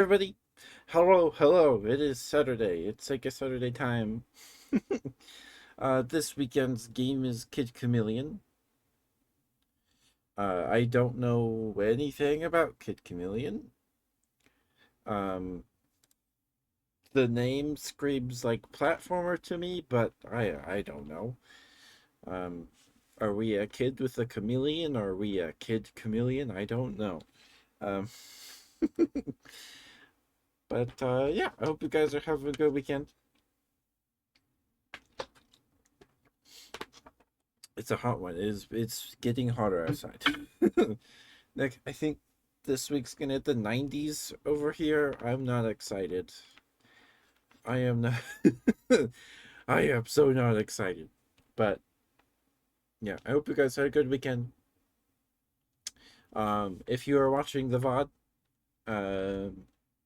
Everybody, hello. It is Saturday. It's SEGA Saturday time. This weekend's game is Kid Chameleon. I don't know anything about Kid Chameleon. Um, the name screams like platformer to me, but I don't know. Um, are we a kid with a chameleon, or are we a kid chameleon? I don't know. Um, but yeah, I hope you guys are having a good weekend. It's a hot one. It's getting hotter outside. Like I think this week's gonna hit the 90s over here. I'm not excited. I am not I am so not excited. But yeah, I hope you guys had a good weekend. If you are watching the VOD,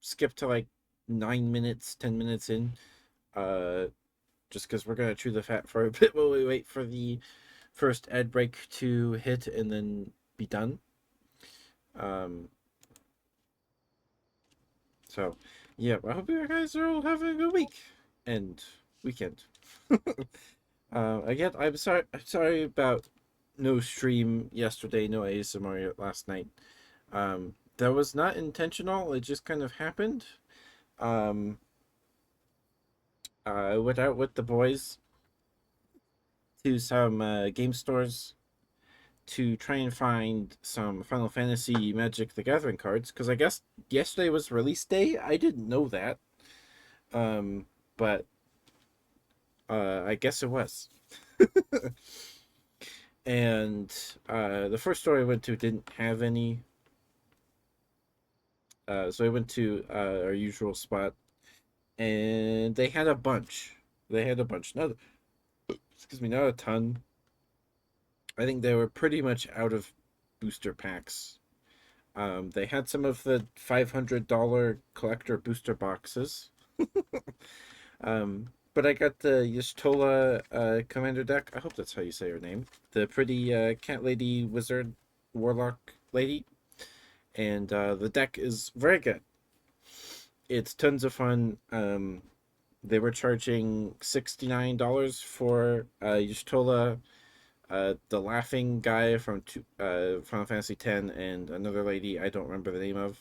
skip to like 9 minutes, 10 minutes in. Uh just because we're gonna chew the fat for a bit while we wait for the first ad break to hit and then be done. Um, so yeah, I hope you guys are all having a good week and weekend. Again, I'm sorry about no stream yesterday, no ASMR last night. That was not intentional. It just kind of happened. Um, I went out with the boys to some game stores to try and find some Final Fantasy Magic the Gathering cards because I guess yesterday was release day. I didn't know that. But I guess it was. And the first store I went to didn't have any. So I went to our usual spot, and they had a bunch. They had a bunch. Not, excuse me, not a ton. I think they were pretty much out of booster packs. They had some of the $500 collector booster boxes. But I got the Y'shtola commander deck. I hope that's how you say her name. The pretty cat lady wizard warlock lady. And the deck is very good. It's tons of fun. They were charging $69 for Y'shtola, the laughing guy from Final Fantasy X, and another lady I don't remember the name of.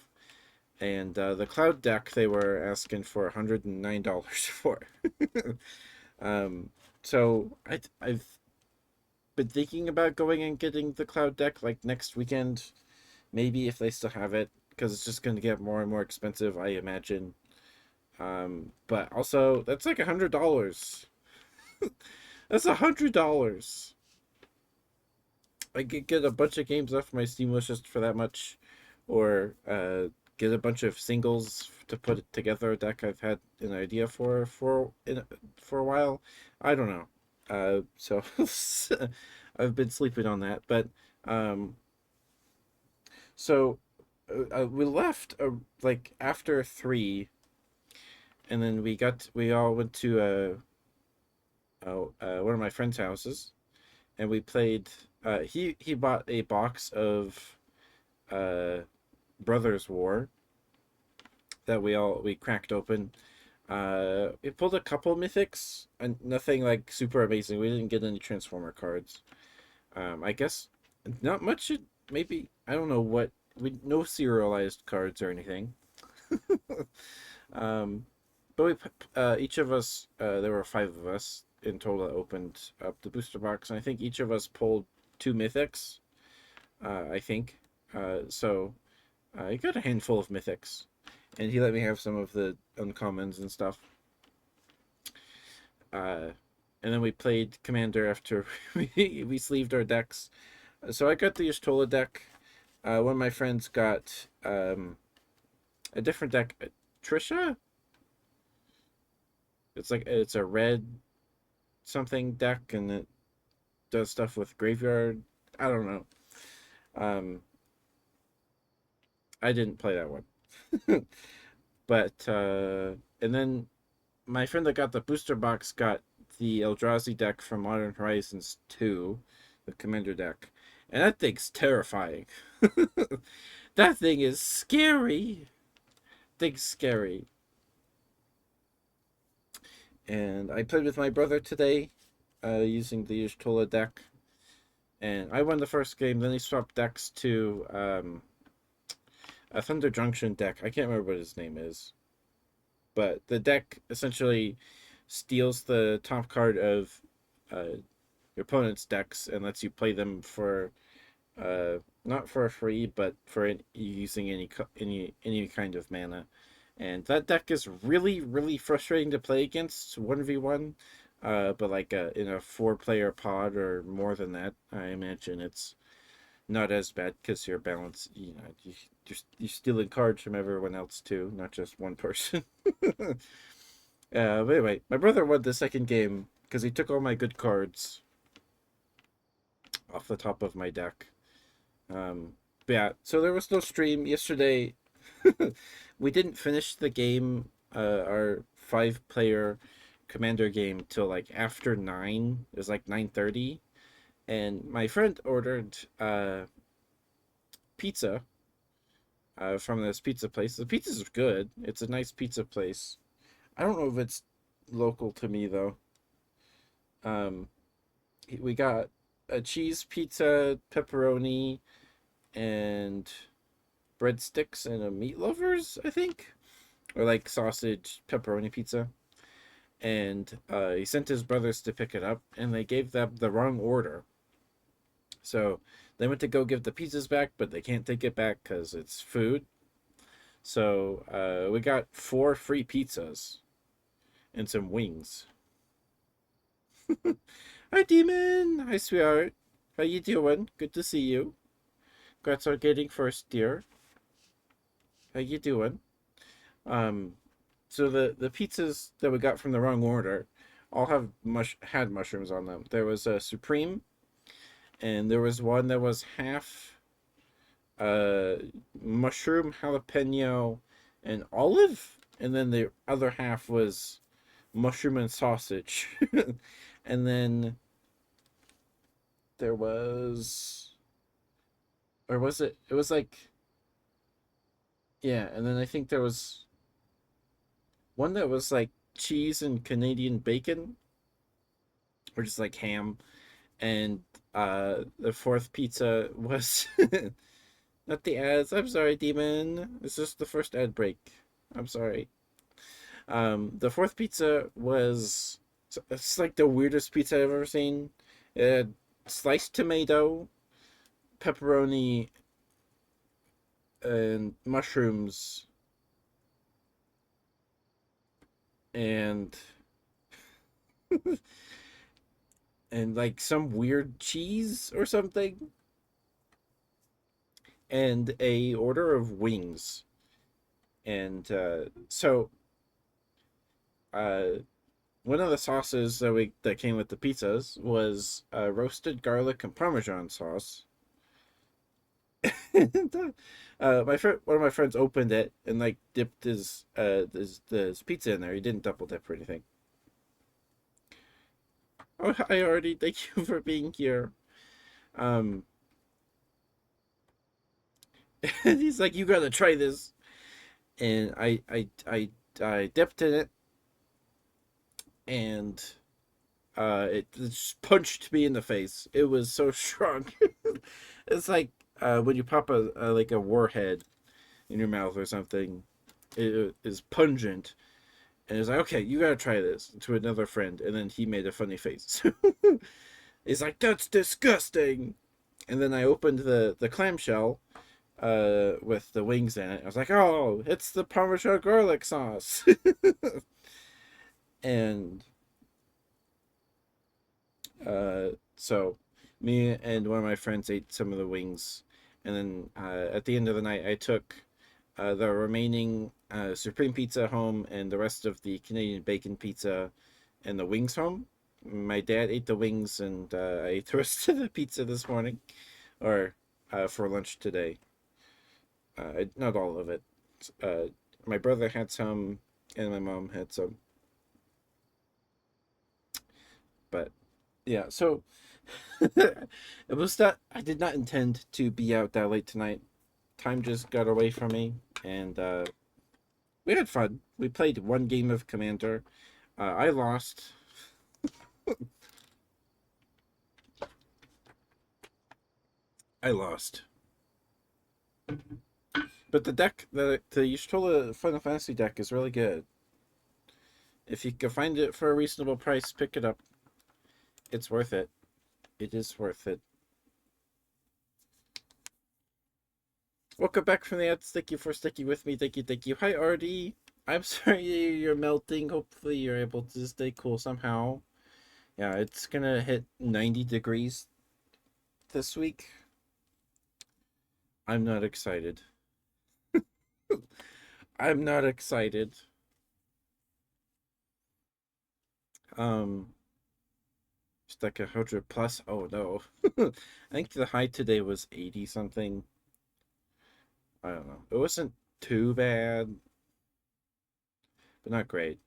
And the cloud deck they were asking for $109 for. um, so I've been thinking about going and getting the cloud deck like next weekend, maybe if they still have it, because it's just going to get more and more expensive, I imagine. But also that's like $100. That's $100. I could get a bunch of games off my Steam wish list for that much, or get a bunch of singles to put it together. A deck I've had an idea for a while. I don't know. So I've been sleeping on that, but um, so we left like after 3, and then we all went to one of my friends' houses, and we played. He bought a box of uh, Brothers War that we cracked open. We pulled a couple mythics and nothing like super amazing. We didn't get any Transformer cards. I guess not much. Maybe I don't know what we no serialized cards or anything. um, but each of us, there were 5 of us in total that opened up the booster box, and I think each of us pulled 2 mythics. I think. So I got a handful of mythics, and he let me have some of the uncommons and stuff. Uh, and then we played Commander after we sleeved our decks. So I got the Y'shtola deck. One of my friends got a different deck. Trisha? It's a red something deck, and it does stuff with graveyard. I don't know. Um, I didn't play that one. But and then my friend that got the booster box got the Eldrazi deck from Modern Horizons 2, the Commander deck. And that thing's terrifying. That thing is scary. Big Scary. And I played with my brother today, using the Y'shtola deck. And I won the first game. Then he swapped decks to a Thunder Junction deck. I can't remember what his name is, but the deck essentially steals the top card of uh, your opponent's decks and lets you play them for not for free, but for using any kind of mana. And that deck is really frustrating to play against 1v1. But like in a four-player pod or more than that, I imagine it's not as bad because you're balanced. You're stealing cards from everyone else too, not just one person. But anyway, my brother won the second game because he took all my good cards off the top of my deck. But yeah, so there was no stream yesterday. We didn't finish the game, our 5-player commander game, till like after 9. It was like 9:30, and my friend ordered pizza from this pizza place. The pizza's good. It's a nice pizza place. I don't know if it's local to me though. Um, we got a cheese pizza, pepperoni, and breadsticks and a meat lovers, I think, or like sausage pepperoni pizza. And he sent his brothers to pick it up, and they gave them the wrong order. So they went to go give the pizzas back, but they can't take it back because it's food. So we got 4 free pizzas and some wings. Hi, Demon. Hi, sweetheart. How you doing? Good to see you. Congrats on getting first, dear. How you doing? Um, so the pizzas that we got from the wrong order all had mushrooms on them. There was a supreme, and there was one that was half uh mushroom, jalapeno, and olive, and then the other half was mushroom and sausage. And then there was, or was it? It was like, yeah. And then I think there was one that was like cheese and Canadian bacon, or just like ham. And the fourth pizza was not the ads. I'm sorry, Demon. It's just the first ad break. I'm sorry. The fourth pizza was, it's like the weirdest pizza I've ever seen. It had sliced tomato, pepperoni, and mushrooms, and and like some weird cheese or something, and a order of wings. And uh, one of the sauces that came with the pizzas was roasted garlic and parmesan sauce. And, one of my friends opened it and like dipped his pizza in there. He didn't double dip or anything. Oh, hi, Artie. Thank you for being here. Um, and he's like, "You gotta try this," and I dipped in it, and it just punched me in the face. It was so strong. It's like when you pop a like a warhead in your mouth or something. It is pungent, and it's like, okay, you gotta try this, to another friend, and then he made a funny face. He's like, that's disgusting. And then I opened the clamshell with the wings in it. I was like, oh, it's the Parmesan garlic sauce. And so me and one of my friends ate some of the wings, and then at the end of the night, I took the remaining supreme pizza home and the rest of the Canadian bacon pizza and the wings home. My dad ate the wings, and I ate the rest of the pizza this morning, or for lunch today. Not all of it. Uh, my brother had some, and my mom had some. But yeah, so it was that I did not intend to be out that late tonight. Time just got away from me, and We had fun. We played one game of Commander. I lost. I lost. But the deck, the Y'shtola Final Fantasy deck is really good. If you can find it for a reasonable price, pick it up. It's worth it. It is worth it. Welcome back from the ads. Thank you for sticking with me. Thank you, thank you. Hi, Artie. I'm sorry you're melting. Hopefully you're able to stay cool somehow. Yeah, it's gonna hit 90 degrees this week. I'm not excited. I'm not excited. Um, it's like 100 plus. Oh no. I think the high today was 80 something. I don't know. It wasn't too bad, but not great.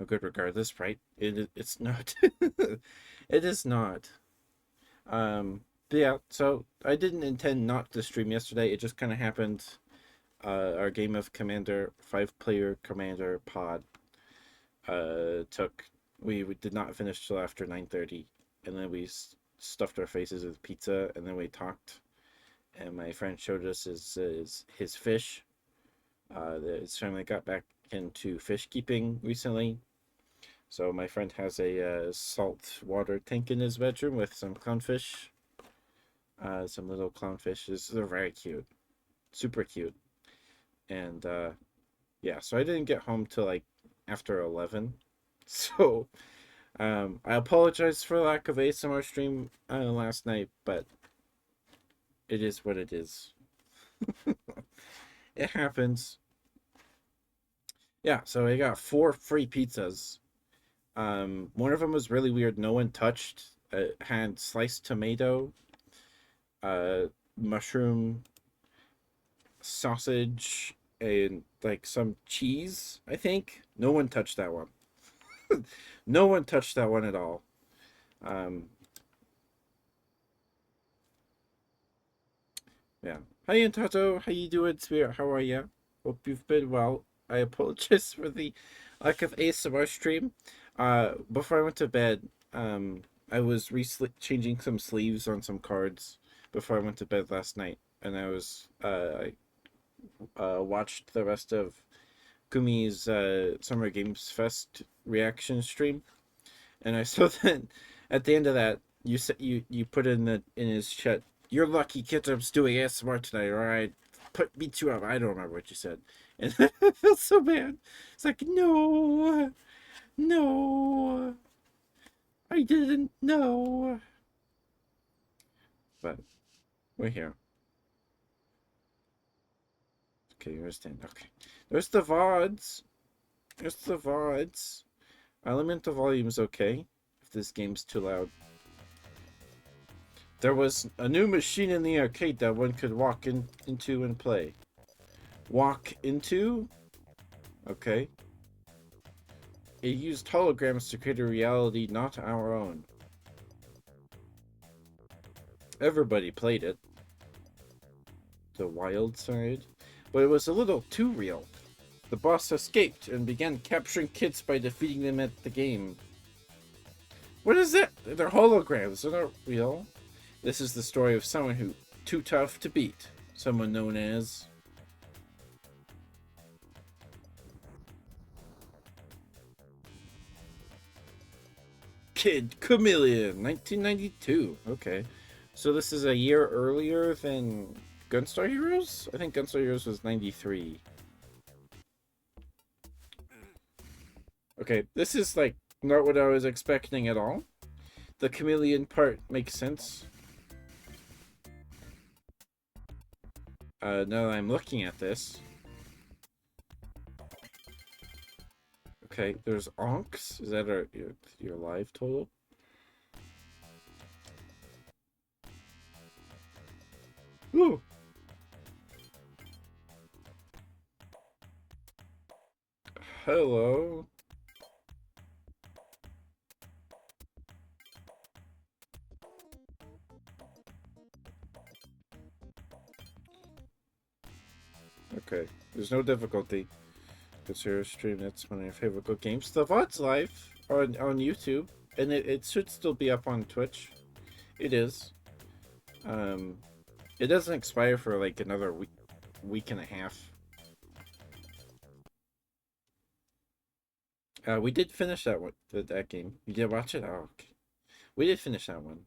No good regardless, right? It's not. It is not. But yeah, so I didn't intend not to stream yesterday. It just kind of happened. Our game of Commander, 5-player Commander pod, took. We did not finish till after 9:30, and then we stuffed our faces with pizza, and then we talked. And my friend showed us his fish. His family got back into fish keeping recently, so my friend has a salt water tank in his bedroom with some clownfish. Some little clownfishes. They're very cute, super cute. And yeah, so I didn't get home till like after 11. So I apologize for lack of ASMR stream last night, but it is what it is. It happens. Yeah, so I got 4 free pizzas. One of them was really weird. No one touched. It had sliced tomato, mushroom, sausage, and like some cheese, I think. No one touched that one. No one touched that one at all. Um, yeah. Hi, Antato. How you doing, Spirit? How are you? Hope you've been well. I apologize for the lack of ASMR stream. Before I went to bed, I was changing some sleeves on some cards before I went to bed last night, and I watched the rest of Kumi's Summer Games Fest reaction stream, and I saw that at the end of that, you said you put in his chat, "You're lucky Ketchup's doing ASMR tonight, all right? Put me two up." I don't remember what you said, and I felt so bad. It's like, no, no, I didn't know, but we're here. Okay, you understand? Okay, there's the VODs. There's the VODs. Element of volume's okay. If this game's too loud. There was a new machine in the arcade that one could into and play. Walk into? Okay. It used holograms to create a reality not our own. Everybody played it. The wild side. But it was a little too real. The boss escaped and began capturing kids by defeating them at the game. What is that? They're holograms. They're not real. This is the story of someone who too tough to beat. Someone known as Kid Chameleon, 1992. Okay. So this is a year earlier than Gunstar Heroes? I think Gunstar Heroes was 93. Okay, this is like not what I was expecting at all. The chameleon part makes sense. Now that I'm looking at this. Okay, there's onks. Is that your live total? Ooh. Hello. Okay, There's no difficulty. Consider stream. That's one of your favorite good games. The VOD's live on YouTube, and it should still be up on Twitch. It is. It doesn't expire for like another week and a half. We did finish that one, that game. You did watch it? Oh, okay. We did finish that one.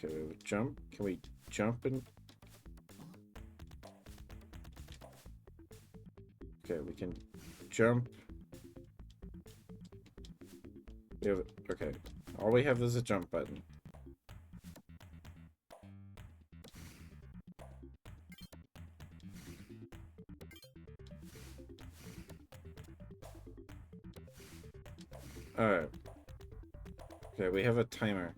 Okay, we jump. Can we jump and? Okay, we can jump. We have, okay. All we have is a jump button. Alright. Okay, we have a timer.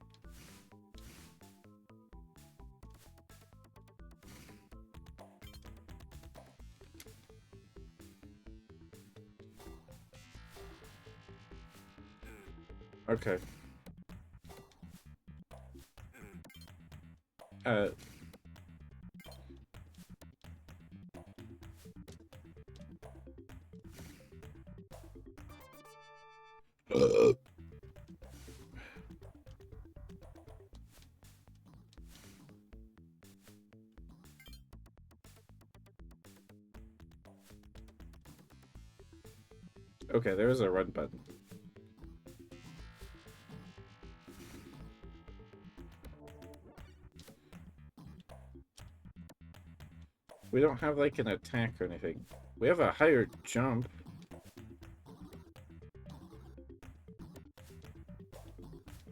Okay. Okay, there is a run button. We don't have like an attack or anything. We have a higher jump.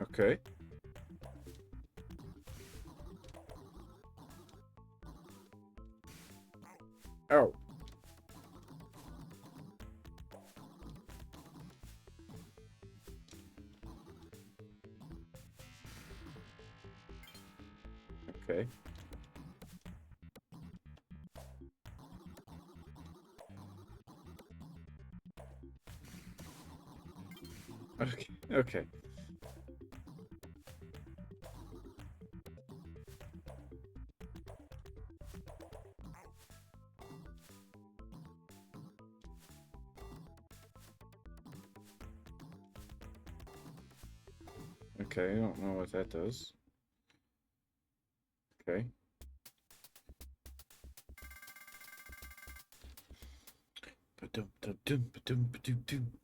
Okay. Oh. Okay. Okay. Okay. Okay, I don't know what that does. Okay.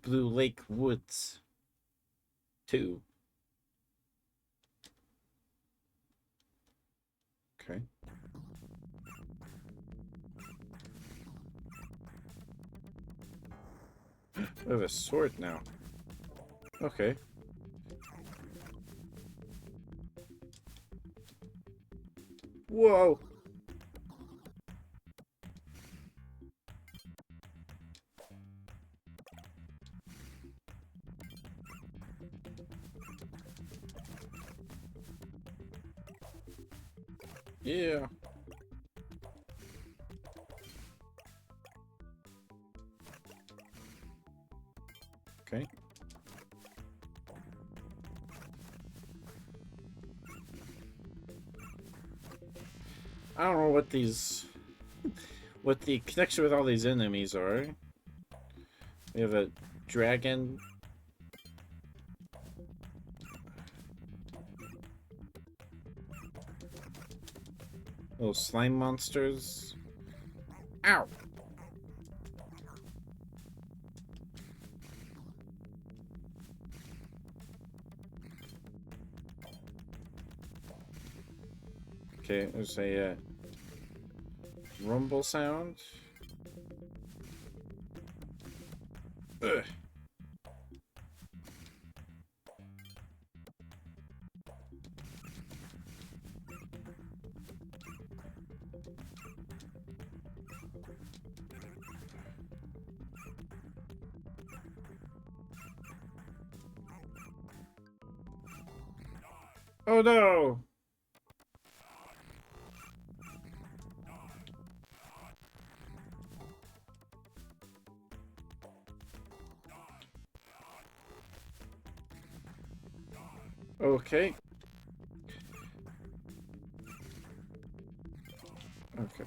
Blue Lake Woods 2. Okay. We have a sword now. Okay. Whoa! Yeah. Okay. I don't know what these... what the connection with all these enemies are. We have a dragon. Little slime monsters. Ow! Okay, there's a rumble sound. Ugh. Oh no! Okay. Okay.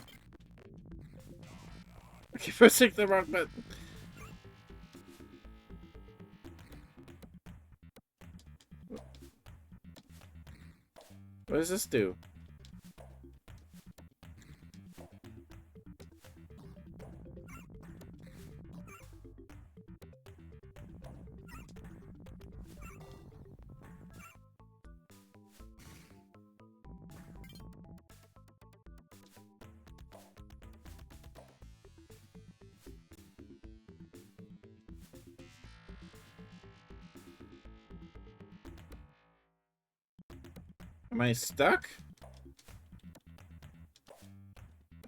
I keep pressing the wrong button. What does this do? Am I stuck?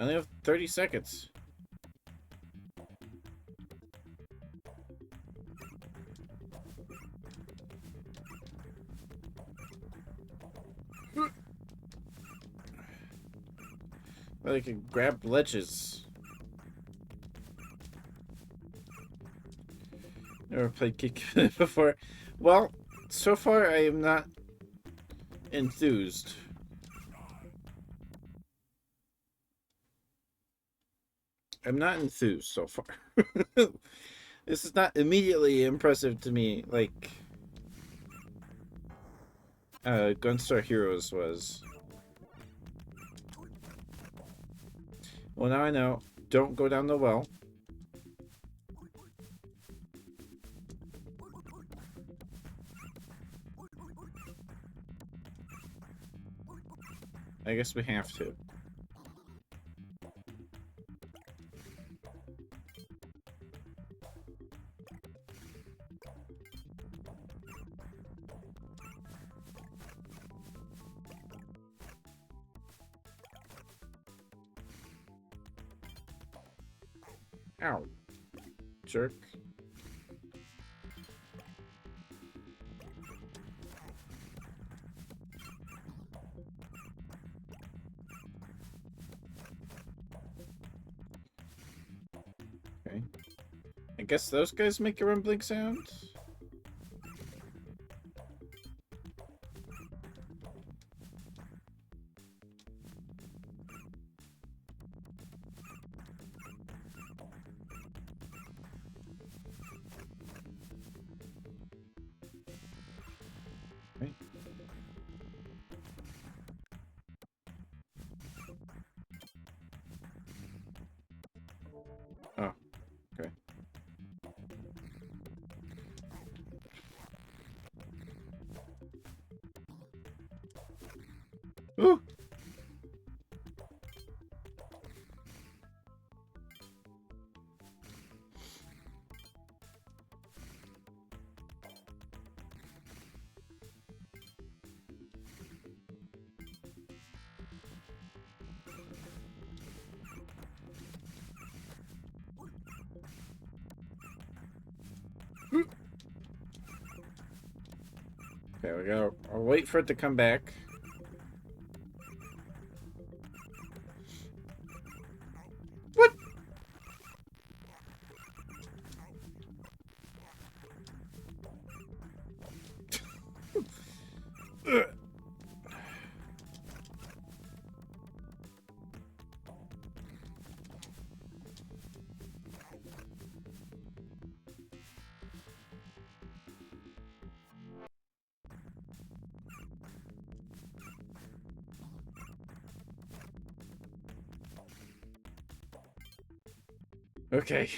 I only have 30 seconds. Well, I can grab ledges. Never played Kid Chameleon before. Well, so far I am not enthused. I'm not enthused so far. This is not immediately impressive to me like Gunstar Heroes was. Well, now I know. Don't go down the well. I guess we have to. Ow. Jerk. Okay. I guess those guys make a rumbling sound? Okay. Oh, okay. Ooh! Okay, we go. I'll wait for it to come back. What? Okay.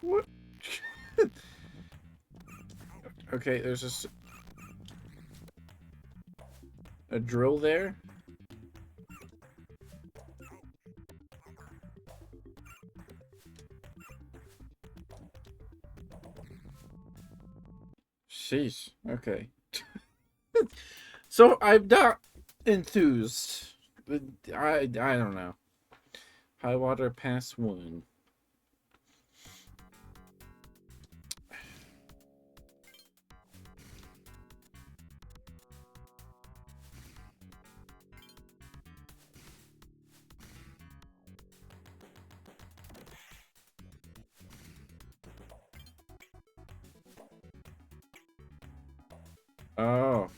What? Okay, there's a drill there. Sheesh. Okay. So I'm not enthused. I don't know. High water pass 1. Oh.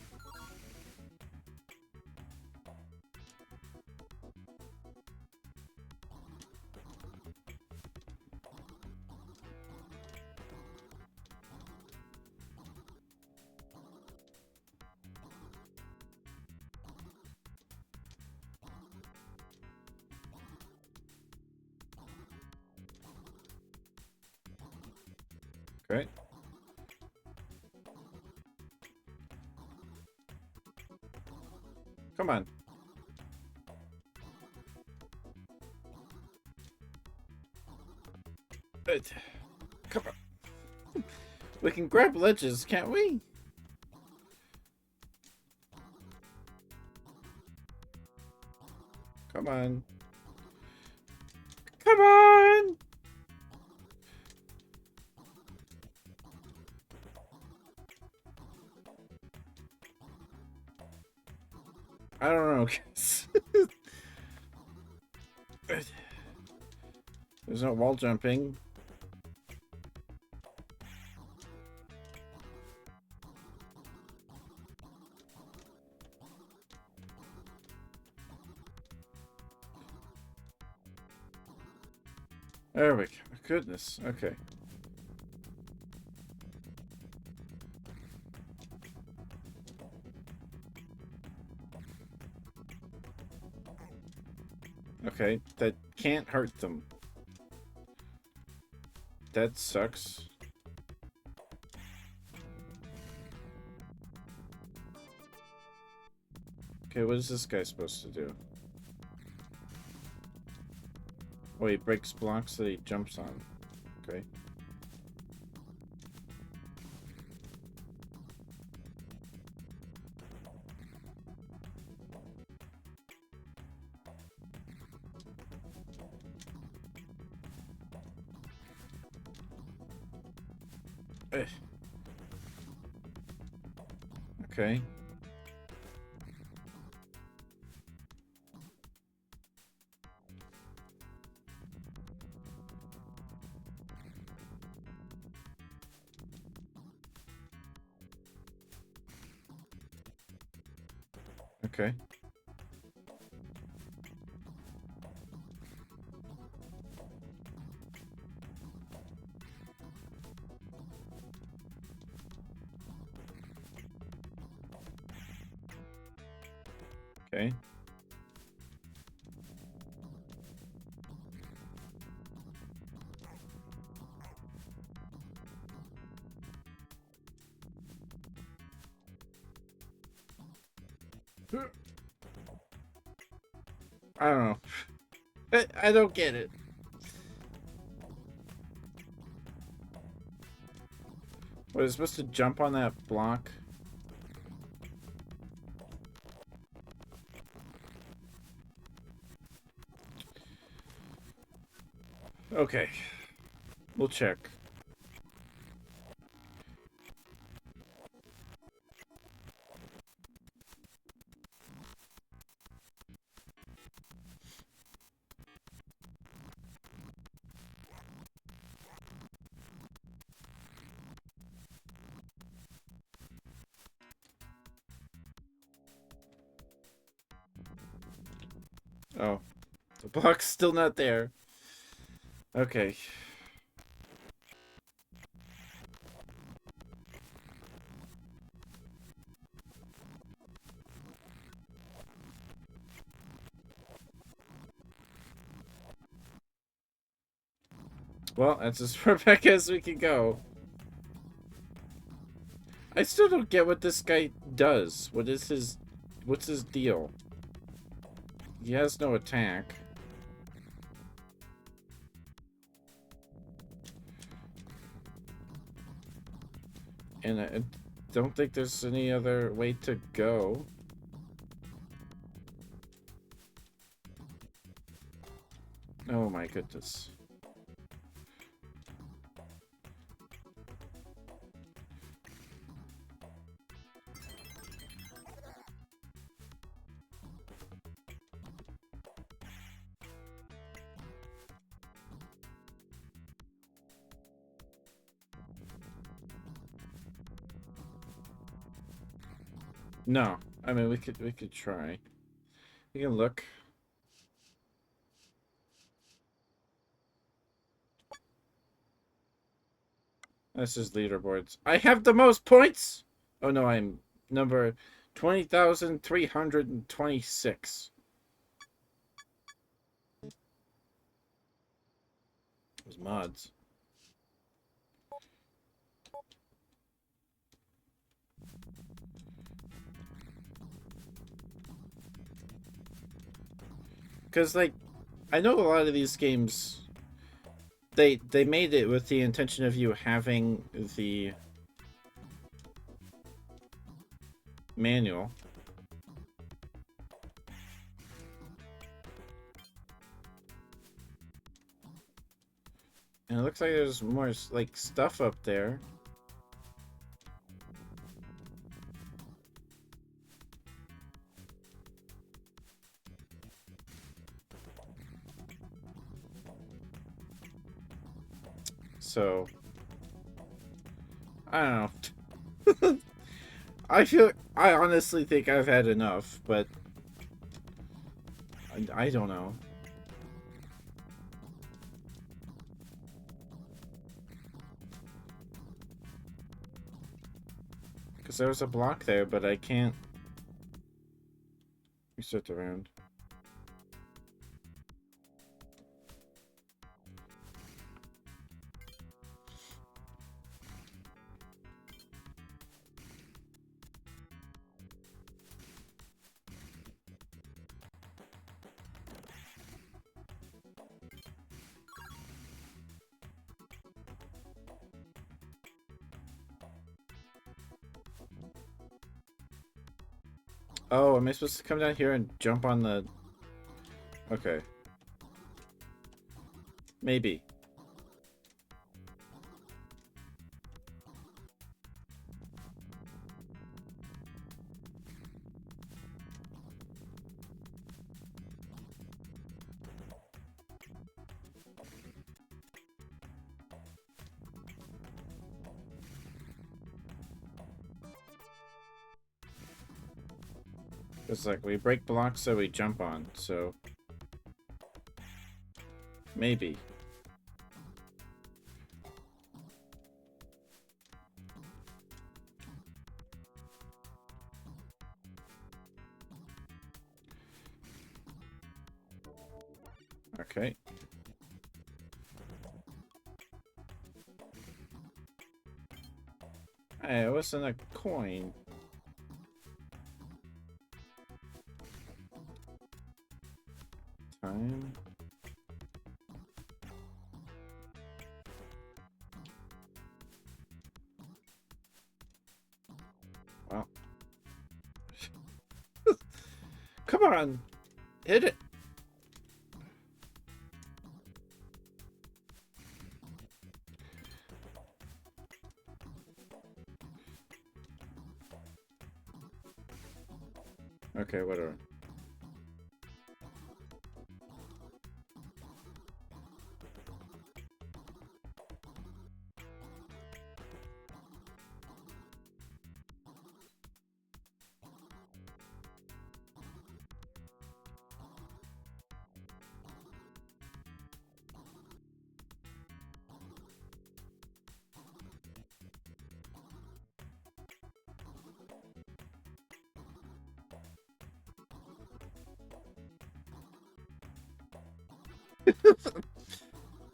Great. Come on. Come on. We can grab ledges, can't we? Come on. Come on! I don't know, guys. There's no wall jumping. There we go. Goodness. Okay. Okay. That can't hurt them. That sucks. Okay, what is this guy supposed to do? Oh, he breaks blocks that he jumps on. Okay. Okay. Okay. Okay. I don't know. I don't get it. What, is supposed to jump on that block? Okay. We'll check. Oh. The block's still not there. Okay. Well, that's as far back as we can go. I still don't get what this guy does. What's his deal? He has no attack. And I don't think there's any other way to go. Oh my goodness. No. I mean, we could try. We can look. This is leaderboards. I have the most points. Oh no, I'm number 20,326. Those mods. Because, like, I know a lot of these games, they made it with the intention of you having the manual. And it looks like there's more, like, stuff up there. So, I don't know. I honestly think I've had enough, but I don't know. Because there was a block there, but I can't reset the round. Oh, am I supposed to come down here and jump on the... Okay. Maybe. It's like we break blocks so we jump on, so... Maybe. Okay. Hey, it wasn't a coin. Time. Well. Come on! Hit it! Okay, whatever.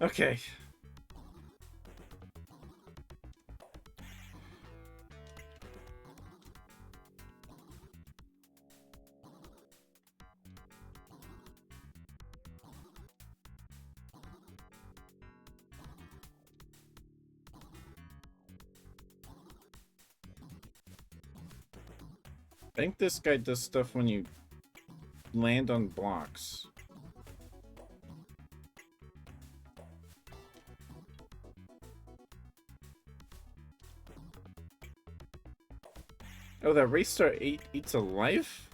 Okay. I think this guy does stuff when you land on blocks. Oh, that restart eats a life?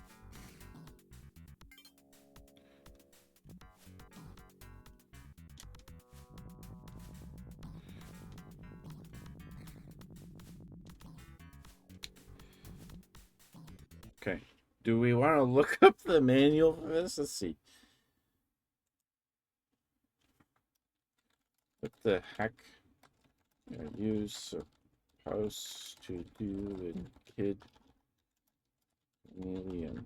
Okay. Do we want to look up the manual for this? Let's see. What the heck are you supposed to do in Kid Chameleon?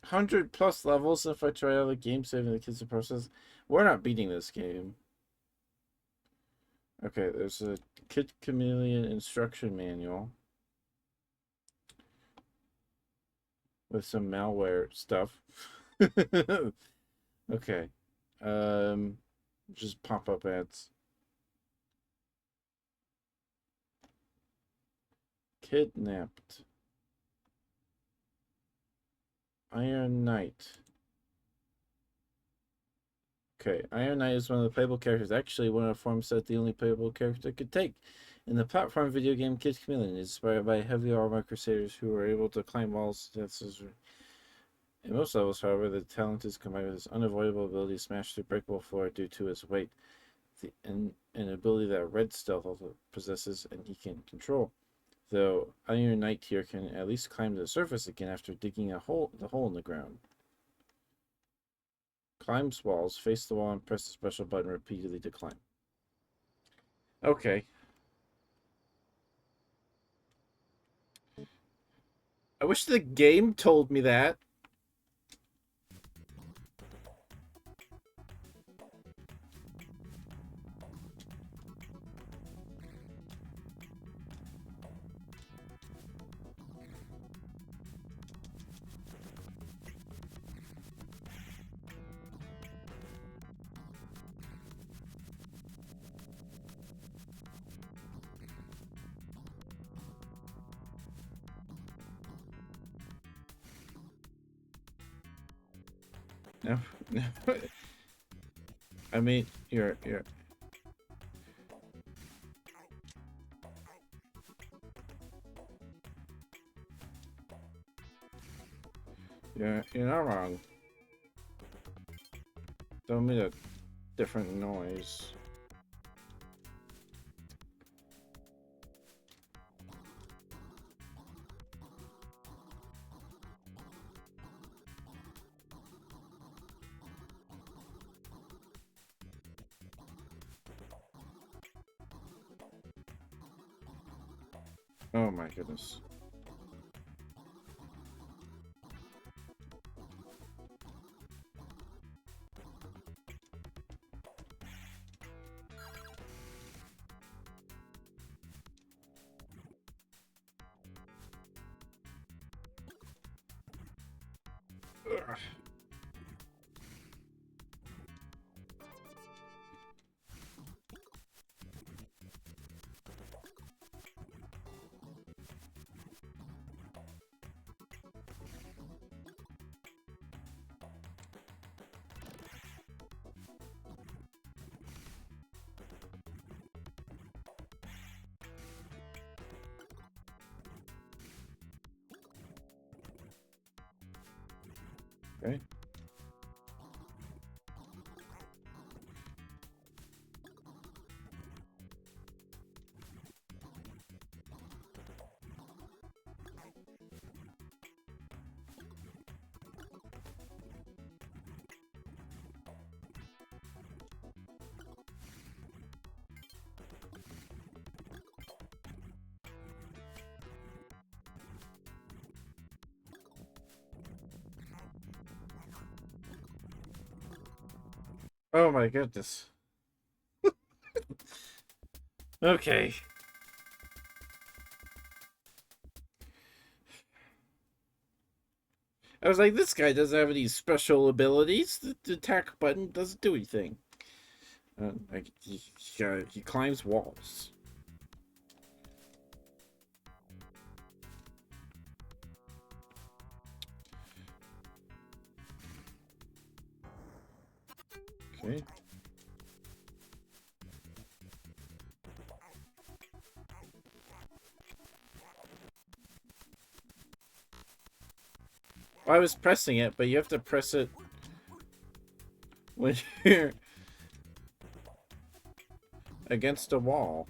100+ levels if I try other games saving the kids in process. We're not beating this game. Okay, there's a Kid Chameleon instruction manual with some malware stuff. Okay. Just pop-up ads. Kidnapped. Iron Knight. Okay, Iron Knight is one of the playable characters. Actually, one of the forms that the only playable character could take. In the platform video game Kid Chameleon, is inspired by heavy armor crusaders who are able to climb walls. In most levels, however, the talent is combined with his unavoidable ability to smash through breakable floor due to his weight. An ability that Red Stealth also possesses and he can control. Though Iron Knight here can at least climb to the surface again after digging the hole in the ground. Climbs walls, face the wall, and press the special button repeatedly to climb. Okay. I wish the game told me that. No, no. I mean, you're. You're not wrong. Don't mean a different noise. Oh my goodness. Ugh. Okay. Oh my goodness. Okay. I was like, this guy doesn't have any special abilities. The attack button doesn't do anything. Like he climbs walls. Okay. Well, I was pressing it, but you have to press it when you're against a wall.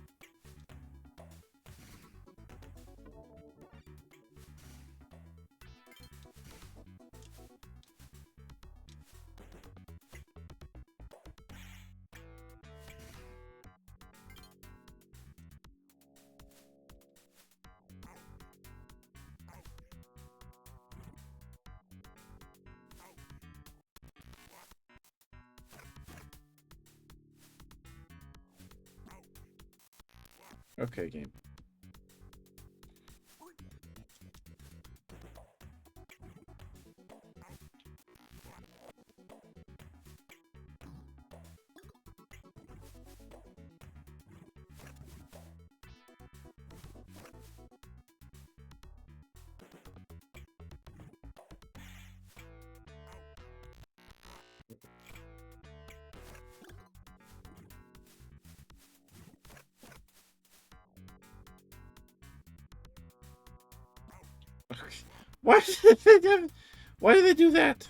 Okay, game. Why did they do, why did they do that?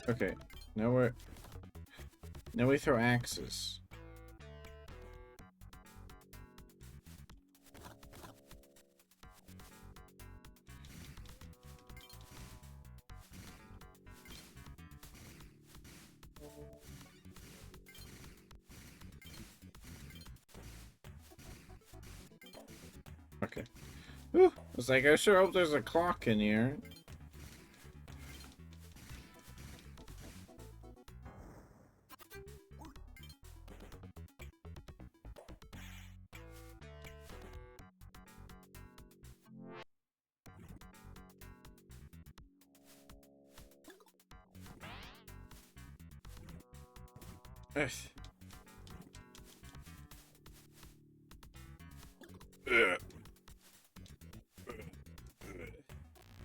Okay, now we throw axes. Okay. Whew. I was like, I sure hope there's a clock in here. Ugh. Ugh.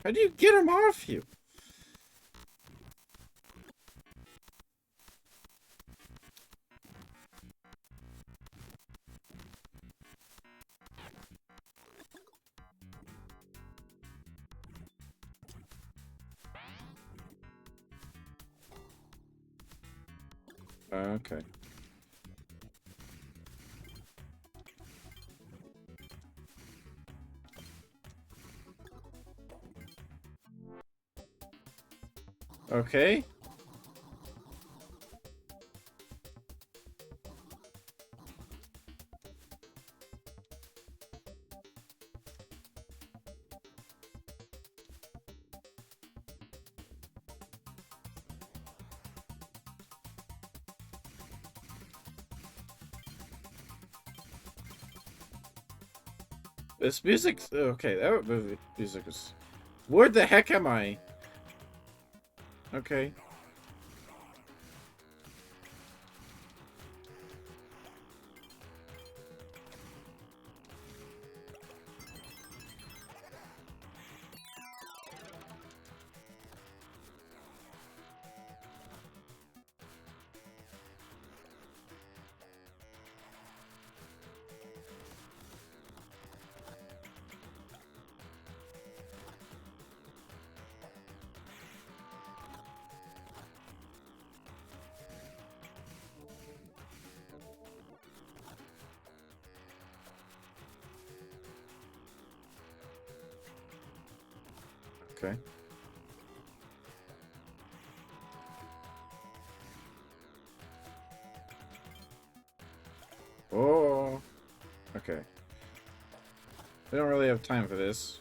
How do you get him off you? Okay. Okay. This music's okay. That music is. Where the heck am I? Okay. Okay. Oh. Okay. We don't really have time for this.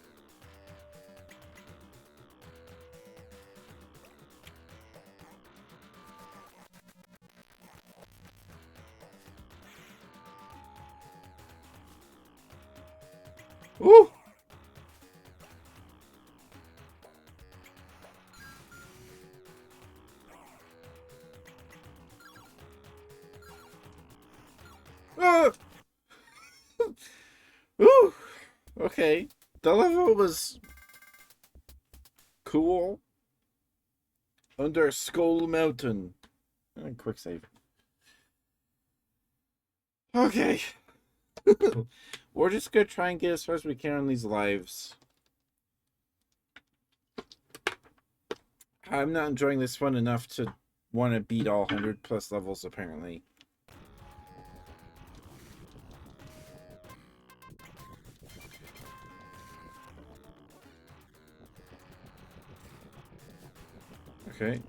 Ooh. Ah! Ooh. Okay. The level was Cool. Under Skull Mountain. Quick save. Okay. We're just gonna try and get as far as we can on these lives. I'm not enjoying this one enough to want to beat all 100 plus levels, apparently. Okay.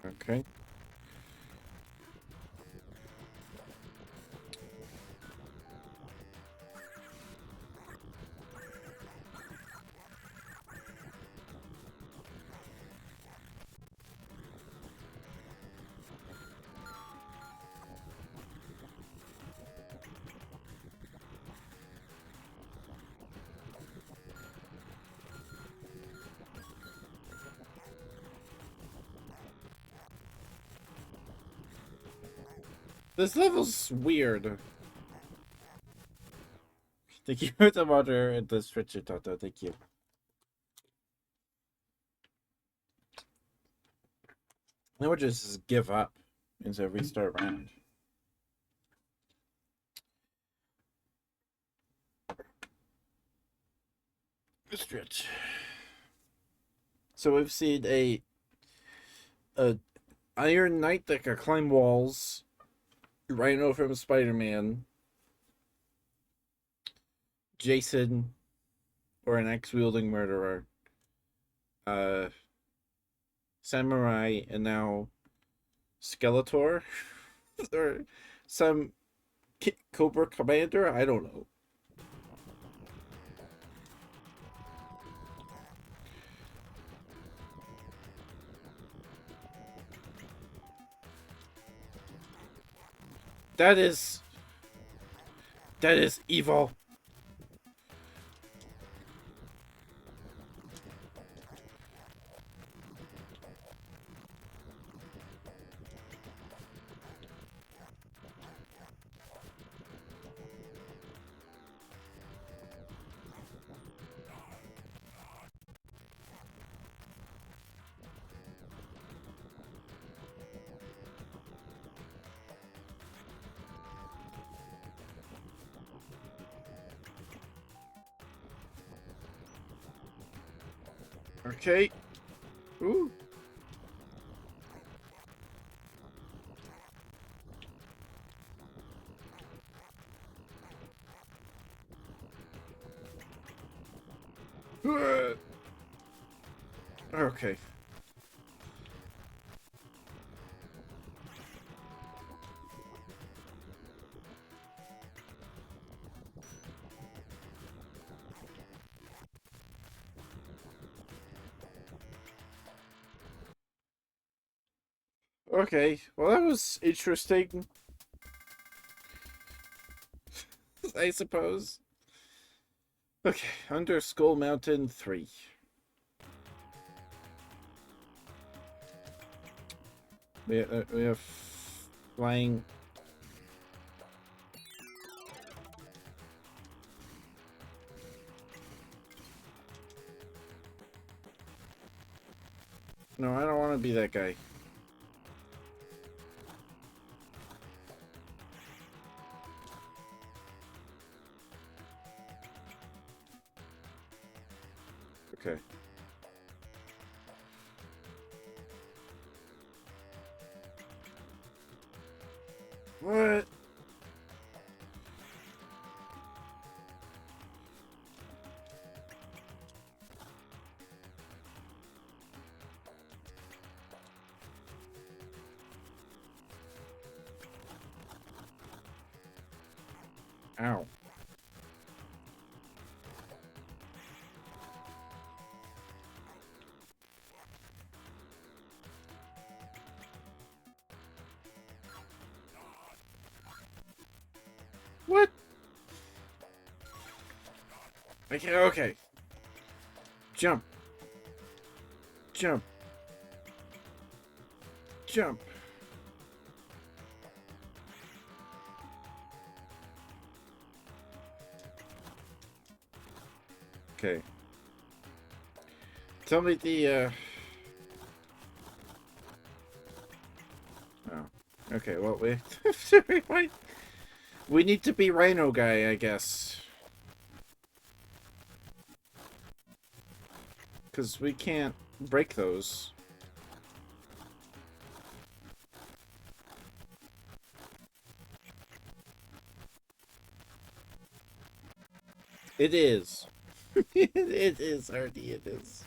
Okay. This level's weird. Thank you for the water and the stretcher, Toto. Thank you. Now we'll just give up instead of restart round. Stretch. So we've seen a Iron Knight that can climb walls, Rhino from Spider-Man, Jason, or an axe-wielding murderer, Samurai, and now Skeletor, or some Cobra Commander. I don't know. That is evil. Okay. Ooh. Okay. Okay. Well, that was interesting. I suppose. Okay. Under Skull Mountain 3. We have flying. No, I don't want to be that guy. Okay. What? Ow. What? Okay, okay. Jump. Jump. Jump. Okay. Tell me the, Oh. Okay, well, we need to be Rhino Guy, I guess. Because we can't break those. It is. It is, Hardy, it is.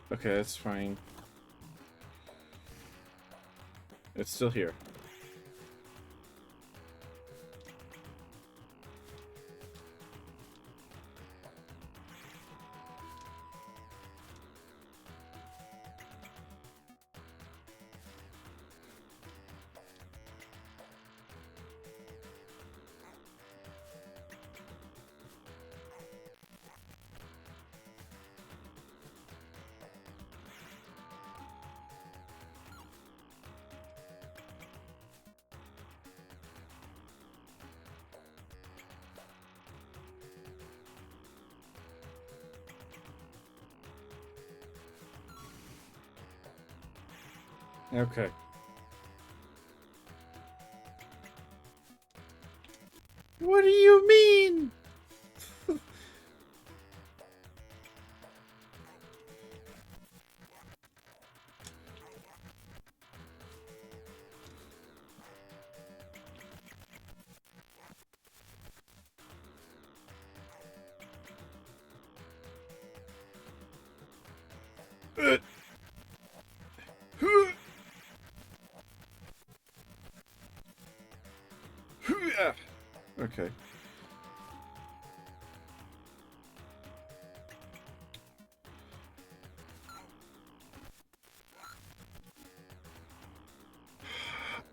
Okay, that's fine. It's still here. Okay. What do you mean? Okay.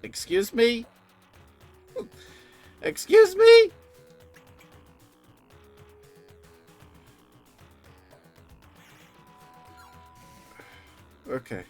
Excuse me? Excuse me? Okay.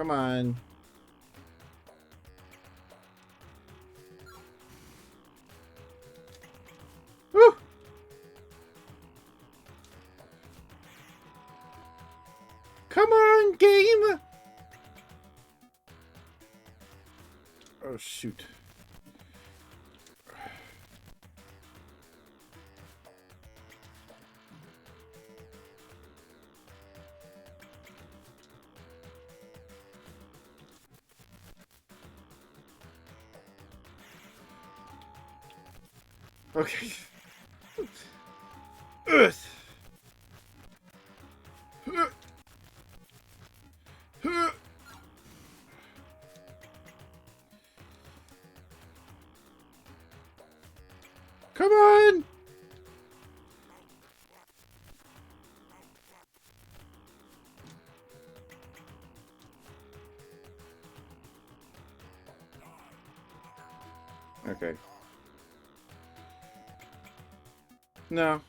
Come on. Woo! Come on, game! Oh, shoot. Okay. Earth. Come on! Okay. No.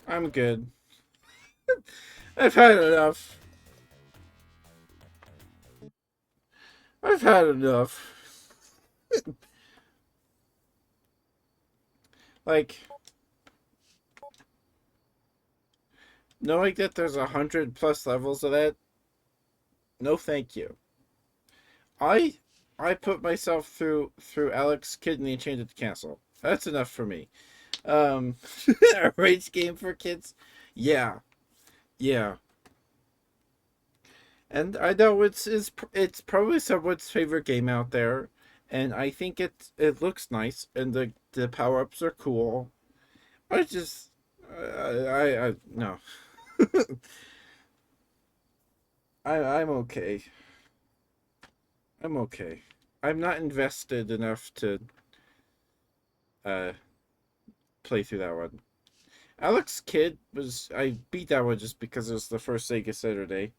I'm good. I've had enough. I've had enough. Like, knowing that there's 100+ levels of that, no thank you. I I put myself through Alex Kid in the Enchanted Castle. That's enough for me. Um, a rage game for kids? Yeah, yeah. And I know it's probably someone's favorite game out there, and I think it looks nice, and the power ups are cool. I just I no. I'm okay. I'm okay. I'm not invested enough to uh play through that one. Alex Kidd was I beat that one just because it was the first Sega Saturday,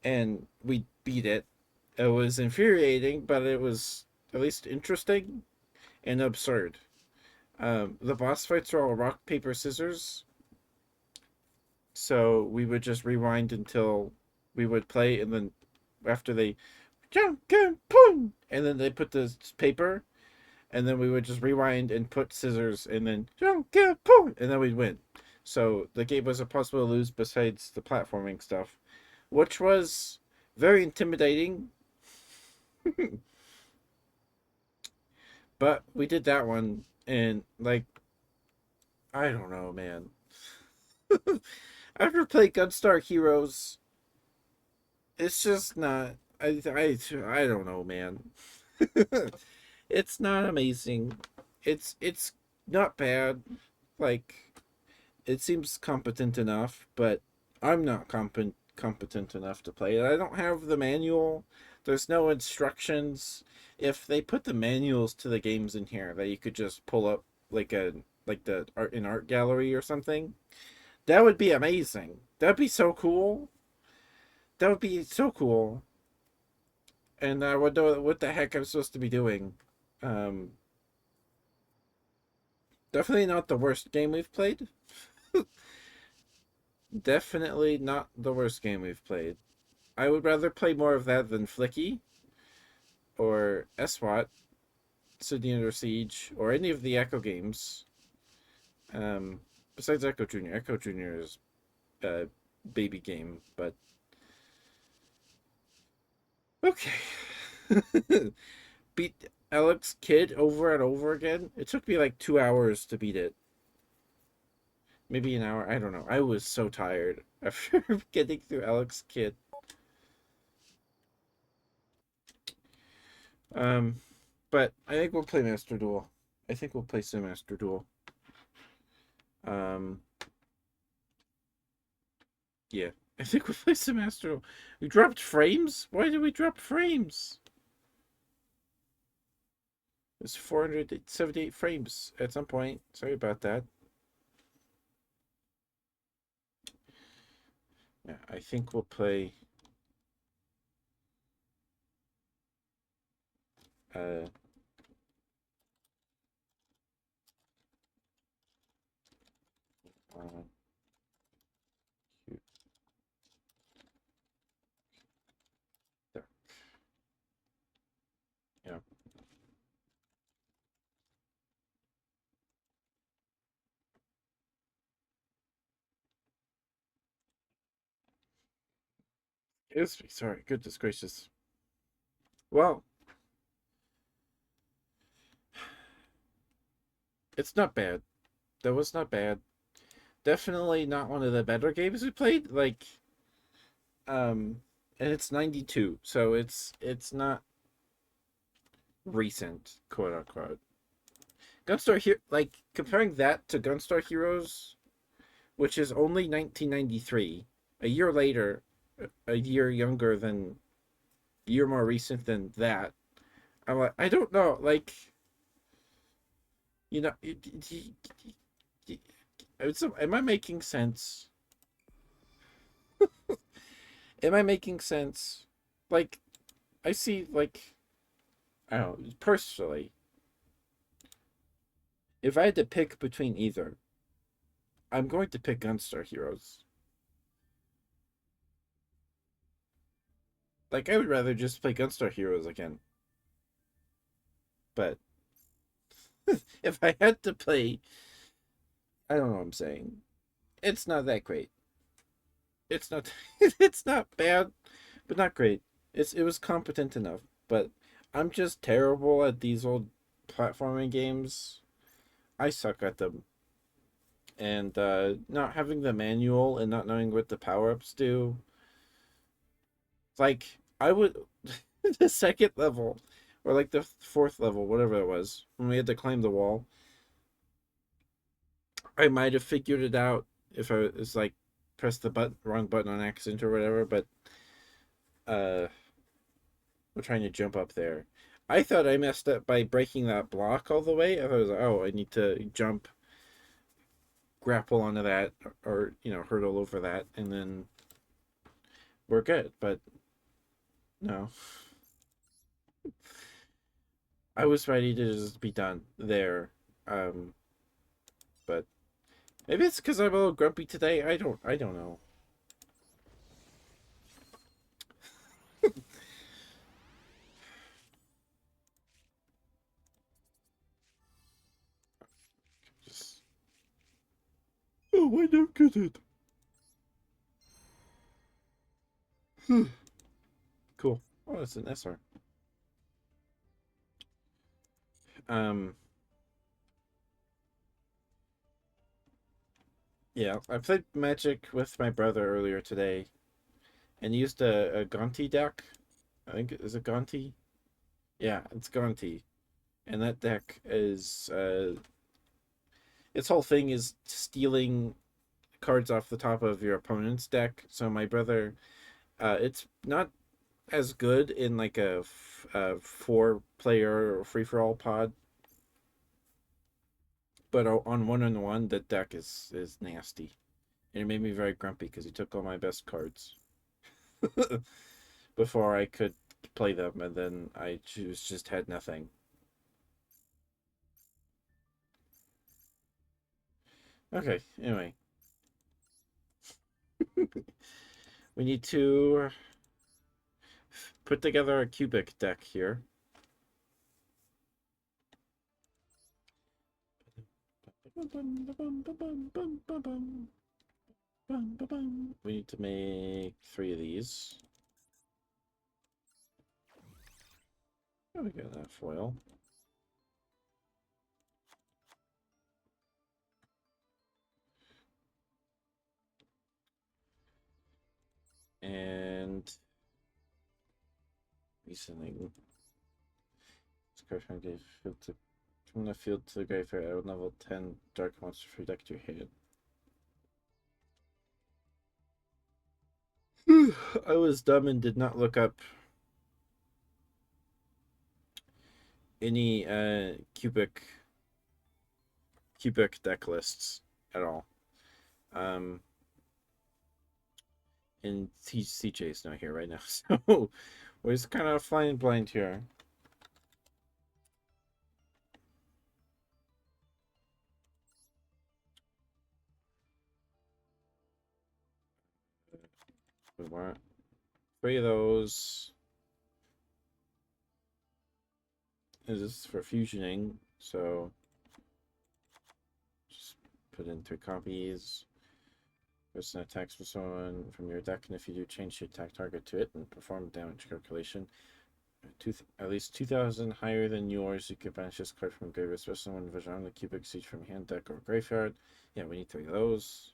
and we beat it. It was infuriating, but it was at least interesting and absurd. The boss fights are all rock paper scissors, so we would just rewind until we would play, and then after they jump, boom, and then they put the paper, and then we would just rewind and put scissors, and then jump, boom, and then we'd win. So the game was impossible to lose besides the platforming stuff, which was very intimidating. But we did that one, and like, I don't know, man. After playing Gunstar Heroes, it's just not. I don't know, man. It's not amazing. It's not bad. Like, it seems competent enough, but I'm not competent enough to play it. I don't have the manual. There's no instructions. If they put the manuals to the games in here that you could just pull up like the art gallery or something, that would be amazing. That'd be so cool. That would be so cool. And I would know what the heck I'm supposed to be doing. Um, Definitely not the worst game we've played. Definitely not the worst game we've played. I would rather play more of that than Flicky or SWAT, City Under Siege, or any of the Echo games. Besides Echo Junior. Echo Junior is a baby game, but okay. Beat Alex Kidd over and over again. It took me like 2 hours to beat it. Maybe an hour. I don't know. I was so tired after getting through Alex Kidd. Um, but I think we'll play Master Duel. I think we'll play some Master Duel. Um, yeah. I think we'll play some Master Duel. We dropped frames? Why did we drop frames? It's 478 frames at some point. Sorry about that. Yeah, I think we'll play uh uh, there. Yeah. Excuse me, sorry. Goodness gracious. Well, it's not bad. That was not bad. Definitely not one of the better games we played. And it's 92, so it's not recent, quote unquote. Gunstar here, like comparing that to Gunstar Heroes, which is only 1993, a year later, a year younger than, a year more recent than that. I'm like, I don't know, like, you know, am I making sense? Am I making sense? Like, I see, like, I don't know, personally, if I had to pick between either, I'm going to pick Gunstar Heroes. Like, I would rather just play Gunstar Heroes again. But if I had to play, I don't know what I'm saying. It's not that great. It's not. It's not bad, but not great. It was competent enough, but I'm just terrible at these old platforming games. I suck at them, and not having the manual and not knowing what the power ups do. Like I would the second level or like the fourth level, whatever it was, when we had to climb the wall, I might have figured it out if I was like press the wrong button on accident or whatever, but uh we're trying to jump up there. I thought I messed up by breaking that block all the way. I thought I was like, oh, I need to jump, grapple onto that, or hurdle over that, and then we're good. But no, I was ready to just be done there. Um, but maybe it's because I'm a little grumpy today. I don't know. Just oh, I don't get it. Cool. Oh, it's an SR. Um, yeah, I played Magic with my brother earlier today, and used a Gonti deck. I think is it Gonti? Yeah, it's Gonti, and that deck is its whole thing is stealing cards off the top of your opponent's deck. So my brother, it's not as good in like a four-player free for all pod, but on one the deck is nasty, and it made me very grumpy because he took all my best cards before I could play them, and then I just had nothing. Okay, anyway, we need to put together a cubic deck here. We need to make three of these. Oh, we got that foil. And reasoning. This card from the field to from the field to the graveyard. I would level 10 dark monster free deck to your hand. I was dumb and did not look up any cubic deck lists at all. Um and CJ's not here right now, so we're just kind of flying blind here. We want three of those. This is for fusioning, so just put in three copies. Person attacks with someone from your deck, and if you do, change the attack target to it and perform damage calculation. At least 2,000 higher than yours, you can banish this card from graveyard, especially when Vajon the cubic siege from hand, deck, or graveyard. Yeah, we need three of those.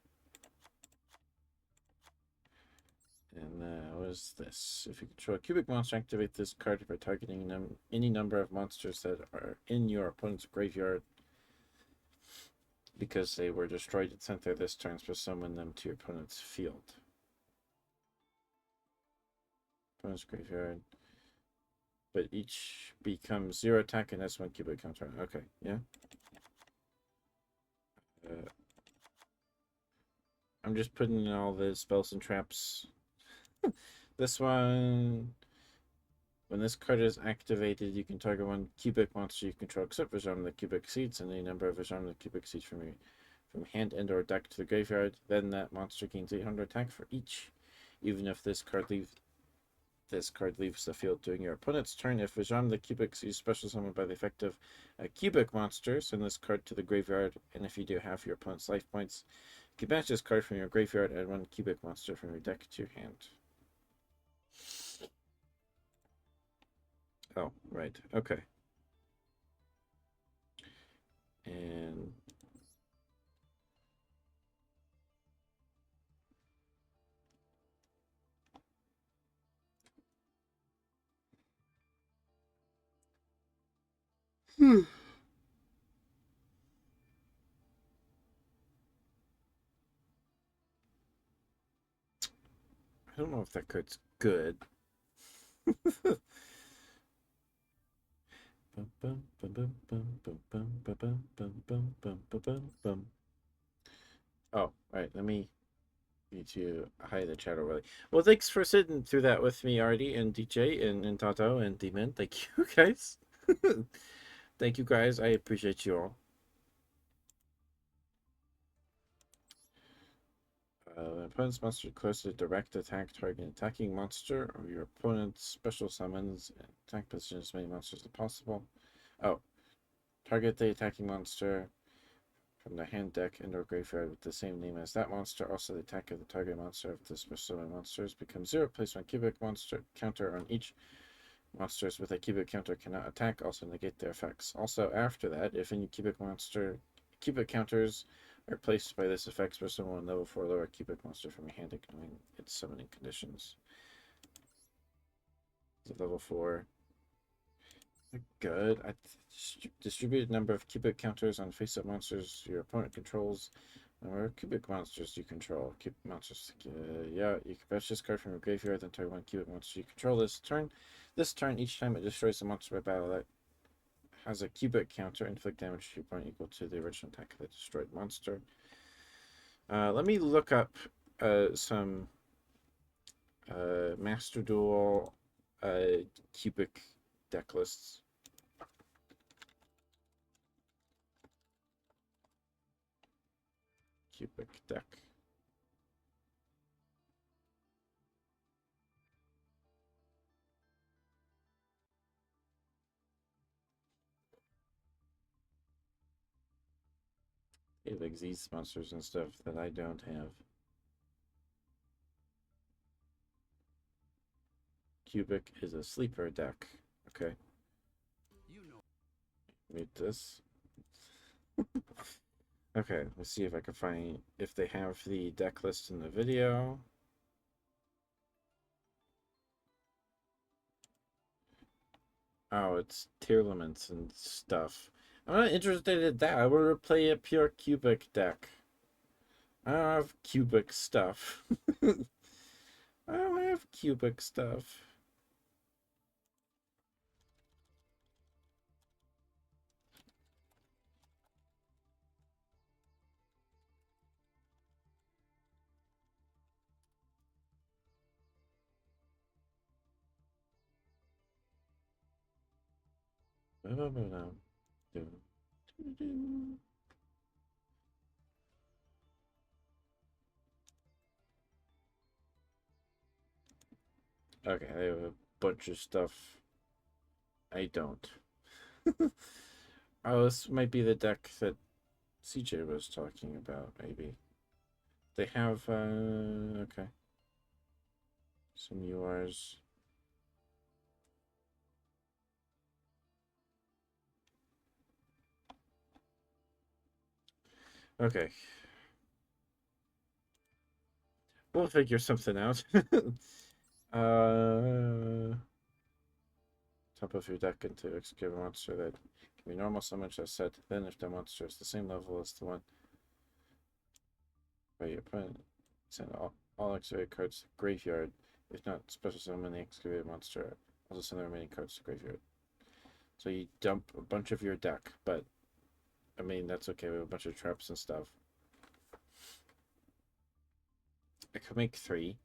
And what is this? If you control a cubic monster, activate this card by targeting any number of monsters that are in your opponent's graveyard because they were destroyed at center this turn, so summon them to your opponent's field. Opponent's graveyard. But each becomes 0 attack and has 1 cubic counter. Okay, yeah. I'm just putting in all the spells and traps. This one, when this card is activated, you can target one cubic monster you control except Vajam the cubic seeds and any number of Vajam the cubic seeds from hand and or deck to the graveyard. Then that monster gains 800 attack for each, even if this card leaves the field during your opponent's turn. If Vajam the cubic seeds special summoned by the effect of a cubic monster, send this card to the graveyard, and if you do half your opponent's life points, you can banish this card from your graveyard and one cubic monster from your deck to your hand. Oh, right. Okay. And Hmm. I don't know if that card's good. Oh, all right. Let me need to hide the chat overlay. Well, thanks for sitting through that with me, Artie and DJ and Tato and Demon. Thank you guys. Thank you guys. I appreciate you all. When opponent's monster declares a direct attack, target an attacking monster or your opponent's special summons and attack position as many monsters as possible. Oh, target the attacking monster from the hand deck and or graveyard with the same name as that monster. Also, the attack of the target monster of the special summon monsters becomes 0. Place one cubic monster counter on each. Monsters with a cubic counter cannot attack, also negate their effects. Also, after that, if any cubic counters are placed by this effect, special one level 4 lower cubic monster from your hand, ignoring its summoning conditions. Is level 4? Good. Distributed number of cubic counters on face-up monsters your opponent controls. Number of cubic monsters you control. Cubic monsters. Yeah, you can fetch this card from your graveyard, then target one cubic monster you control this turn. This turn, each time it destroys a monster by battle that has a cubic counter, inflict damage to your opponent equal to the original attack of the destroyed monster. Let me look up some Master Duel cubic deck lists. Cubic deck. They have like these monsters and stuff that I don't have. Cubic is a sleeper deck. Okay. Mute this. Okay, let's see if I can find if they have the deck list in the video. Oh, it's tier limits and stuff. I'm not interested in that. I want to play a pure cubic deck. I don't have cubic stuff. I don't have cubic stuff. Okay, I have a bunch of stuff. I don't. Oh, this might be the deck that CJ was talking about, maybe. They have, okay. Some URs. Okay. We'll figure something out. uh, top of your deck into execute a monster that can be normal summon as set. Then, if the monster is the same level as the one by your opponent, send all excavated cards to graveyard. If not, special summon the excavated monster. Also send the remaining cards to graveyard. So you dump a bunch of your deck, but I mean that's okay. We have a bunch of traps and stuff. I could make 3.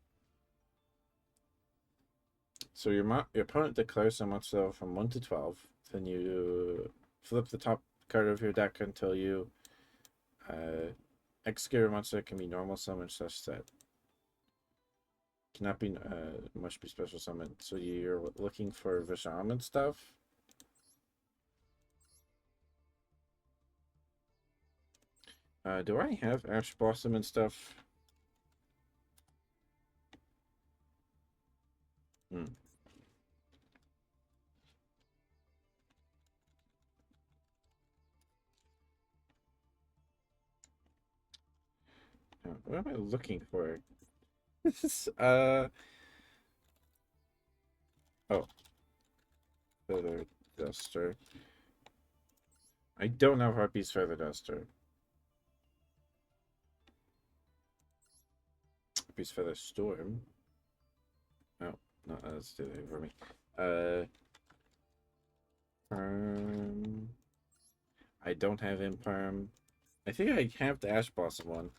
So your opponent declares a monster level from 1 to 12. Then you flip the top card of your deck until you execute a monster that can be normal summoned such that cannot be must be special summoned. So you're looking for Visham and stuff. Do I have Ash Blossom and stuff? Hmm. What am I looking for? Oh, Feather Duster. I don't know Harpy's Feather Duster. Harpy's Feather Storm. Oh, no, that's too late for me. Uh, I don't have Imperm. I think I have the Ash Blossom one.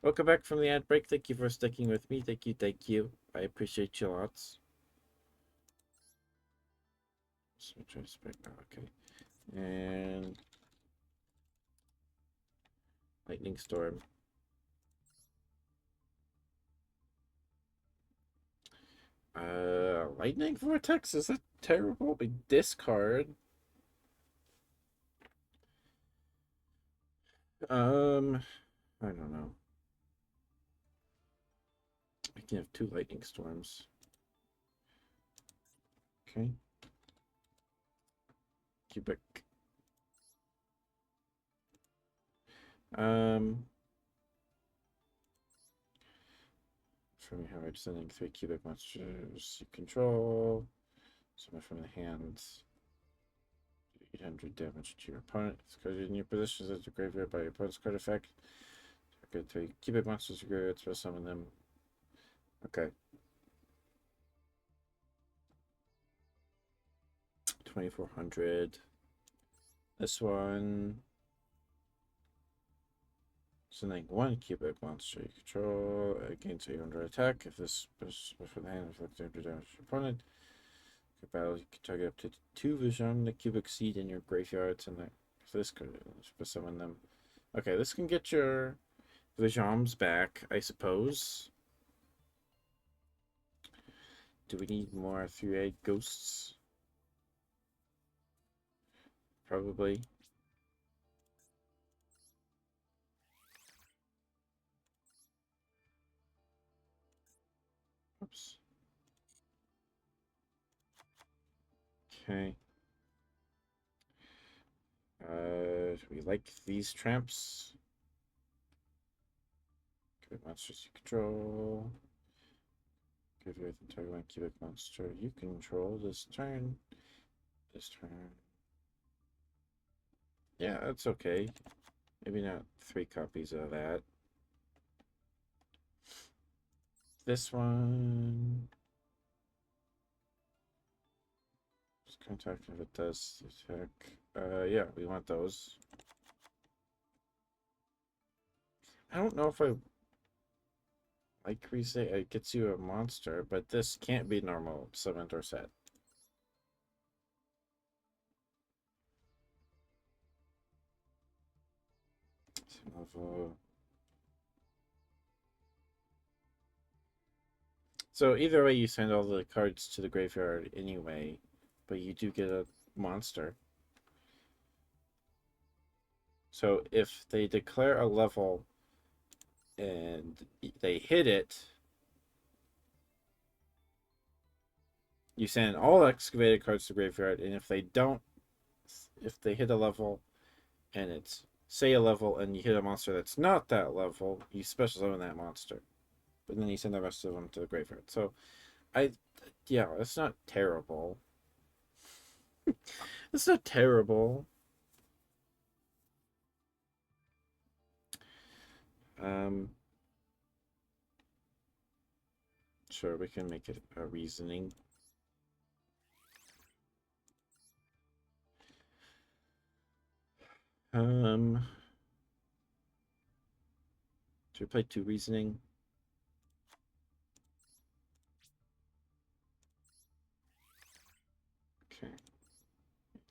Welcome back from the ad break. Thank you for sticking with me. Thank you, thank you. I appreciate you lots. Okay. And Lightning Storm. Lightning Vortex? Is that terrible? Big discard. I don't know. I can have 2 Lightning Storms. Okay. Cubic. From your hand, sending 3 cubic monsters you control. Summon from the hand. 800 damage to your opponent. It's carded in your position as a graveyard by your opponent's card effect. Target 3 cubic monsters you graveyard to summon them. Okay. 2400. This one. Sending 1 cubic monster you control against you under attack. If this is from the hand, inflicts damage to your opponent. Battle, you can target up to 2 Vision, the cubic seed in your graveyards, and this could summon them. Okay, this can get your Vijams back, I suppose. Do we need more 3-8 ghosts? Probably. Oops. Okay. We like these tramps. Cubic monsters you control. Give you the target 1 cubic monster you control this turn. This turn. Yeah, that's okay. Maybe not 3 copies of that. This one. Just contact if it does attack. Yeah, we want those. I don't know if I like reset. It gets you a monster, but this can't be normal summoned or set. Level. So either way, you send all the cards to the graveyard anyway, but you do get a monster. So if they declare a level and they hit it, you send all excavated cards to the graveyard, and if they don't, if they hit a level and it's say a level and you hit a monster that's not that level, you special summon that monster. But then you send the rest of them to the graveyard. So yeah, it's not terrible. It's not terrible. Sure, we can make it a reasoning. Should we play 2 reasoning? Okay.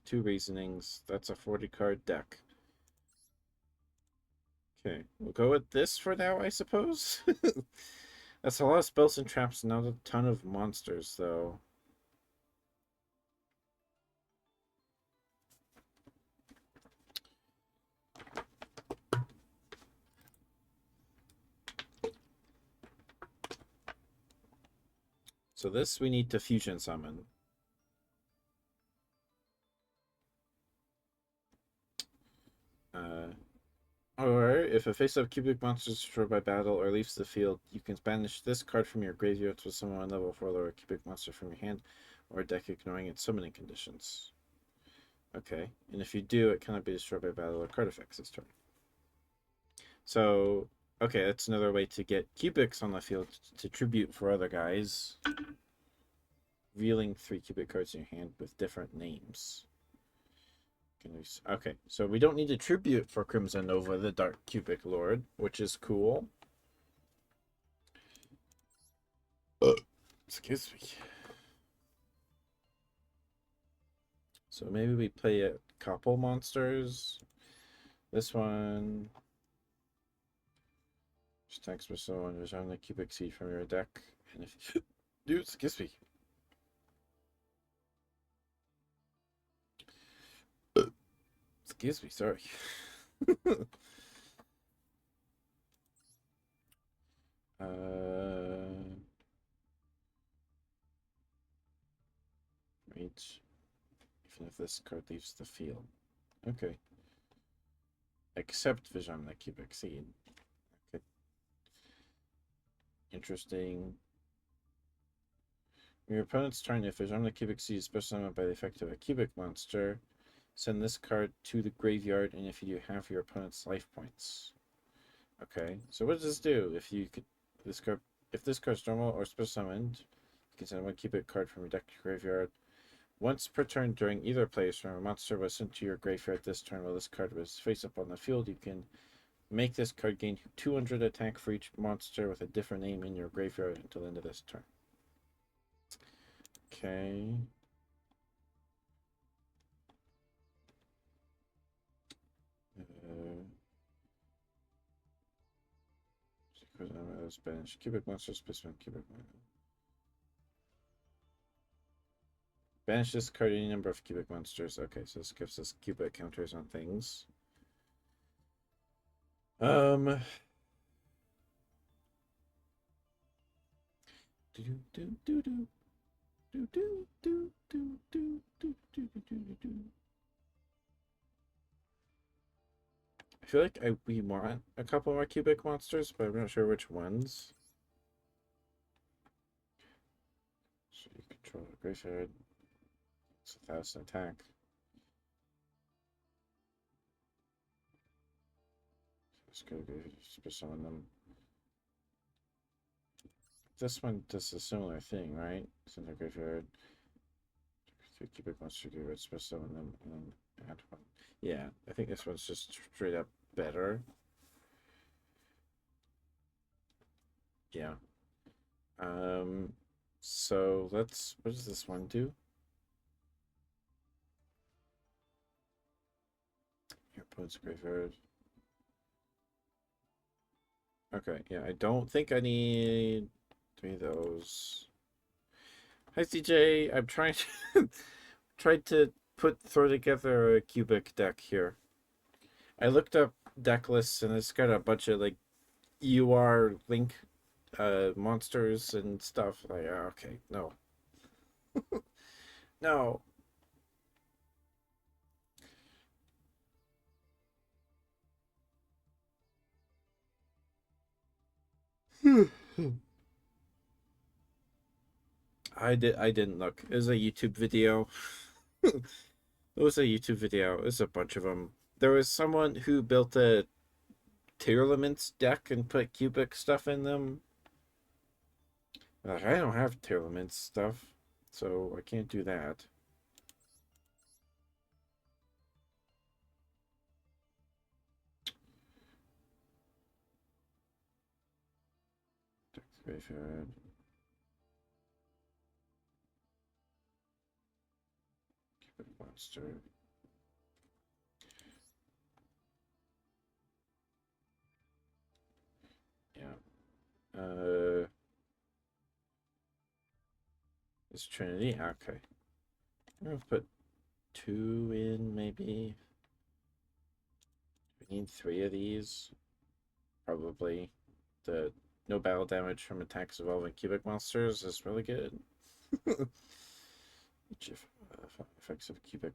2 reasonings. That's a 40 card deck. Okay, we'll go with this for now, I suppose. That's a lot of spells and traps, not a ton of monsters, though. So this we need to fusion summon. Or if a face-up cubic monster is destroyed by battle or leaves the field, you can banish this card from your graveyard to summon a level 4 lower cubic monster from your hand, or a deck ignoring its summoning conditions. Okay, and if you do, it cannot be destroyed by battle or card effects this turn. So, okay, that's another way to get cubics on the field to tribute for other guys. Revealing 3 cubic cards in your hand with different names. Okay, so we don't need a tribute for Crimson Nova, the Dark Cubic Lord, which is cool. Excuse me. So maybe we play a couple monsters. This one. Just text for someone who's on the cubic seed from your deck. And if dude, excuse me. Excuse me, sorry. Reach. Even if this card leaves the field. Okay. Except Vision the cubic seed. Okay. Interesting. Your opponent's turn, if Vision the cubic seed is special summoned by the effect of a cubic monster, send this card to the graveyard, and if you do, half your opponent's life points. Okay, so what does this do? If you could, if this card's normal or special summoned, you can send 1 cubic card from your deck to your graveyard. Once per turn during either play's turn, a monster was sent to your graveyard this turn while this card was face up on the field. You can make this card gain 200 attack for each monster with a different name in your graveyard until the end of this turn. Okay. Spanish cubic monsters, placement cubic. Banish this card any number of cubic monsters. Okay, so this gives us cubic counters on things. I feel like we want a couple more cubic monsters, but I'm not sure which ones. So you control the graveyard. It's 1,000 attack. Let's go summon them. This one does a similar thing, right? It's in the graveyard. 3 cubic monster graveyard, special summon them, and then add 1. Yeah, I think this one's just straight up better. Yeah. So let's, what does this one do? Your opponent's graveyard. Okay, yeah, I don't think I need 3 of those. Hi CJ, I'm trying to tried to throw together a cubic deck here. I looked up deck lists and it's got a bunch of like UR link monsters and stuff. Like, okay, no. No. I didn't look. It was a YouTube video. It was a YouTube video. It was a bunch of them. There was someone who built a Tearlaments deck and put cubic stuff in them. Like, I don't have Tearlaments stuff, so I can't do that. Graveyard. Cubic monster. Yeah. It's Trinity. Okay. I'm gonna put 2 in, maybe. We need 3 of these. Probably. The no battle damage from attacks involving cubic monsters is really good. Each effects of cubic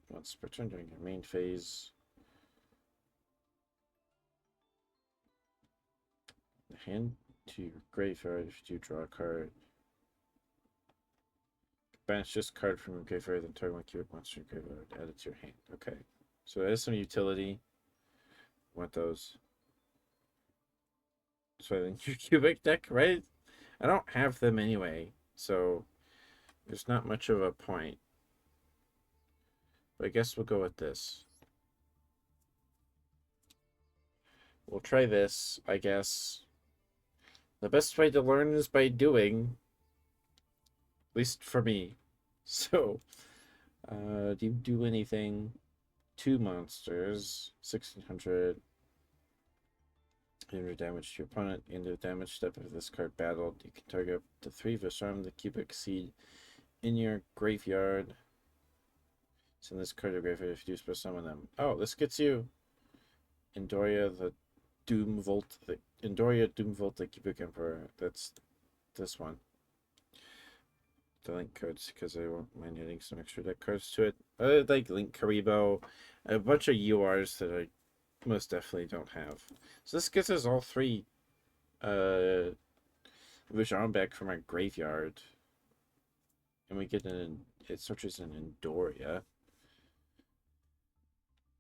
once per turn during your main phase. Hand to your graveyard if you draw a card. Banish this card from your graveyard, then target one cubic monster in your graveyard, add it to your hand. Okay. So that is some utility. Want those. So I think your cubic deck, right? I don't have them anyway, so there's not much of a point. But I guess we'll go with this. We'll try this, I guess. The best way to learn is by doing. At least for me. So, do you do anything? Two monsters, 1600. 800 damage to your opponent. End of damage step. If this card battled, you can target up to 3 Visharm the cubic seed in your graveyard. Send this card to graveyard if you do special summon them. Oh, this gets you Endoria the Doomvolt, the Endoria Doomvolt the cubic emperor. That's this one. The link cards because I won't mind adding some extra deck cards to it. Like Link Karibo, a bunch of URs that I most definitely don't have. So this gets us all 3 Vision back from our graveyard. And we get it searches an Endoria.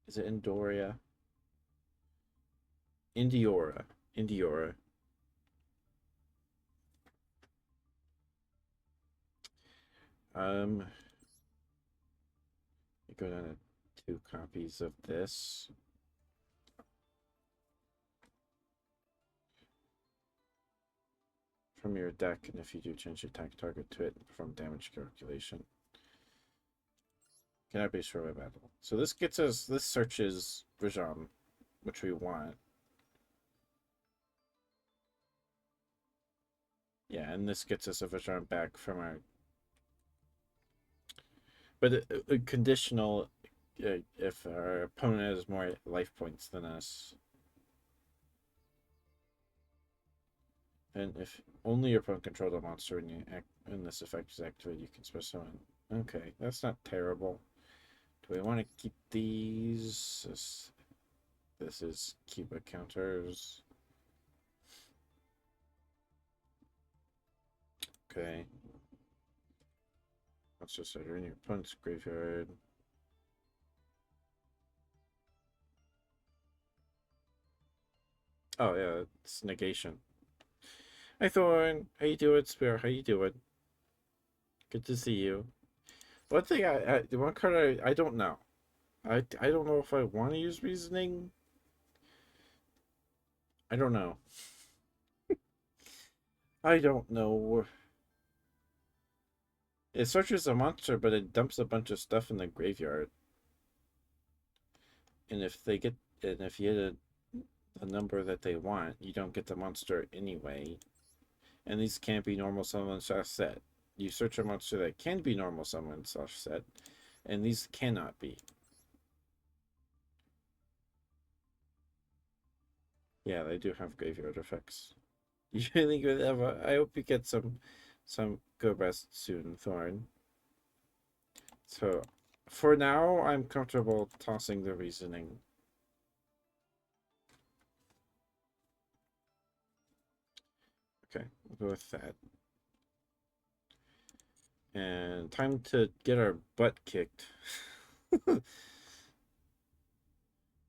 Is it Endoria? Indiora. Indiora. I go down to 2 copies of this. From your deck, and if you do change your attack target to it from damage calculation. Cannot be sure by battle. So this gets us, this searches Rajam, which we want. Yeah, and this gets us a Vajram back from our. But conditional if our opponent has more life points than us. And if only your opponent controls a monster and this effect is activated, you can special summon. Okay, that's not terrible. Do we want to keep these? This is keep counters. Okay. Monster starter in your opponent's graveyard. Oh yeah, it's negation. Hi Thorn, how you doing, Spear? How you doing? Good to see you. One thing the one card I don't know. I don't know if I want to use reasoning. I don't know. I don't know. It searches a monster, but it dumps a bunch of stuff in the graveyard. And if they get, and if you hit a number that they want, you don't get the monster anyway. And these can't be normal summon / set. You search a monster that can be normal summon / set, and these cannot be. Yeah, they do have graveyard effects. You really good, Eva. I hope you get some good rest soon, Thorn. So, for now, I'm comfortable tossing the reasoning. Okay, we'll go with that. And time to get our butt kicked.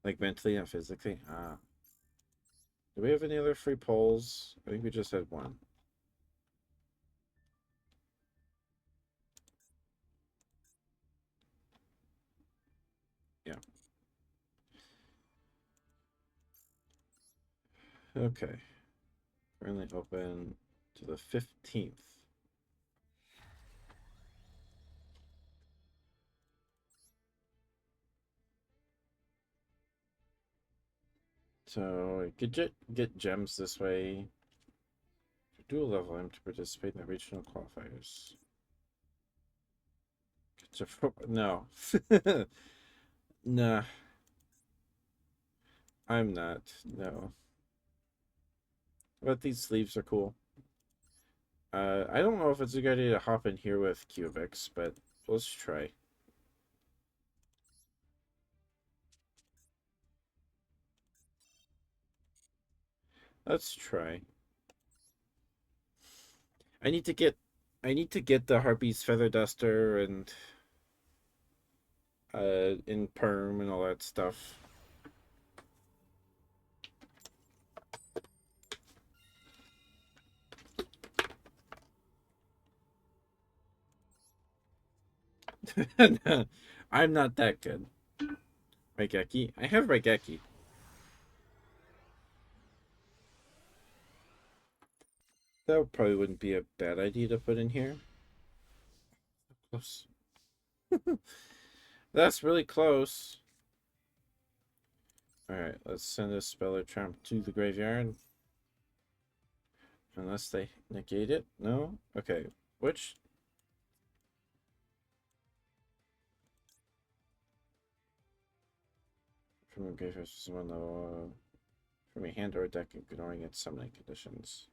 Like mentally and physically. Do we have any other free polls? I think we just had one. Yeah. Okay. Currently open to the 15th. So I could get gems this way. Do a level M to participate in the regional qualifiers. No. Nah. I'm not. No. But these sleeves are cool. I don't know if it's a good idea to hop in here with cubics, but let's try. Let's try. I need to get I need to get the Harpy's Feather Duster and in perm and all that stuff. I'm not that good. Raigeki. I have Raigeki. That probably wouldn't be a bad idea to put in here. Close. That's really close. Alright, let's send a Speller Tramp to the graveyard. Unless they negate it? No? Okay. Which? From a graveyard system from a hand or a deck, ignoring its summoning conditions.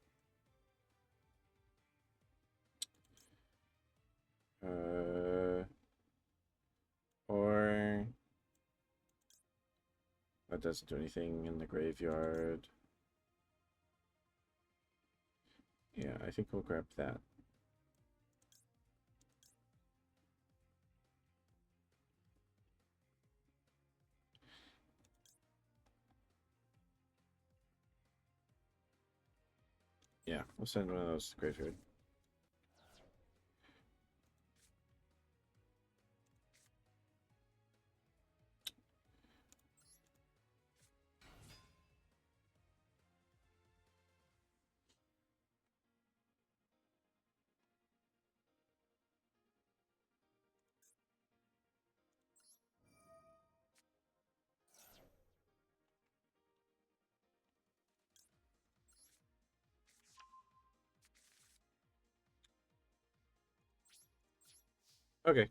Or that doesn't do anything in the graveyard. Yeah, I think we'll grab that. Yeah, we'll send one of those to the graveyard. Okay.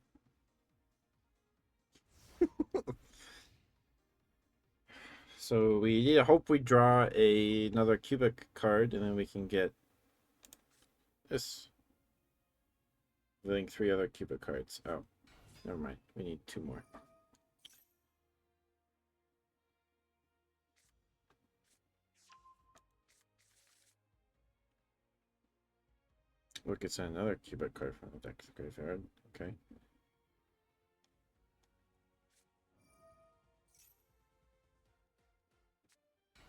So we need to hope we draw another cubic card, and then we can get this. Revealing 3 other cubic cards. Oh, never mind. We need 2 more. We could send another cubic card from the deck to the graveyard. Okay.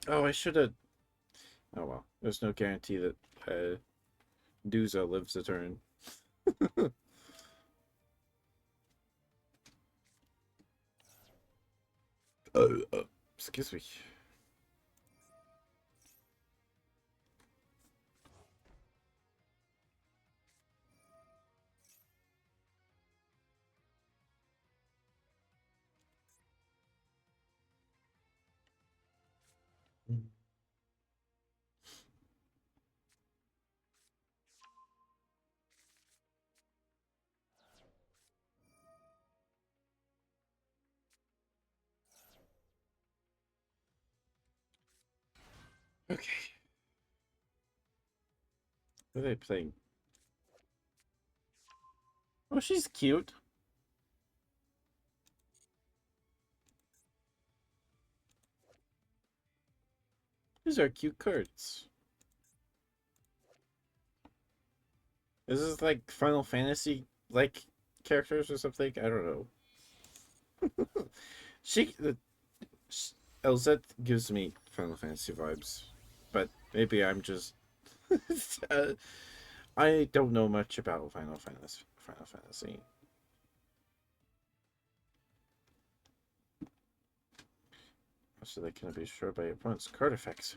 Oh, I should have. Oh well. There's no guarantee that Duza lives a turn. Excuse me. Okay. What are they playing? Oh, she's cute. These are cute cards. Is this like Final Fantasy like characters or something? I don't know. she the Elzette gives me Final Fantasy vibes, but maybe I'm just uh, I don't know much about Final Fantasy. Final Fantasy. So they cannot be destroyed by opponent's card effects.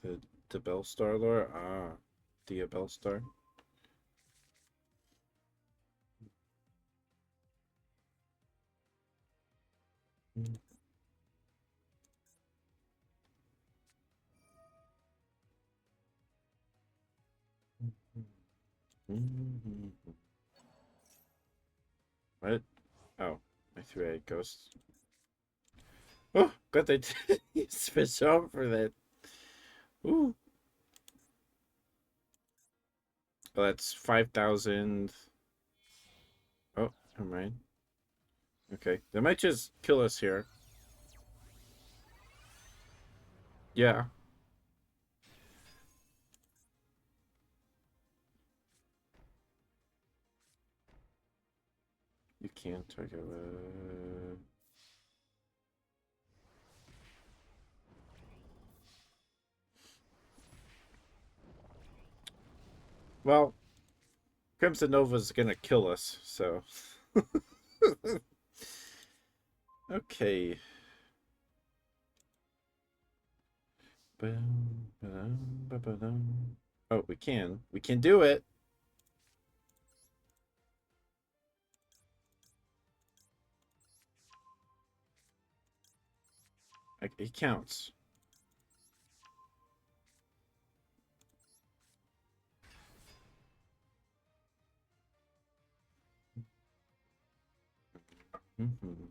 the the Bellstar lore? Ah, the Bellstar. What? Oh, I threw a ghost. Oh, God, they did switch off for that. Ooh. Well, that's 5,000. Oh, never mind. Okay, they might just kill us here. Yeah. You can't target. Well, Crimson Nova's gonna kill us, so. Okay. Oh, we can. We can do it. It counts. Mm-hmm.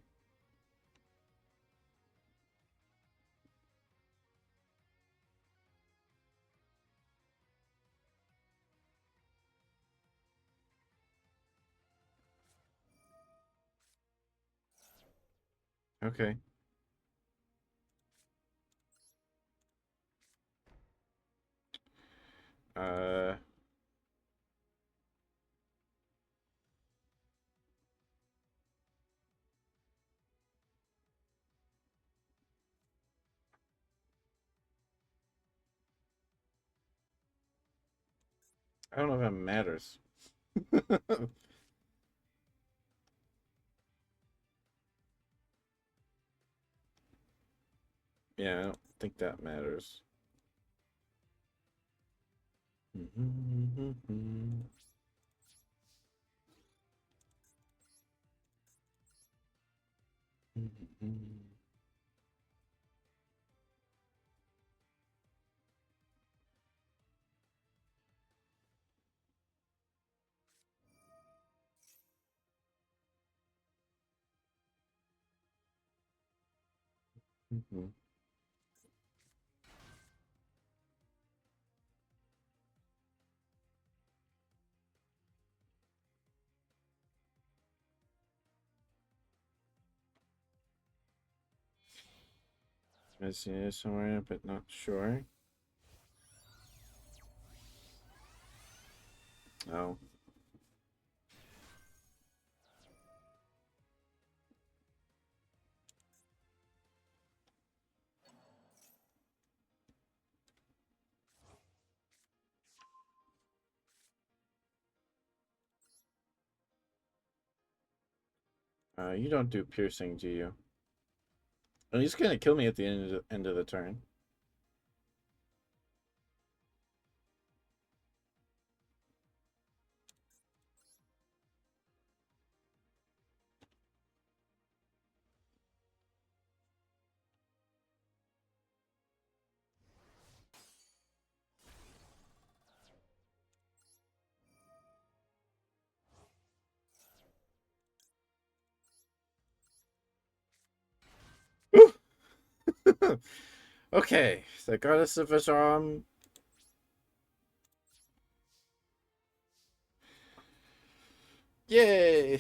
Okay. Uh, I don't know if that matters. Yeah, I don't think that matters. Missing it somewhere, but not sure. Oh, you don't do piercing, do you? Oh, he's gonna kill me at the end of the turn. Okay, the goddess of Islam. Yay!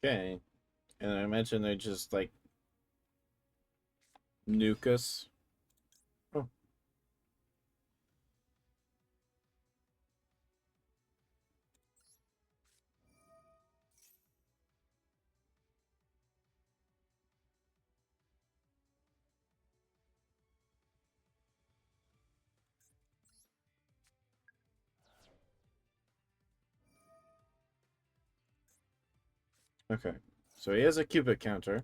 Okay, and I imagine they just like nuke us. Oh, okay. So he has a Cupid counter.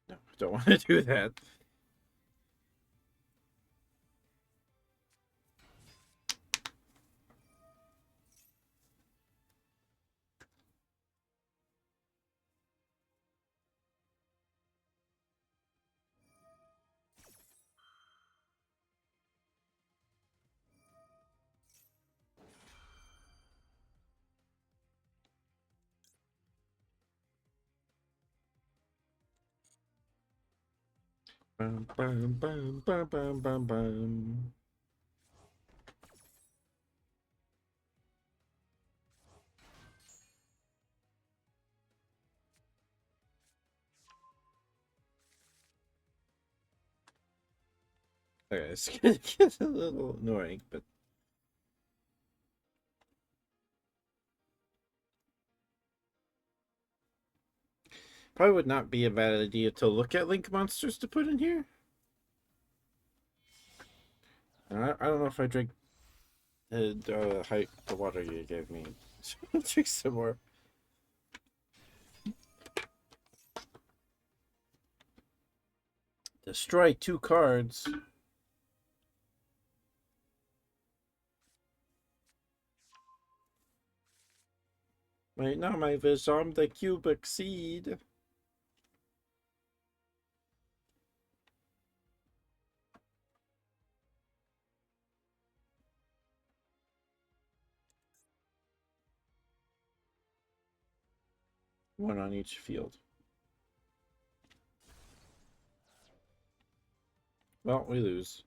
No, I don't want to do that. Bum, bum, bum, bum, bum, bum, bum. Okay, it's gonna get a little annoying, but probably would not be a bad idea to look at link monsters to put in here. I don't know if I drink the water you gave me. Drink some more. Destroy 2 cards. Right now, my vision, the cubic seed. One on each field. Well, we lose.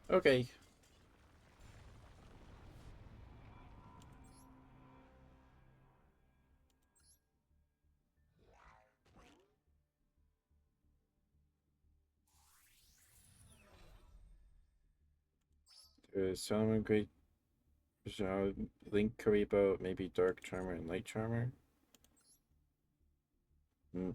Okay. There's Solomon Great Link Karibo, maybe Dark Charmer and Light Charmer. Hmm.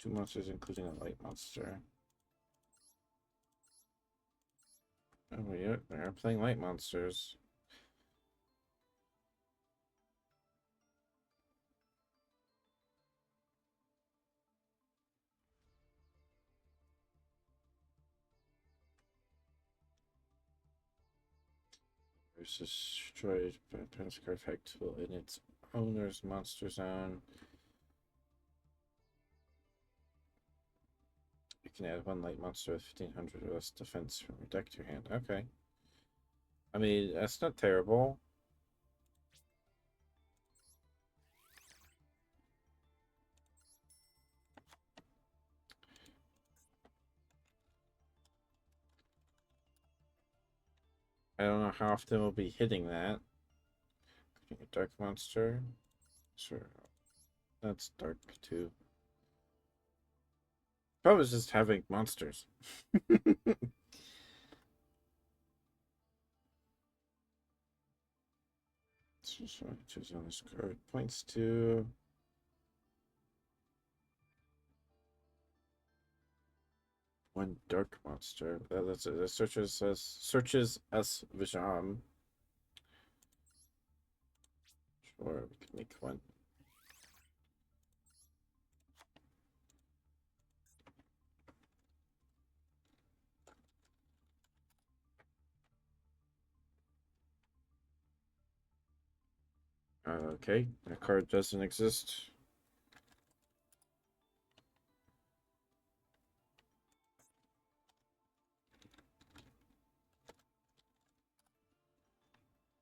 2 monsters, including a light monster. Oh, yeah, they're playing light monsters. There's destroyed by penalty card effect in its owner's monster zone. You can add 1 light monster with 1500 or less defense from your deck to your hand. Okay. I mean, that's not terrible. I don't know how often we'll be hitting that. A dark monster. Sure. That's dark too. Probably just having monsters. Choose on this card. Points to one dark monster. That's it. That searches as Vijam. Sure, we can make one. Okay, that card doesn't exist.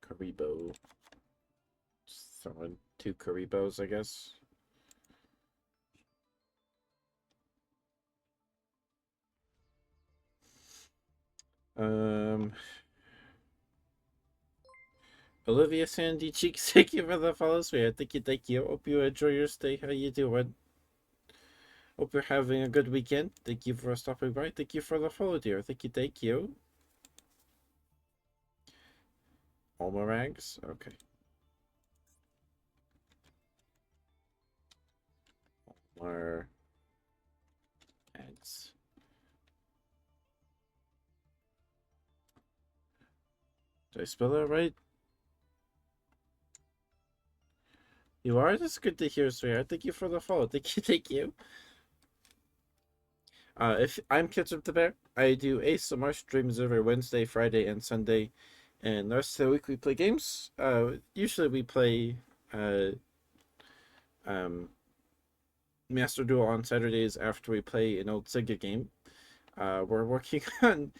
Karibo. Throwing 2 Karibos, I guess. Um, Olivia Sandy Cheeks, thank you for the follows. Thank you. Hope you enjoy your stay. How you doing? Hope you're having a good weekend. Thank you for stopping by. Thank you for the follow, dear. Thank you. Almarags? Okay. More ads. Did I spell that right? You are? That's good to hear, sweetheart. Thank you for the follow. Thank you. If I'm Ketchup the Bear, I do ASMR streams every Wednesday, Friday, and Sunday. And the rest of the week we play games. Usually we play uh, um, Master Duel on Saturdays after we play an old SEGA game. We're working on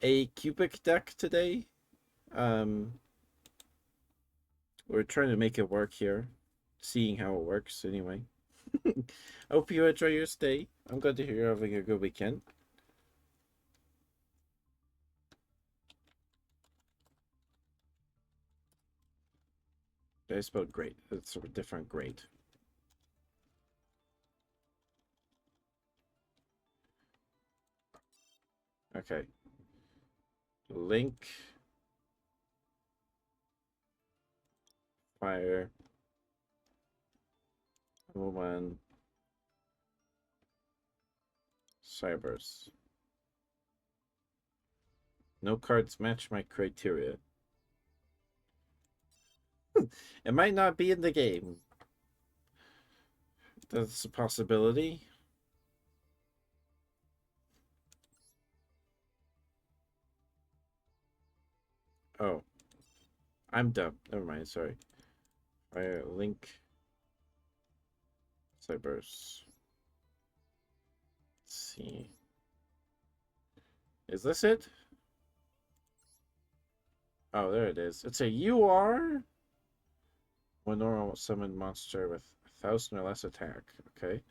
a cubic deck today. Um, we're trying to make it work here, seeing how it works anyway. I hope you enjoy your stay. I'm glad to hear you're having a good weekend. I spelled great. It's sort of different great. Okay. Link. Fire. Woman. Cybers. No cards match my criteria. It might not be in the game. That's a possibility. Oh. I'm dumb. Never mind, sorry. Fire link. Cybers. Let's see. Is this it? Oh, there it is. It's a UR. One normal summon monster with 1,000 or less attack. Okay.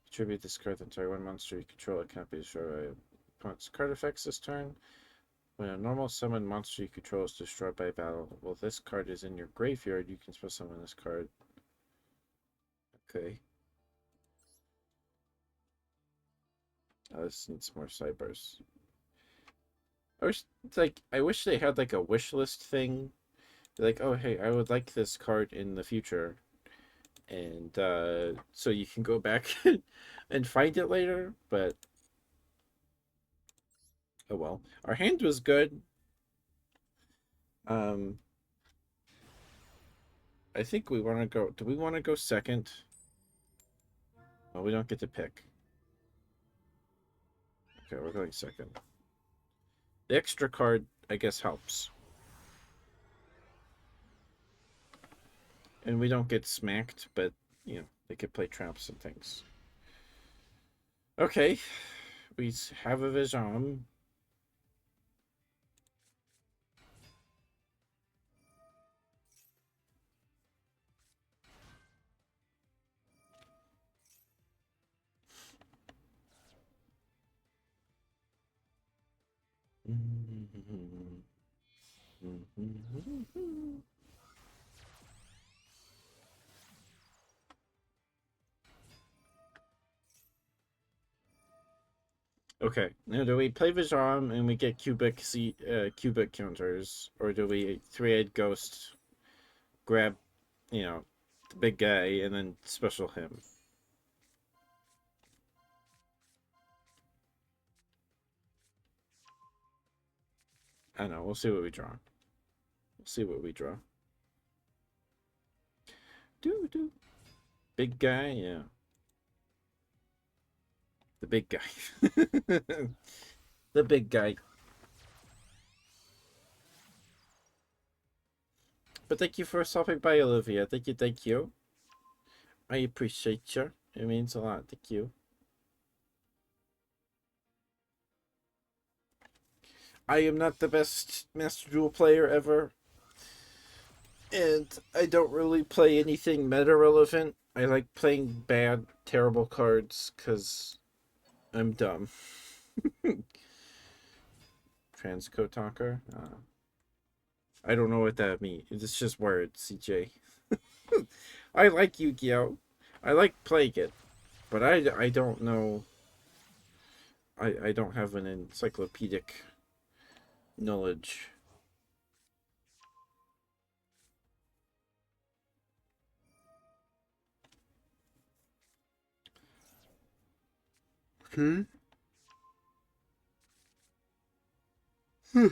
Attribute this card to target one monster you control. It cannot be destroyed by opponent's card effects this turn. When a normal summon monster you control is destroyed by battle, well, this card is in your graveyard. You can special summon this card. Okay. Oh, this needs more sidebars. I wish they had like a wish list thing. Like, oh hey, I would like this card in the future, and so you can go back and find it later. But oh well, our hand was good. Um, I think we want to go. Do we want to go second? Well, we don't get to pick. Okay, we're going second. The extra card, I guess, helps. And we don't get smacked, but, you know, they could play traps and things. Okay, we have a Vizam. Okay, now do we play Vizam and we get cubic counters, or do we three-eyed ghost, grab, you know, the big guy and then special him? I don't know. We'll see what we draw. We'll see what we draw. Do. Big guy, yeah. The big guy. The big guy. But thank you for stopping by, Olivia. Thank you. I appreciate you. It means a lot. Thank you. I am not the best Master Duel player ever. And I don't really play anything meta relevant. I like playing bad, terrible cards because I'm dumb. Transcode talker? I don't know what that means. It's just words, CJ. I like Yu-Gi-Oh! I like playing it, but I don't know. I don't have an encyclopedic knowledge. Okay. I'm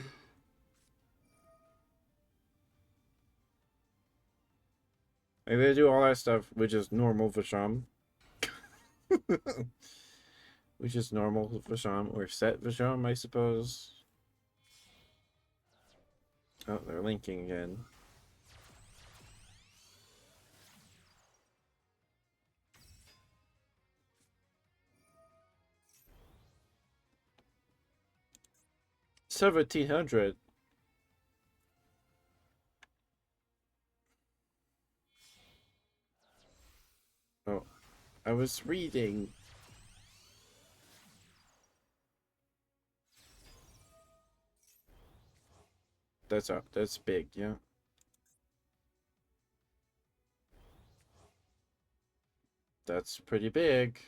gonna do all that stuff, which is normal Visham. Which is normal Visham, or set Visham, I suppose. Oh, they're linking again. $1,700. Oh, I was reading. That's big, yeah. That's pretty big.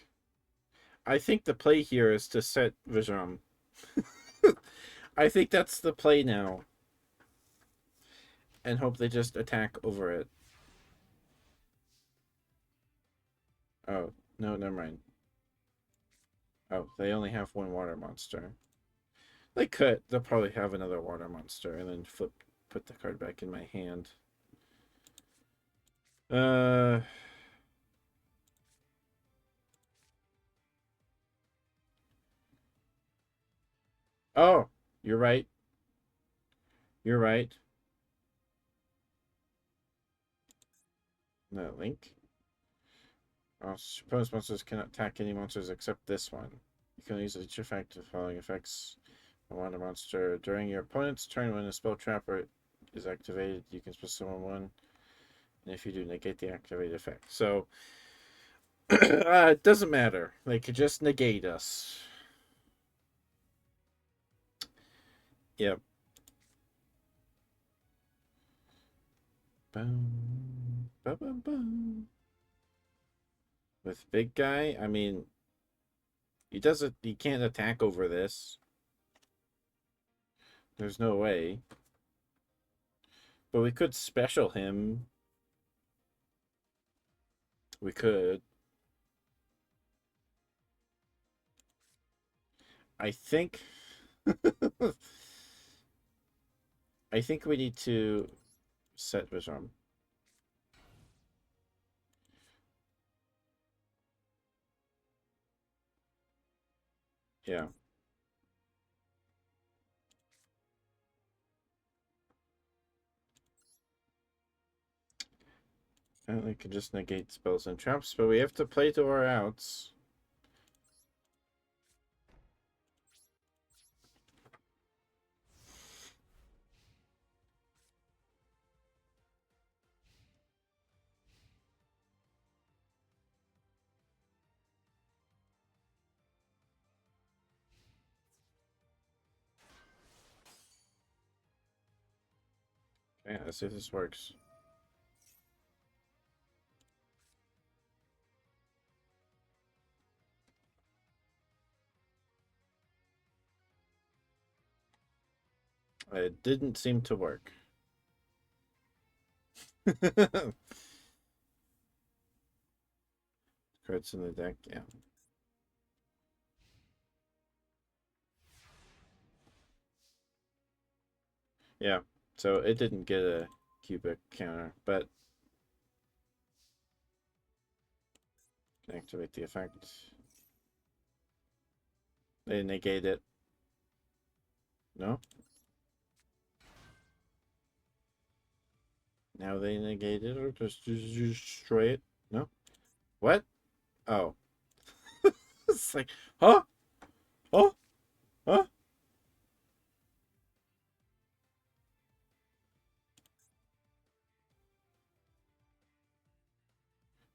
I think the play here is to set Vizram. I think that's the play now. And hope they just attack over it. Oh, no, never mind. Oh, they only have one water monster. They could. They'll probably have another water monster and then put the card back in my hand. Uh oh, you're right. You're right. No link. Opposed monsters cannot attack any monsters except this one. You can use each effect of the following effects on water monster. During your opponent's turn, when a spell trapper is activated, you can special summon one. And if you do, negate the activated effect. So it doesn't matter. They could just negate us. Yep. Boom. Boom, boom, boom. With big guy, I mean, he can't attack over this. There's no way. But we could special him. We could. I think I think we need to set Vizram. Yeah. And we can just negate spells and traps, but we have to play to our outs. Okay, let's see if this works. It didn't seem to work. Cards in the deck, yeah. Yeah, so it didn't get a cubic counter, but activate the effect. They negate it. No? Now they negate it or just destroy it? No? What? Oh. It's like, huh? Huh? Huh?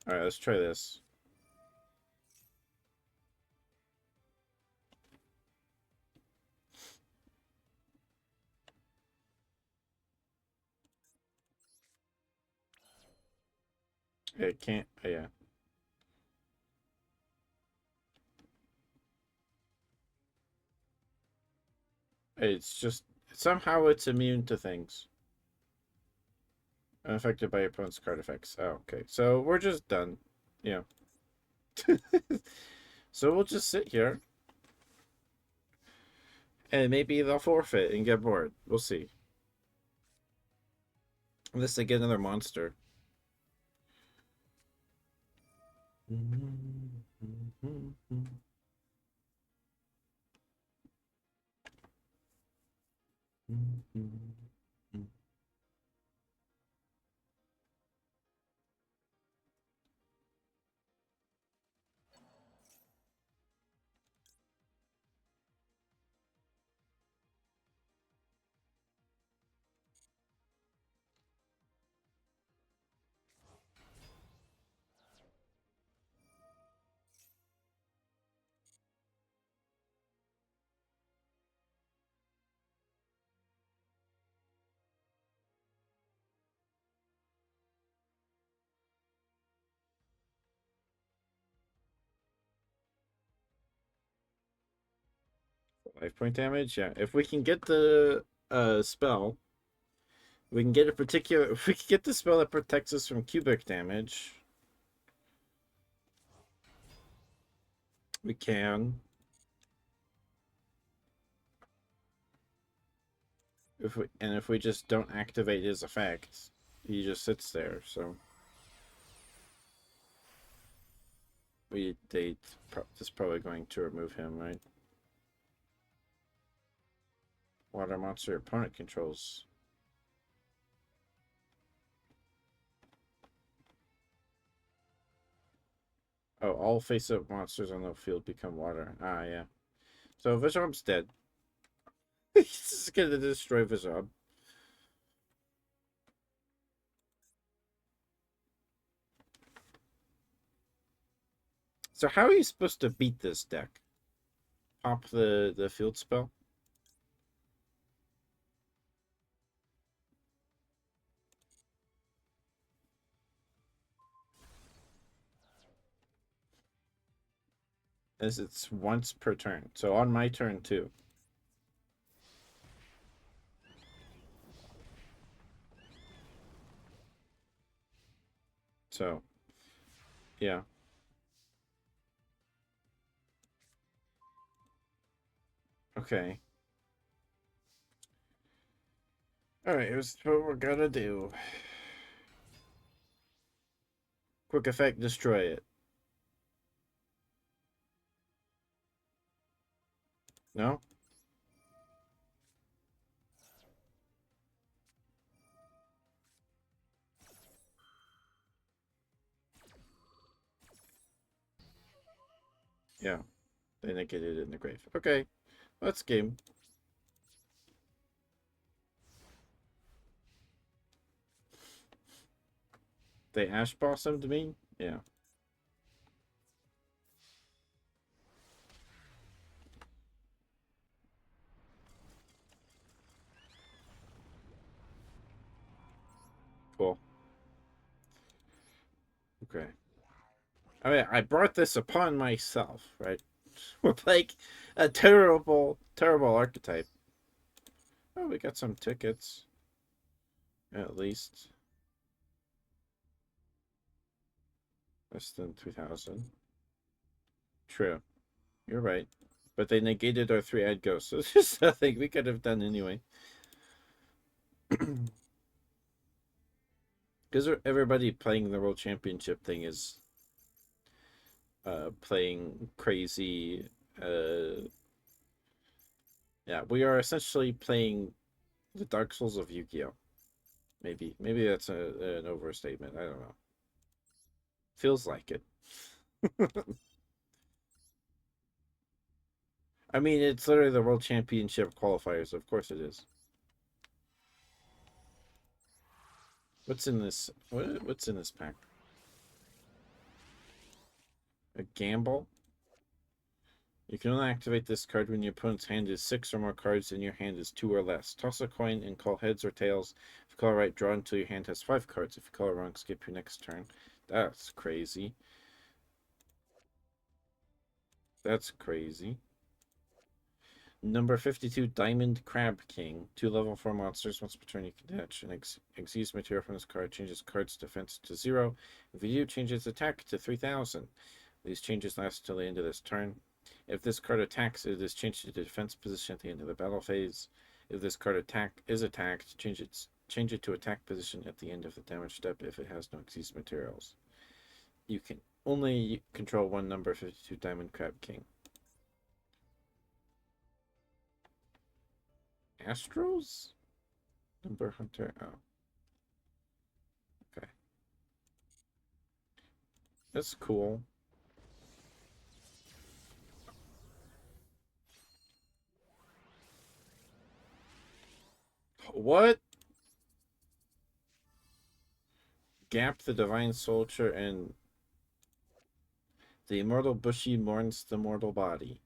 Alright, let's try this. It can't, oh, yeah. It's just, somehow it's immune to things. Unaffected by your opponent's card effects. Oh, okay. So we're just done. Yeah. So we'll just sit here. And maybe they'll forfeit and get bored. We'll see. Unless they get another monster. Life point damage, yeah. If we can get the spell, we can get a particular. If we can get the spell that protects us from cubic damage, we can. If we just don't activate his effect, he just sits there. So this is probably going to remove him, right? Water monster opponent controls. Oh, all face-up monsters on the field become water. Ah, yeah. So Vizarb's dead. He's just gonna destroy Vizarb. So how are you supposed to beat this deck? Pop the field spell? As it's once per turn. So on my turn too. So yeah. Okay. Alright, here's what we're gonna do. Quick effect, destroy it. No? Yeah. They negated it in the grave. Okay. Let's game. They Ash Boss him to me? Yeah. Cool. Okay. I mean, I brought this upon myself, right? We're like a terrible, terrible archetype. Oh, we got some tickets. At least. Less than 3,000. True. You're right. But they negated our three-eyed ghost, so there's just nothing we could have done anyway. Because everybody playing the World Championship thing is playing crazy. Yeah, we are essentially playing the Dark Souls of Yu-Gi-Oh! Maybe that's an overstatement. I don't know. Feels like it. I mean, it's literally the World Championship qualifiers. Of course it is. What's in this? What's in this pack? A gamble? You can only activate this card when your opponent's hand is 6 or more cards and your hand is 2 or less. Toss a coin and call heads or tails. If you call right, draw until your hand has 5 cards. If you call it wrong, skip your next turn. That's crazy. That's crazy. Number 52, Diamond Crab King. 2 level 4 monsters. Once per turn, you can attach an exuse material from this card. Changes card's defense to 0. If you do, change its attack to 3,000. These changes last till the end of this turn. If this card attacks, it is changed to defense position at the end of the battle phase. If this card is attacked, change it to attack position at the end of the damage step if it has no exuse materials. You can only control one number 52 Diamond Crab King. Astros? Number Hunter. Oh. Okay. That's cool. What? Gap the Divine Soldier and the Immortal Bushi mourns the mortal body.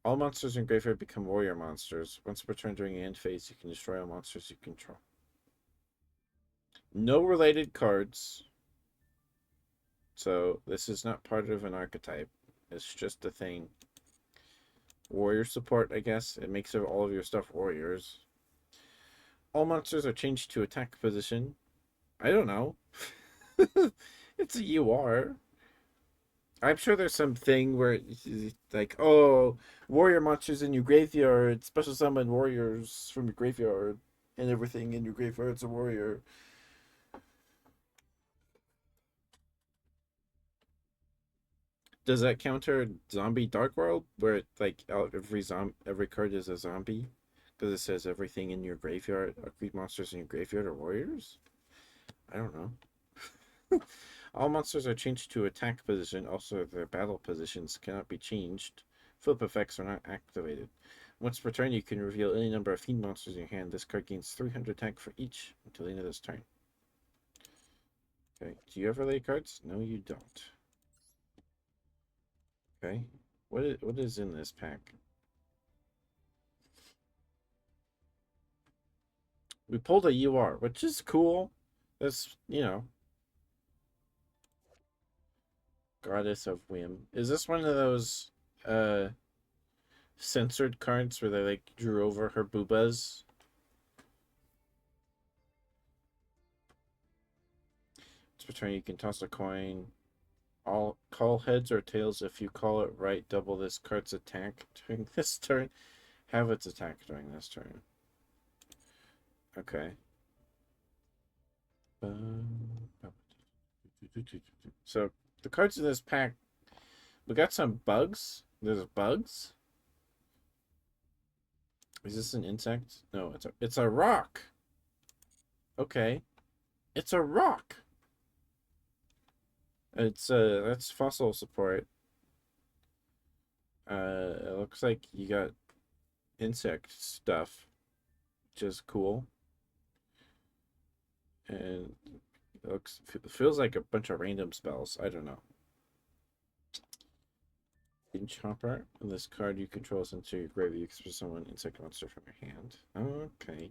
All monsters in graveyard become warrior monsters. Once per turn during the end phase, you can destroy all monsters you control. No related cards. So this is not part of an archetype. It's just a thing. Warrior support, I guess. It makes all of your stuff warriors. All monsters are changed to attack position. I don't know. It's a UR. I'm sure there's something where it's like, oh, warrior monsters in your graveyard, special summon warriors from your graveyard, and everything in your graveyard's a warrior. Does that counter Zombie Dark World, where like every card is a zombie, because it says everything in your graveyard, creep monsters in your graveyard are warriors? I don't know. All monsters are changed to attack position. Also, their battle positions cannot be changed. Flip effects are not activated. Once per turn, you can reveal any number of fiend monsters in your hand. This card gains 300 attack for each until the end of this turn. Okay. Do you have relay cards? No, you don't. Okay. What is in this pack? We pulled a UR, which is cool. That's, Goddess of Whim. Is this one of those censored cards where they like drew over her boobas? It's between you can toss a coin. All call heads or tails. If you call it right, double this card's attack during this turn. Have its attack during this turn. Okay. So the cards in this pack, we got some bugs. There's bugs. Is this an insect? No, it's a rock. Okay, it's a rock. It's that's fossil support. It looks like you got insect stuff, which is cool. And feels like a bunch of random spells. I don't know. In Chopper, on this card you control is into your graveyard. You can summon an insect monster from your hand. Okay.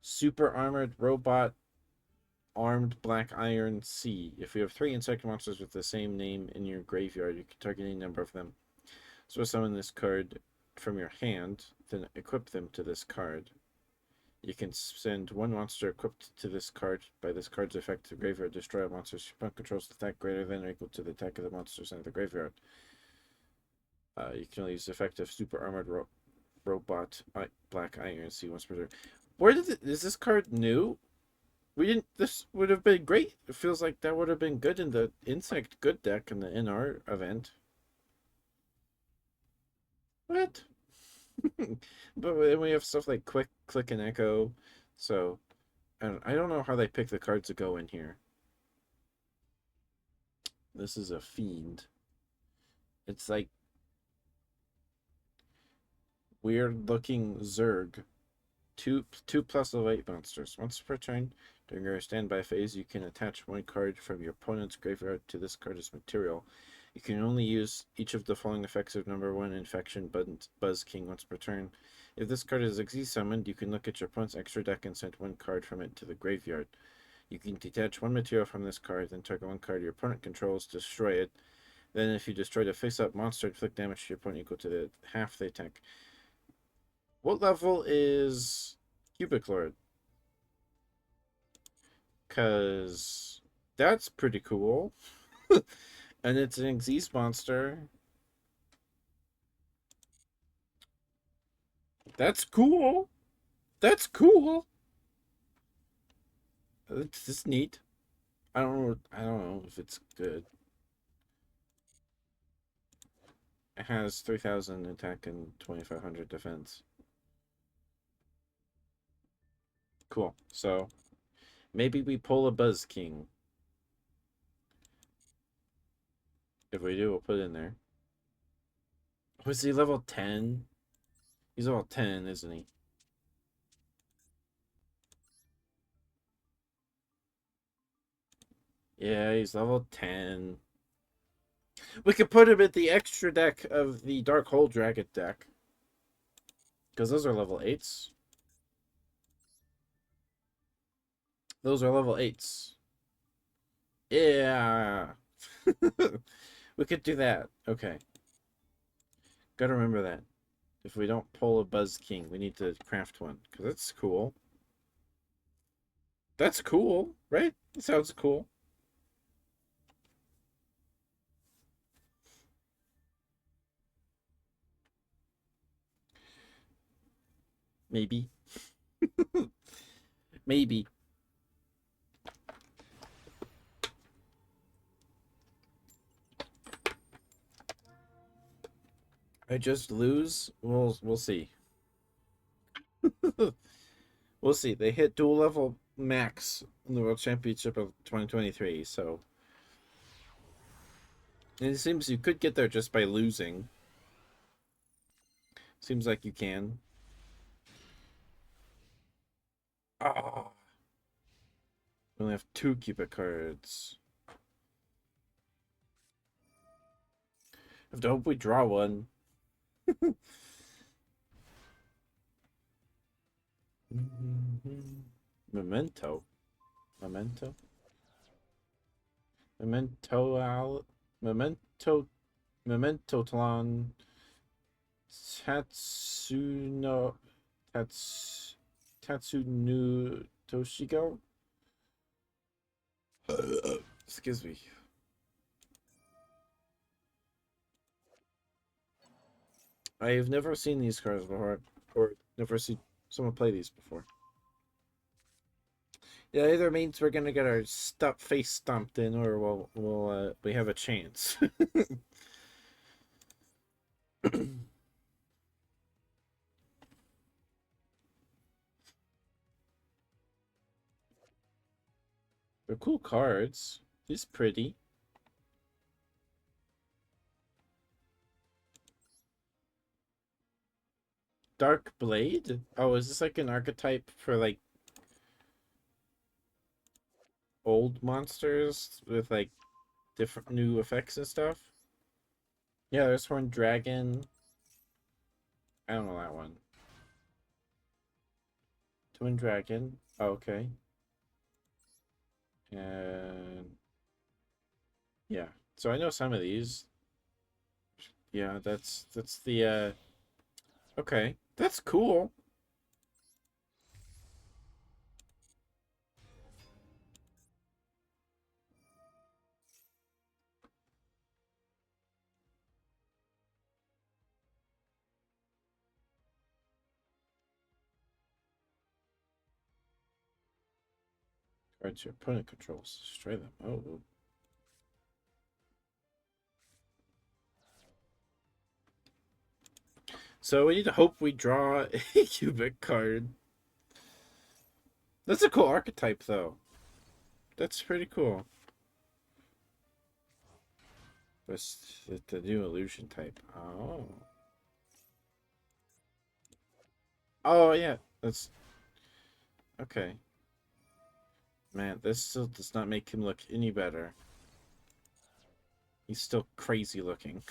Super armored robot armed black iron C. If you have 3 insect monsters with the same name in your graveyard, you can target any number of them. So summon this card from your hand, then equip them to this card. You can send one monster equipped to this card by this card's effect to the graveyard. Destroy a monster's opponent controls attack greater than or equal to the attack of the monsters in the graveyard. You can only use the effect of super armored robot black iron C once per turn. Is this card new? We didn't. This would have been great. It feels like that would have been good in the insect good deck in the NR event. What? But then we have stuff like quick, click, and echo. So I don't know how they pick the cards to go in here. This is a fiend. It's like weird looking Zerg. Two plus level 8 monsters. Once per turn, during your standby phase, you can attach one card from your opponent's graveyard to this card as material. You can only use each of the following effects of number 1 Infection Buzz King once per turn. If this card is Xyz summoned, you can look at your opponent's extra deck and send one card from it to the graveyard. You can detach one material from this card, then target one card your opponent controls, destroy it. Then if you destroy the face-up monster, inflict damage to your opponent equal to half the attack. What level is Cubic Lord? Because that's pretty cool. And it's an Xyz monster. That's cool. That's cool. It's just neat. I don't know if it's good. It has 3,000 attack and 2,500 defense. Cool. So maybe we pull a Buzz King. If we do, we'll put it in there. Was he level 10? He's level 10, isn't he? Yeah, he's level 10. We could put him at the extra deck of the Dark Hole Dragon deck. Because those are level 8s. Those are level 8s. Yeah. We could do that. Okay. Gotta remember that. If we don't pull a Buzz King, we need to craft one. Because that's cool. That's cool, right? It sounds cool. Maybe. Maybe. I just lose? We'll see. We'll see. They hit dual level max in the World Championship of 2023, so and it seems you could get there just by losing. Seems like you can. Ah, we only have 2 Cupid cards. I have to hope we draw one. Memento. Memento. Memento. Mementotlon. Tatsuno. Tatsunu Toshigo. Excuse me. I've never seen these cards before, or never seen someone play these before. Yeah, either means we're gonna get our face stomped in, or we have a chance. They're cool cards. He's pretty. Dark Blade? Oh, is this like an archetype for like old monsters with like different new effects and stuff? Yeah, there's Horned Dragon. I don't know that one. Twin Dragon. Oh, okay. And yeah. So I know some of these. Yeah, that's the okay. That's cool. Cards your opponent controls. Destroy them. Oh. So we need to hope we draw a cubic card. That's a cool archetype though. That's pretty cool. That's the new illusion type. Oh. Oh yeah. That's okay. Man, this still does not make him look any better. He's still crazy looking.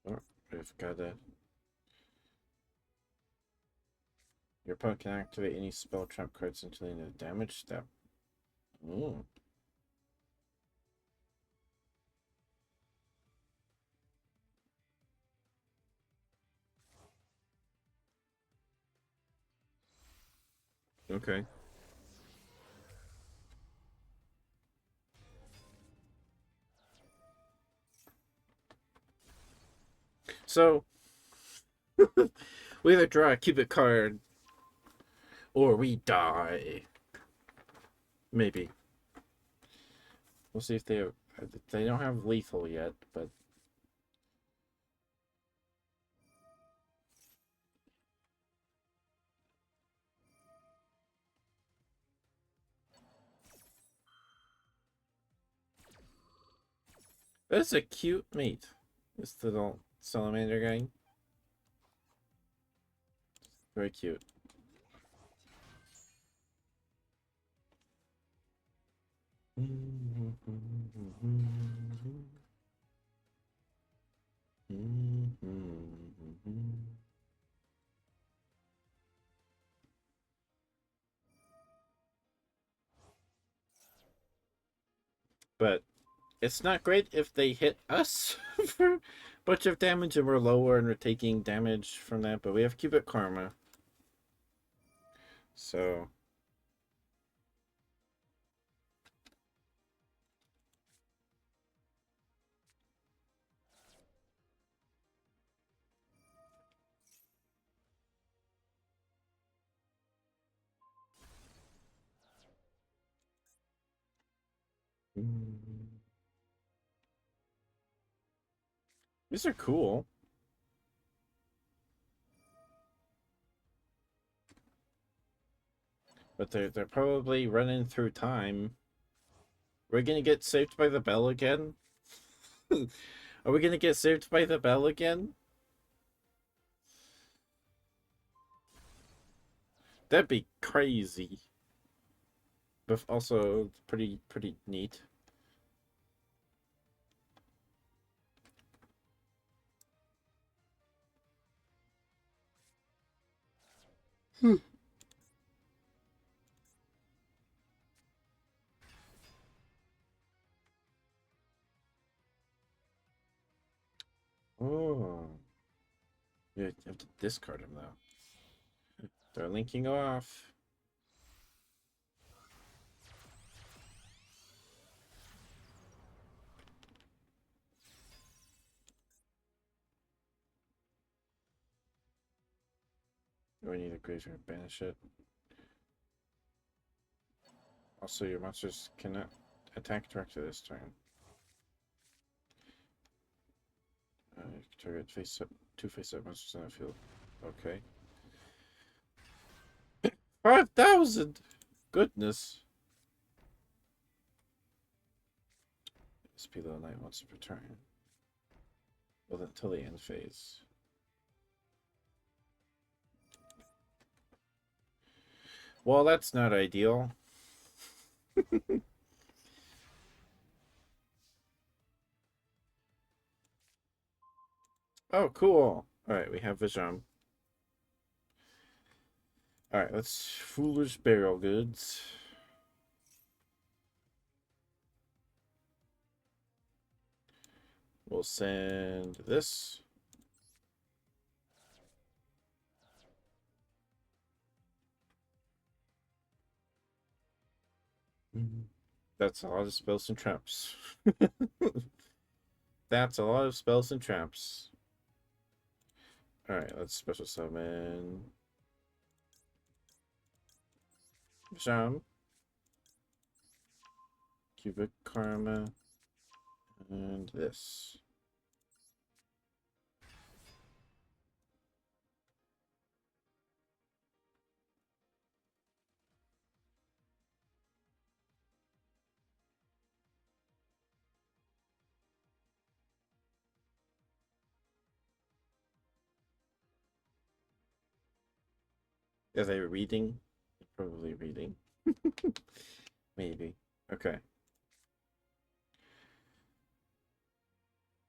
Oh, we've got a. Your opponent can activate any spell trap cards until the end of the damage step. Ooh. Okay. So we either draw a cubic card or we die. Maybe. We'll see if they don't have lethal yet, but that's a cute mate. This little salamander guy. Very cute. but it's not great if they hit us for a bunch of damage and we're lower and we're taking damage from that, but we have cubic karma. So these are cool. But they're probably running through time. We're gonna get saved by the bell again? Are we gonna get saved by the bell again? That'd be crazy. But also pretty neat. Oh. You have to discard him though. They're linking off. We need a graveyard, banish it. Also, your monsters cannot attack directly this turn. Target face up, two face up monsters on the field. Okay. 5,000! Goodness. SP Little Knight wants to return. Well, until the end phase. Well, that's not ideal. Oh, cool. Alright, we have Vijam. Alright, let's Foolish Burial Goods. We'll send this. That's a lot of spells and traps. That's a lot of spells and traps. Alright, let's special summon Jam, Cubic Karma, and this. Are they reading? Probably reading. Maybe. Okay.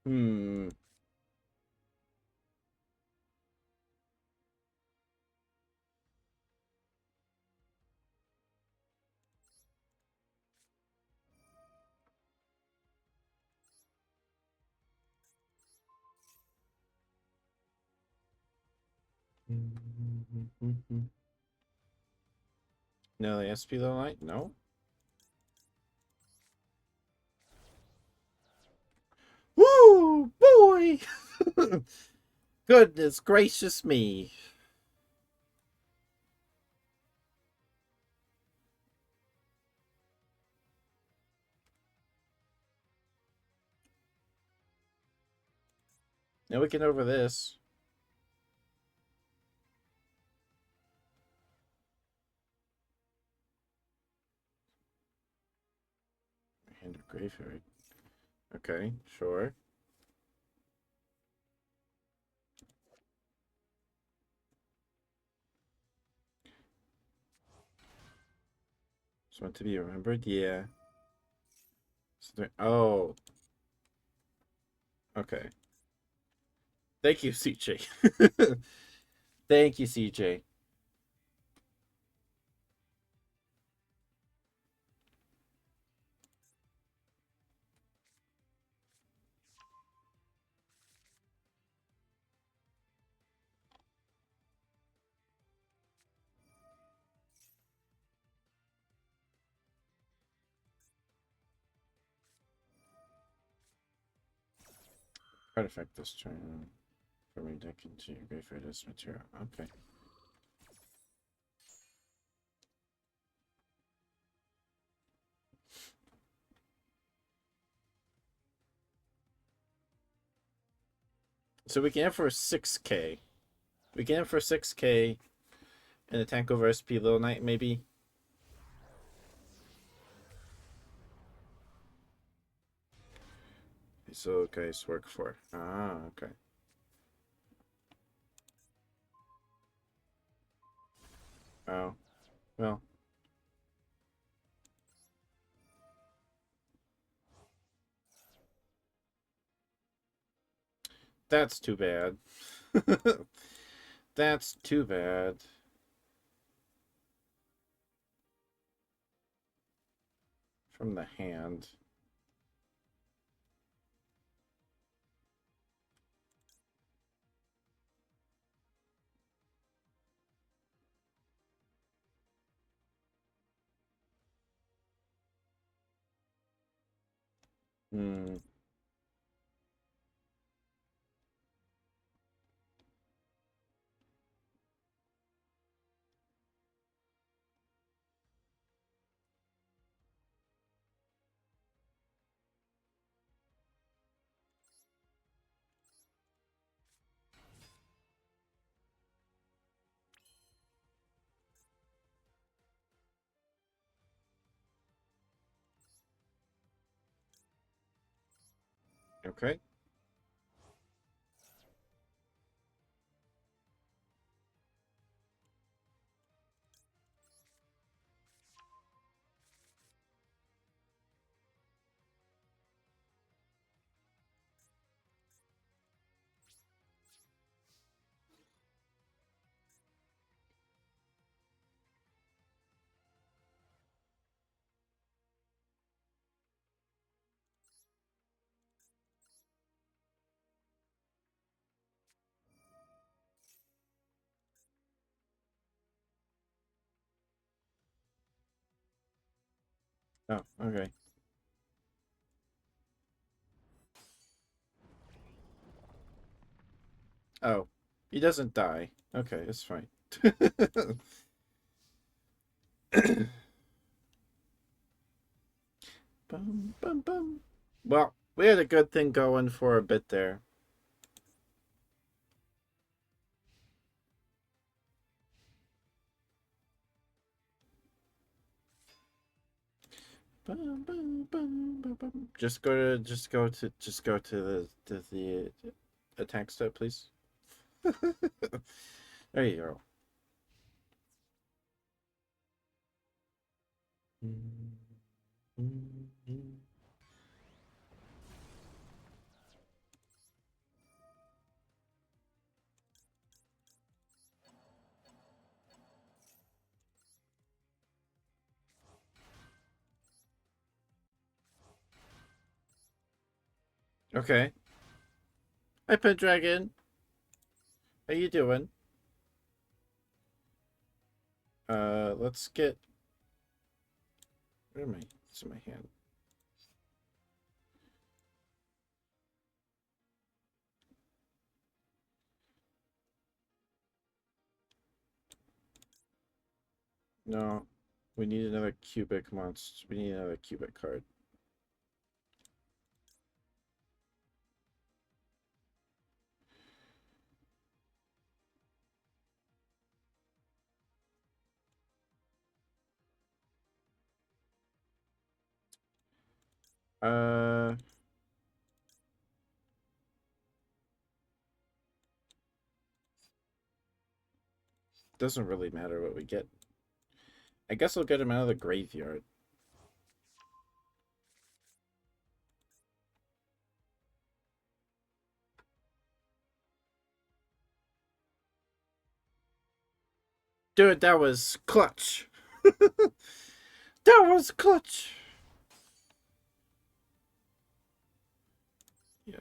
Hmm. No, the SP Low Light? No. Woo! Boy! Goodness gracious me. Now we can over this. Hand of Graveyard. Okay, sure. Just want to be remembered? Yeah. So oh. Okay. Thank you, CJ. Thank you, CJ. Artifact this turn. From your deck into your graveyard as material. Okay. So we can have for 6k. We can have for 6k and attack over SP Little Knight, maybe. So guys work for. Ah, okay. Oh. Well. That's too bad. That's too bad. From the hand. Hmm. Okay. Oh, okay. Oh. He doesn't die. Okay, it's fine. Bum, bum, bum. Well, we had a good thing going for a bit there. Bum, bum, bum, bum, bum. Just go to the attack step, please. There you go. Okay. Hi, Pendragon. How you doing? Let's get. Where am I? It's in my hand. No, we need another cubic monster. We need another cubic card. Uh, doesn't really matter what we get. I guess I'll get him out of the graveyard. Dude, that was clutch. That was clutch. Yeah.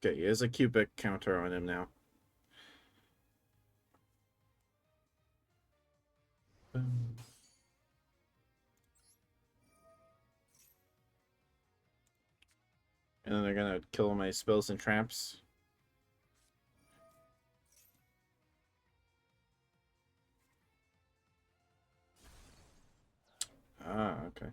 Okay, he has a cubic counter on him now. Boom. And then they're gonna kill my spells and traps. Ah, okay.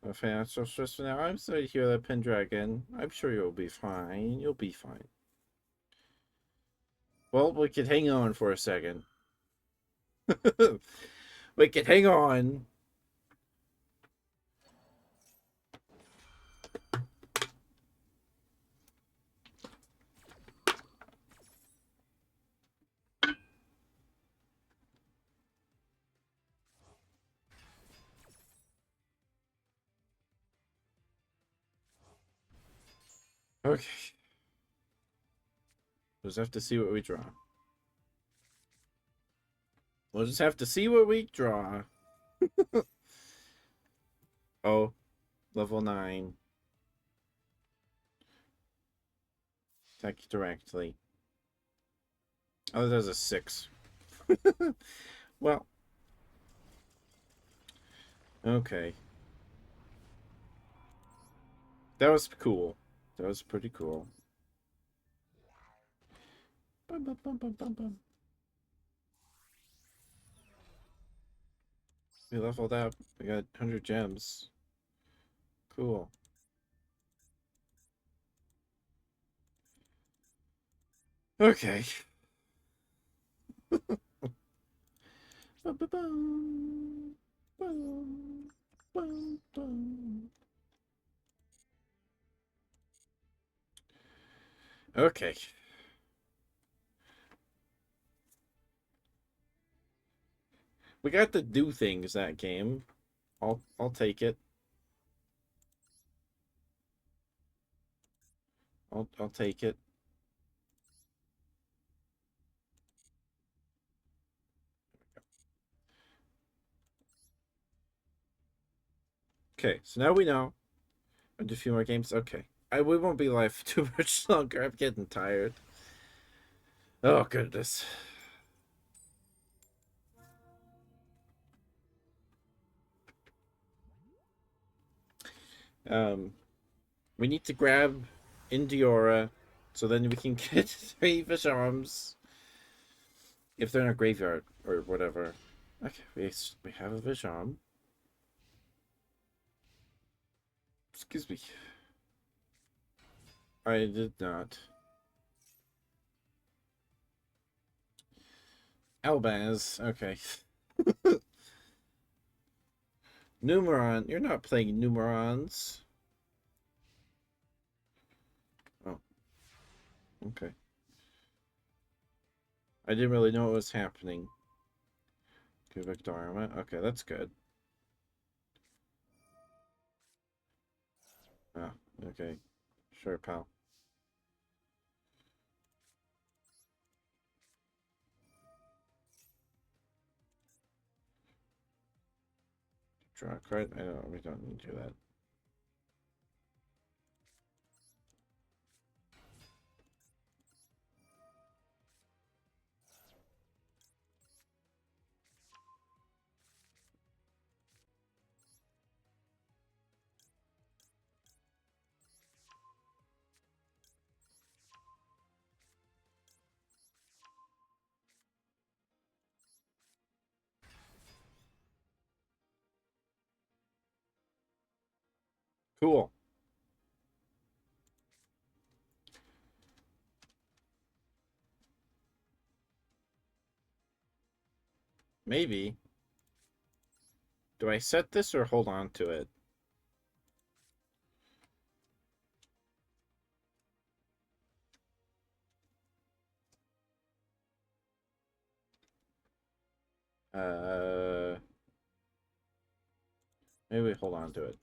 Okay, I'm so stressed now. I'm sorry to hear that, Pendragon. I'm sure you'll be fine. You'll be fine. Well, we could hang on for a second. We could hang on. Okay. We'll just have to see what we draw. We'll just have to see what we draw. Oh, level 9. Attack directly. Oh, there's a 6. Well, okay. That was cool. That was pretty cool. Bum, bum, bum, bum, bum, bum. We leveled up. We got 100 gems. Cool. Okay. Bum, bum, bum. Bum, bum, bum. Okay. We got to do things that game. I'll take it. I'll take it. Okay, so now we know. I'll do a few more games. Okay. We won't be live too much longer. I'm getting tired. Oh goodness. We need to grab Indiora so then we can get 3 fish arms. If they're in a graveyard or whatever. Okay, we have a fish arm. Excuse me. I did not. Albaz, okay. Numeron, you're not playing Numerons. Oh, okay. I didn't really know what was happening. Cubic Dharma. Okay, that's good. Oh, okay. Sure, pal. Draw a card. I don't. We don't need to do that. Cool. Maybe. Do I set this or hold on to it? Uh, Maybe we hold on to it.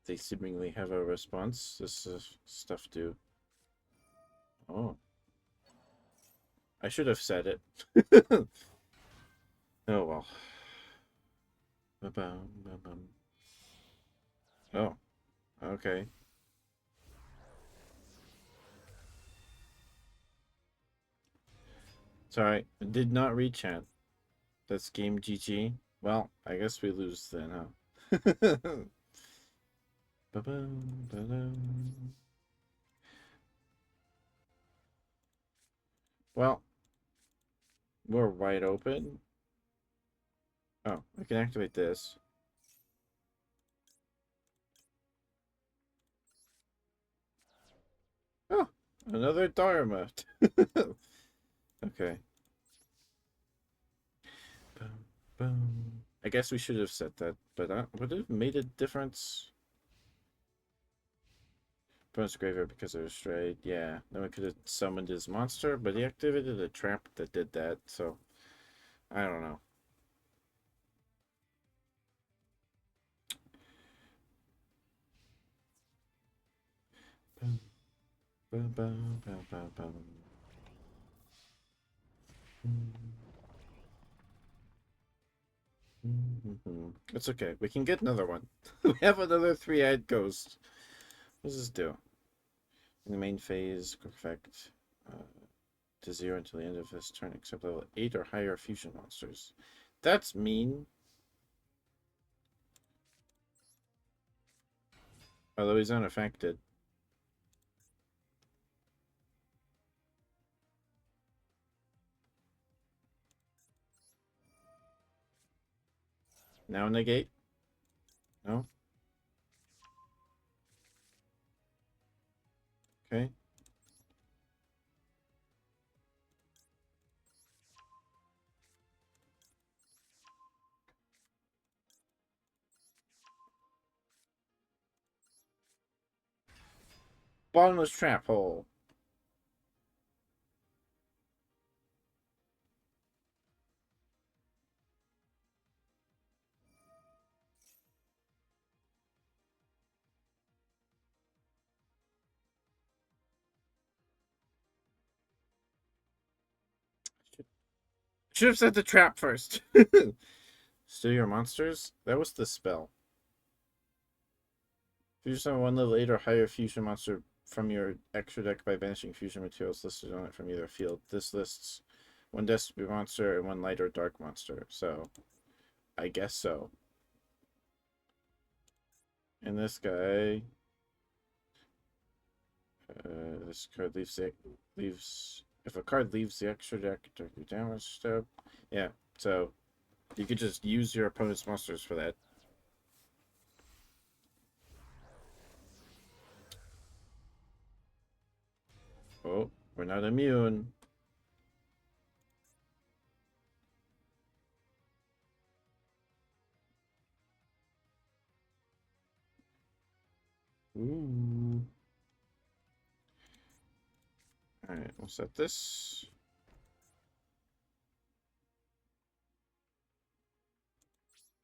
They seemingly have a response. This is stuff do. Oh, I should have said it. Oh well. Ba-bum, ba-bum. Oh, okay. Sorry, I did not read chat. That's game GG. Well, I guess we lose then, huh? Ba-bum, ba-dum. Well, we're wide open. Oh, I can activate this. Oh, another Dharma. Okay. Boom, boom. I guess we should have said that, but would it have made a difference? Bonus graveyard because it was strayed. Yeah, then we could have summoned his monster, but he activated a trap that did that, so I don't know. Boom, boom, boom, boom, boom, boom. It's okay. We can get another one. We have another three-eyed ghost. What does this do? In the main phase, quick effect to 0 until the end of his turn, except level 8 or higher fusion monsters. That's mean. Although he's unaffected. Now negate? No? Okay. Bottomless trap hole. Should have said the trap first. Steal your monsters? That was the spell. Fusion summon one level 8 or higher fusion monster from your extra deck by banishing fusion materials listed on it from either field. This lists one Destiny monster and one light or dark monster, so I guess so. And this guy, this card leaves if a card leaves the extra deck, take your damage step. Yeah, so you could just use your opponent's monsters for that. Oh, we're not immune. Ooh. Alright, we'll set this.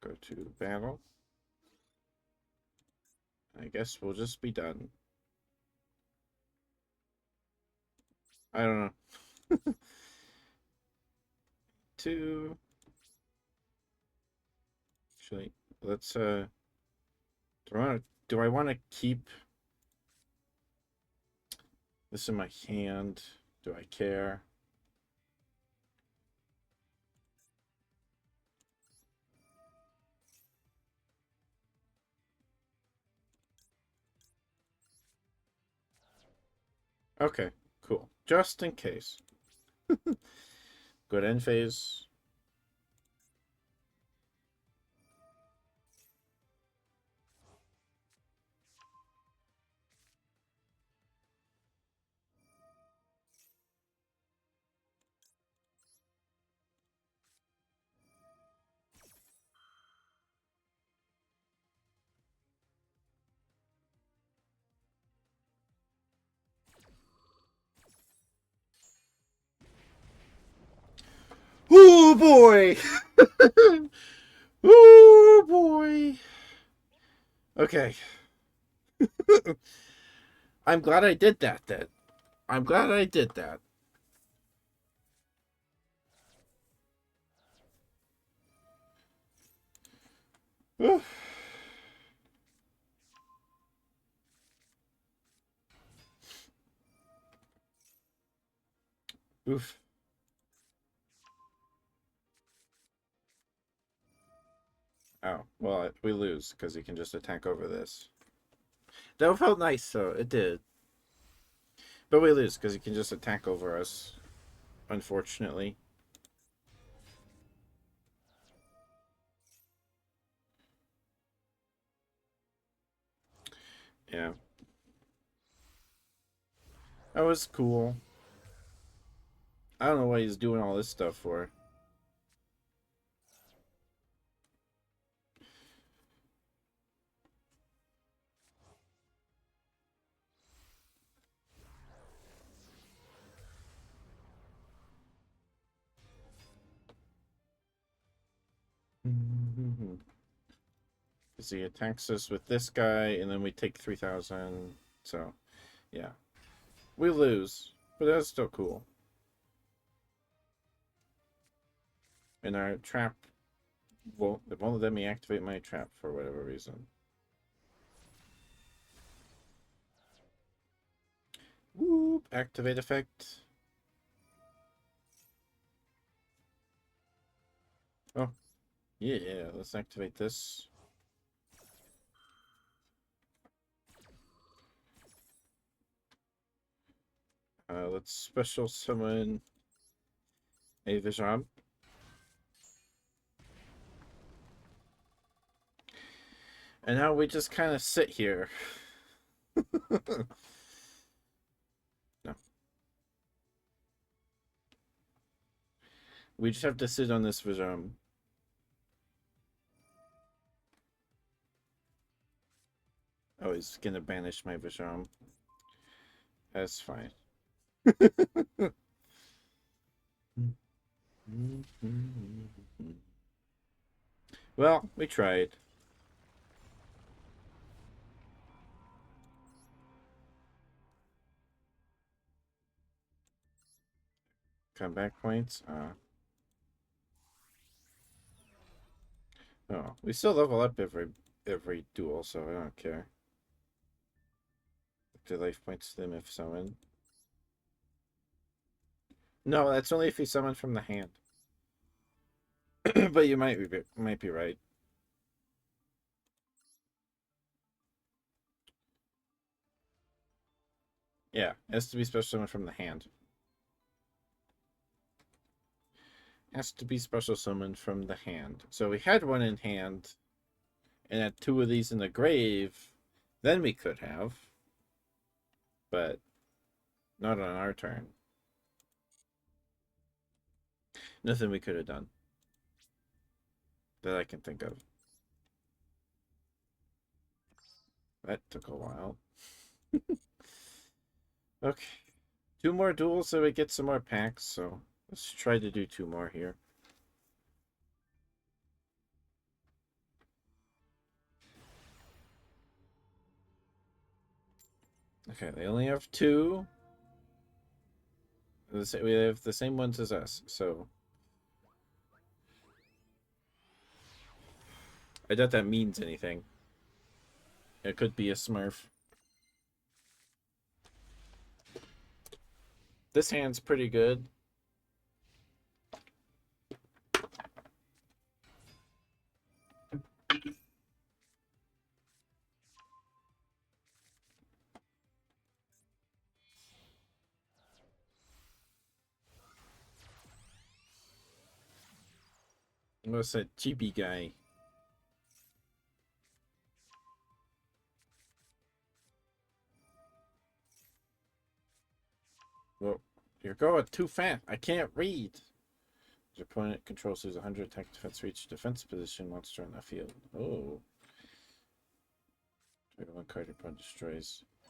Go to battle. I guess we'll just be done. I don't know. Two. Actually, let's do I want to keep this in my hand? Do I care? Okay, cool. Just in case. Good end phase. Oh boy! Oh boy! Okay. I'm glad I did that then. I'm glad I did that. Oof. Oh, well, we lose because he can just attack over this. That felt nice, though. It did. But we lose because he can just attack over us, unfortunately. Yeah. That was cool. I don't know what he's doing all this stuff for. Because he attacks us with this guy, and then we take 3,000. So, yeah. We lose, but that's still cool. And our trap, well, it won't let me activate my trap for whatever reason. Whoop, activate effect. Oh, yeah, let's activate this. Let's special summon a Vijam. And now we just kind of sit here. No. We just have to sit on this Vijam. Oh, he's gonna banish my Vijam. That's fine. Well, we tried. Comeback points. Oh, we still level up every duel, so I don't care. The life points to them if summoned. No, that's only if you summon from the hand. But you might be right. Yeah, it has to be special summon from the hand. Has to be special summoned from the hand. So we had one in hand, and had two of these in the grave. Then we could have, but not on our turn. Nothing we could have done that I can think of. That took a while. Okay. Two more duels so we get some more packs, so let's try to do two more here. Okay, they only have two. We have the same ones as us, so I doubt that means anything. It could be a Smurf. This hand's pretty good. What's that chibi guy? Well, you're going too fast. I can't read. Your opponent controls lose 100 attack defense for each defense position monster on the field. Oh. One card your opponent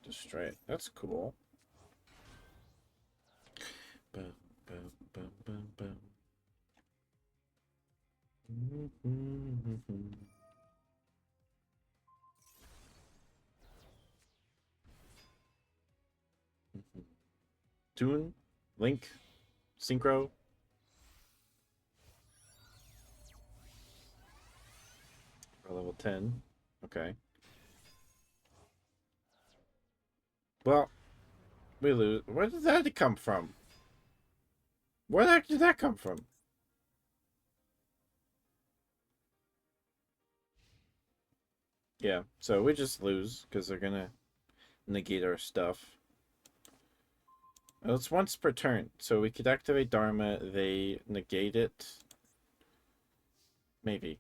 destroy it. That's cool. Bum, bum, bum, bum, bum. Toon, Link, Synchro. For level 10. Okay. Well, we lose. Where did that come from? Where the heck did that come from? Yeah, so we just lose because they're gonna negate our stuff. Well, it's once per turn, so we could activate Dharma, they negate it. Maybe.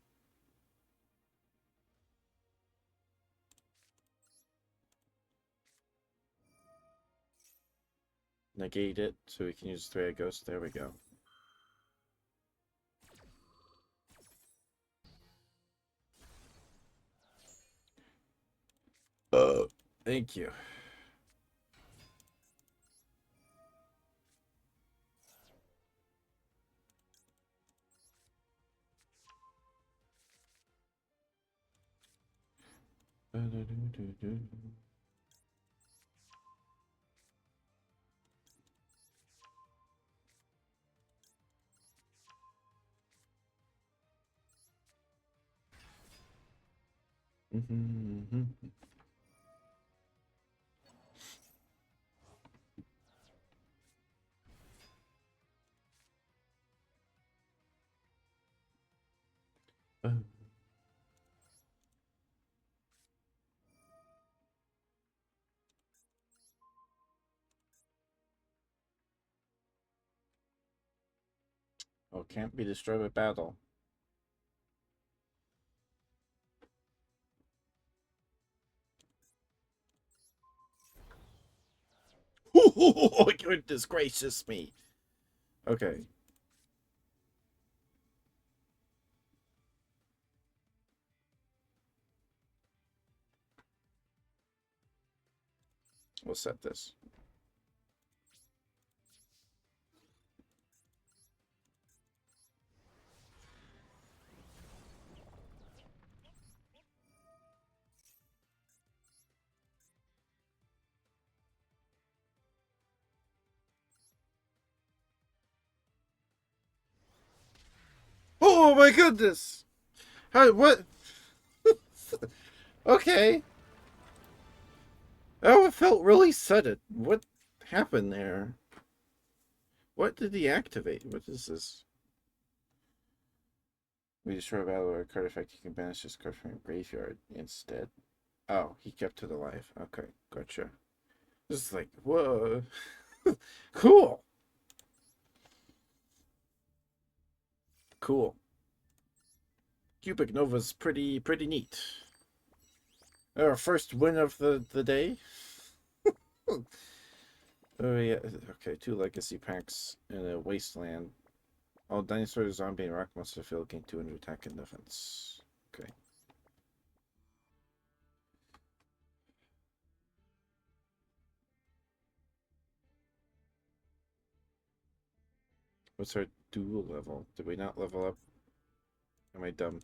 Negate it, so we can use Three-Eyed Ghost. There we go. Thank you. Oh, can't be destroyed by battle. Oh, goodness gracious me. Okay. We'll set this. Oh my goodness! How, what? Okay. Oh, it felt really sudden. What happened there? What did he activate? What is this? We destroy a battle or a card effect. You can banish this card from your graveyard instead. Oh, he kept it alive. Okay, gotcha. This is like, whoa. Cool. Cool. Cubic Nova's pretty neat. Our first win of the day. Oh yeah, okay, 2 legacy packs in a wasteland. All dinosaur, zombie, and rock monster field gain 200 attack and defense. Okay. What's our duel level? Did we not level up? Am I dumb?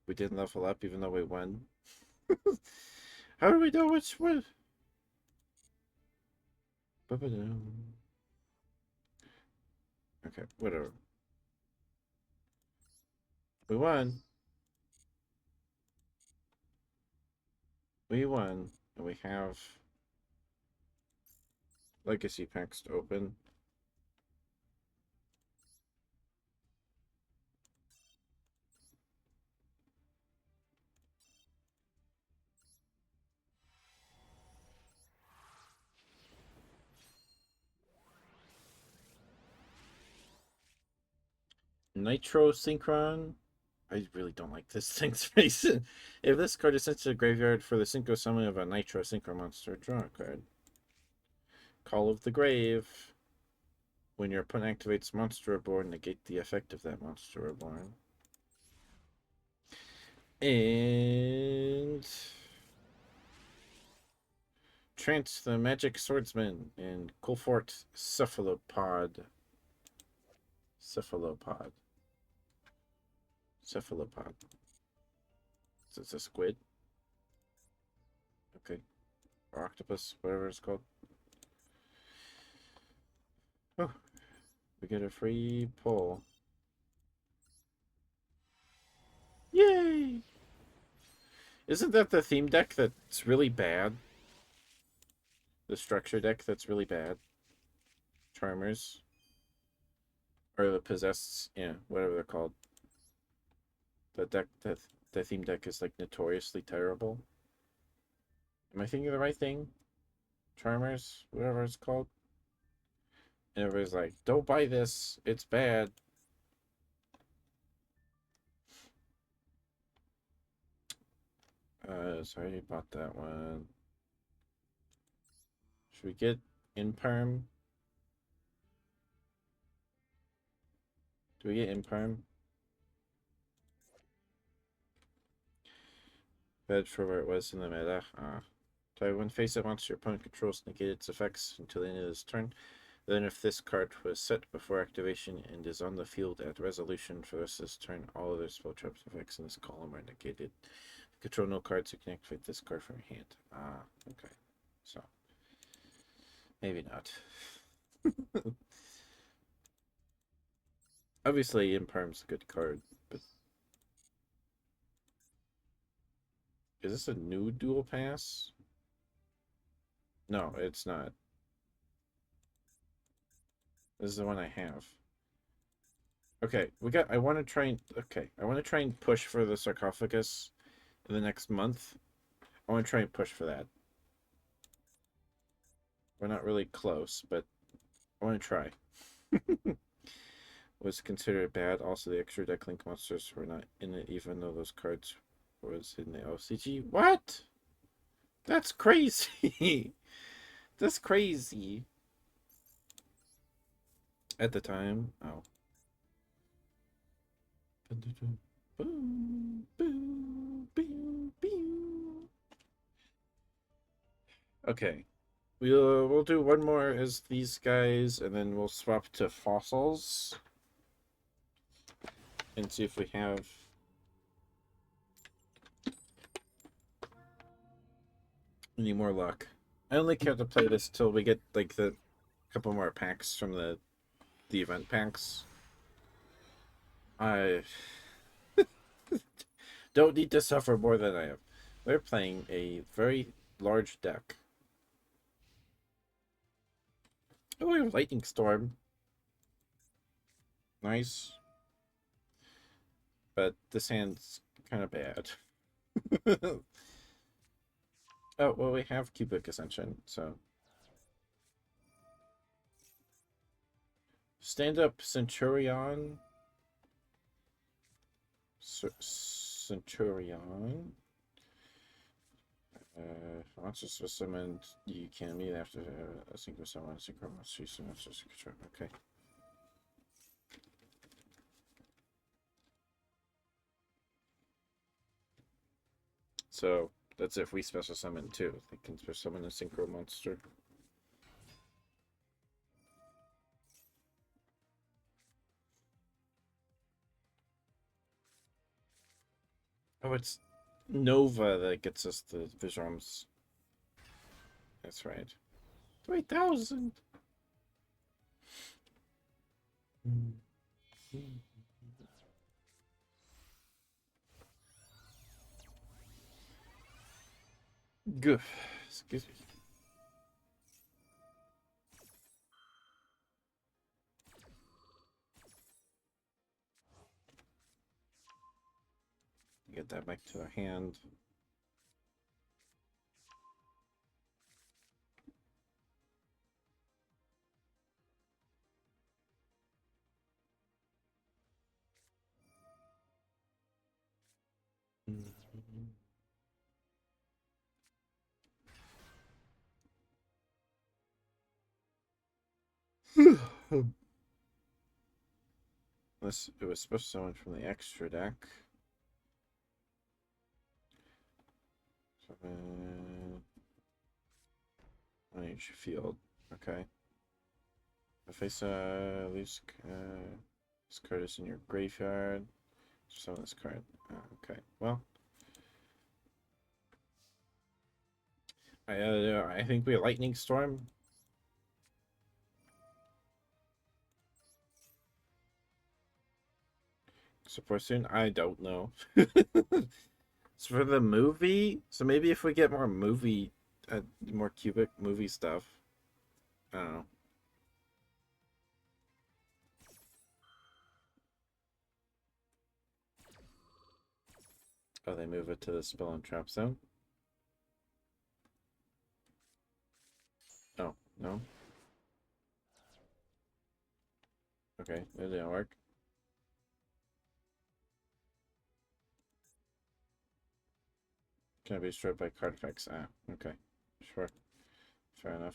We didn't level up even though we won? How do we know which one? Okay, whatever. We won. We won. And we have legacy packs to open. Nitro Synchron. I really don't like this thing's face. If this card is sent to the graveyard for the Synchro summon of a Nitro Synchro monster, draw a card. Call of the Grave. When your opponent activates Monster Reborn, negate the effect of that Monster Reborn. And Trance the Magic Swordsman and Colfort Cephalopod. Cephalopod. Cephalopod. Is this a squid? Okay. Or octopus, whatever it's called. Oh, we get a free pull. Yay! Isn't that the theme deck that's really bad? The structure deck that's really bad? Charmers. or the possessed, yeah, whatever they're called. The deck that the theme deck is like notoriously terrible. Am I thinking of the right thing? Charmers, whatever it's called. And everybody's like, "Don't buy this. It's bad." So I already bought that one. Should we get Imperm? Do we get Imperm? Bed for where it was in the meta. When face it, monster your opponent controls negate its effects until the end of this turn. Then if this card was set before activation and is on the field at resolution for the rest of this turn, all other spell traps effects in this column are negated. Control no cards, you can activate this card from your hand. Okay. So, maybe not. Obviously, Imperm's a good card, but is this a new dual pass? No, it's not. This is the one I have. Okay, I want to try and push for the sarcophagus in the next month. I want to try and push for that. We're not really close, but I want to try. Was considered bad. Also, the extra deck link monsters were not in it, even though those cards was in the OCG. What? That's crazy. That's crazy. At the time, oh. Okay. We'll do one more as these guys, and then we'll swap to fossils and see if we have any more luck. I only care to play this till we get like the couple more packs from the event packs. I don't need to suffer more than I have. We're playing a very large deck. Oh, we have Lightning Storm. Nice. But this hand's kind of bad. Oh, well, we have Cubic Ascension, so. Stand up Centurion. Centurion. Monsters were summoned. You can meet after a single summon, synchro monsters, okay. So that's if we special summon too. They can special summon a synchro monster. Oh, it's Nova that gets us the Visions. That's right. 3,000. Good. Excuse me. Get that back to our hand. Unless it was supposed to summon from the extra deck. On each field. Okay. If I leaves this card is in your graveyard. Summon this card. Okay. Well, I think we have Lightning Storm. Support soon? I don't know. It's for the movie, so maybe if we get more more cubic movie stuff. I don't know. Oh, they move it to the spell and trap zone. Oh, no. Okay, that didn't work. Can I be destroyed by card effects? Ah, okay. Sure. Fair enough.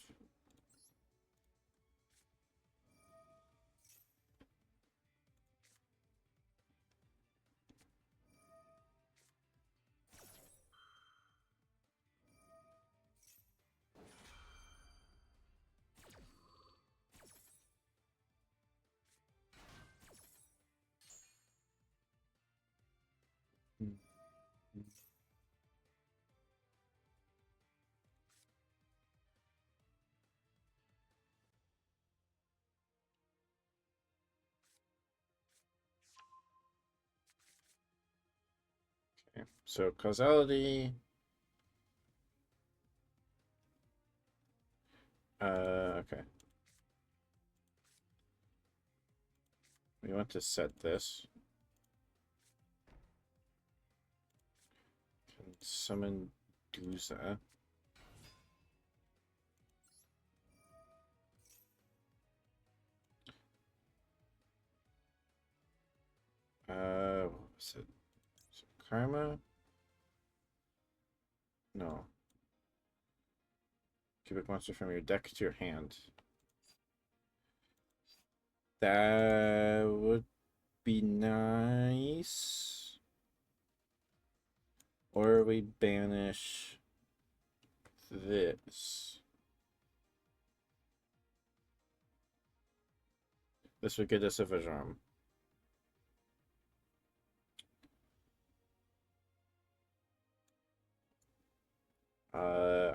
Okay. So causality. Okay. We want to set this. Can summon Duza. What was it? So Karma? No. Cubic monster from your deck to your hand. That would be nice. Or we banish this. This would get us a Vajram.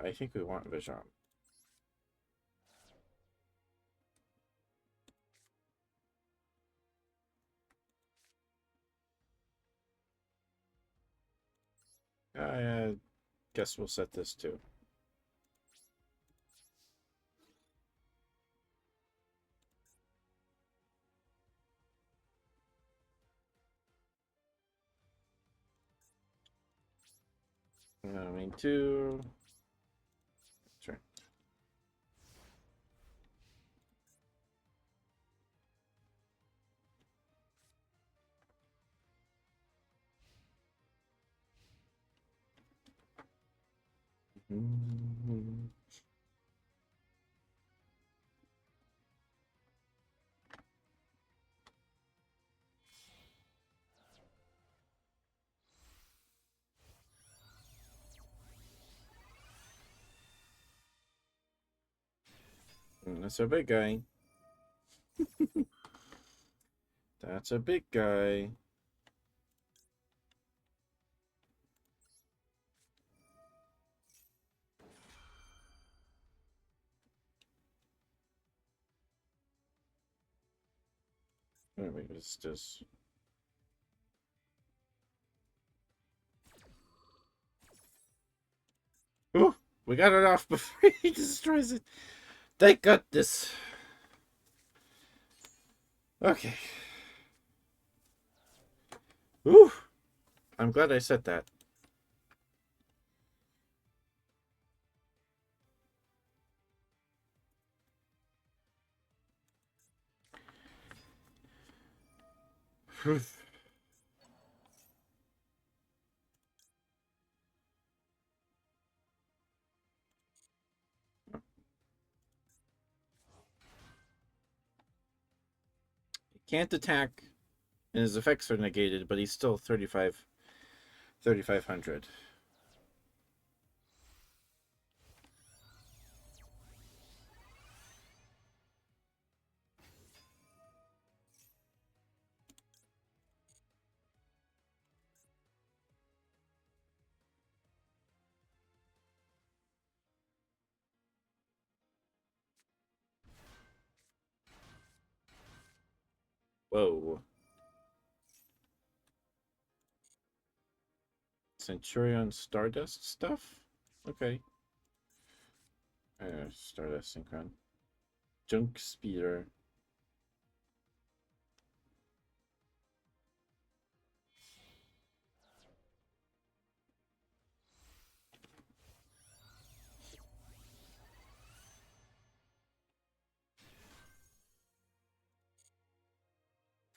I think we want Vajram. I guess we'll set this too. I mean, two. Sure. That's a big guy. That's a big guy. Wait, what's this? Ooh, we got it off before he destroys it. Thank goodness. Okay. Ooh, I'm glad I said that. He can't attack, and his effects are negated, but he's still 3,500. Whoa. Centurion Stardust stuff? Okay. Stardust Synchron. Junk Speeder.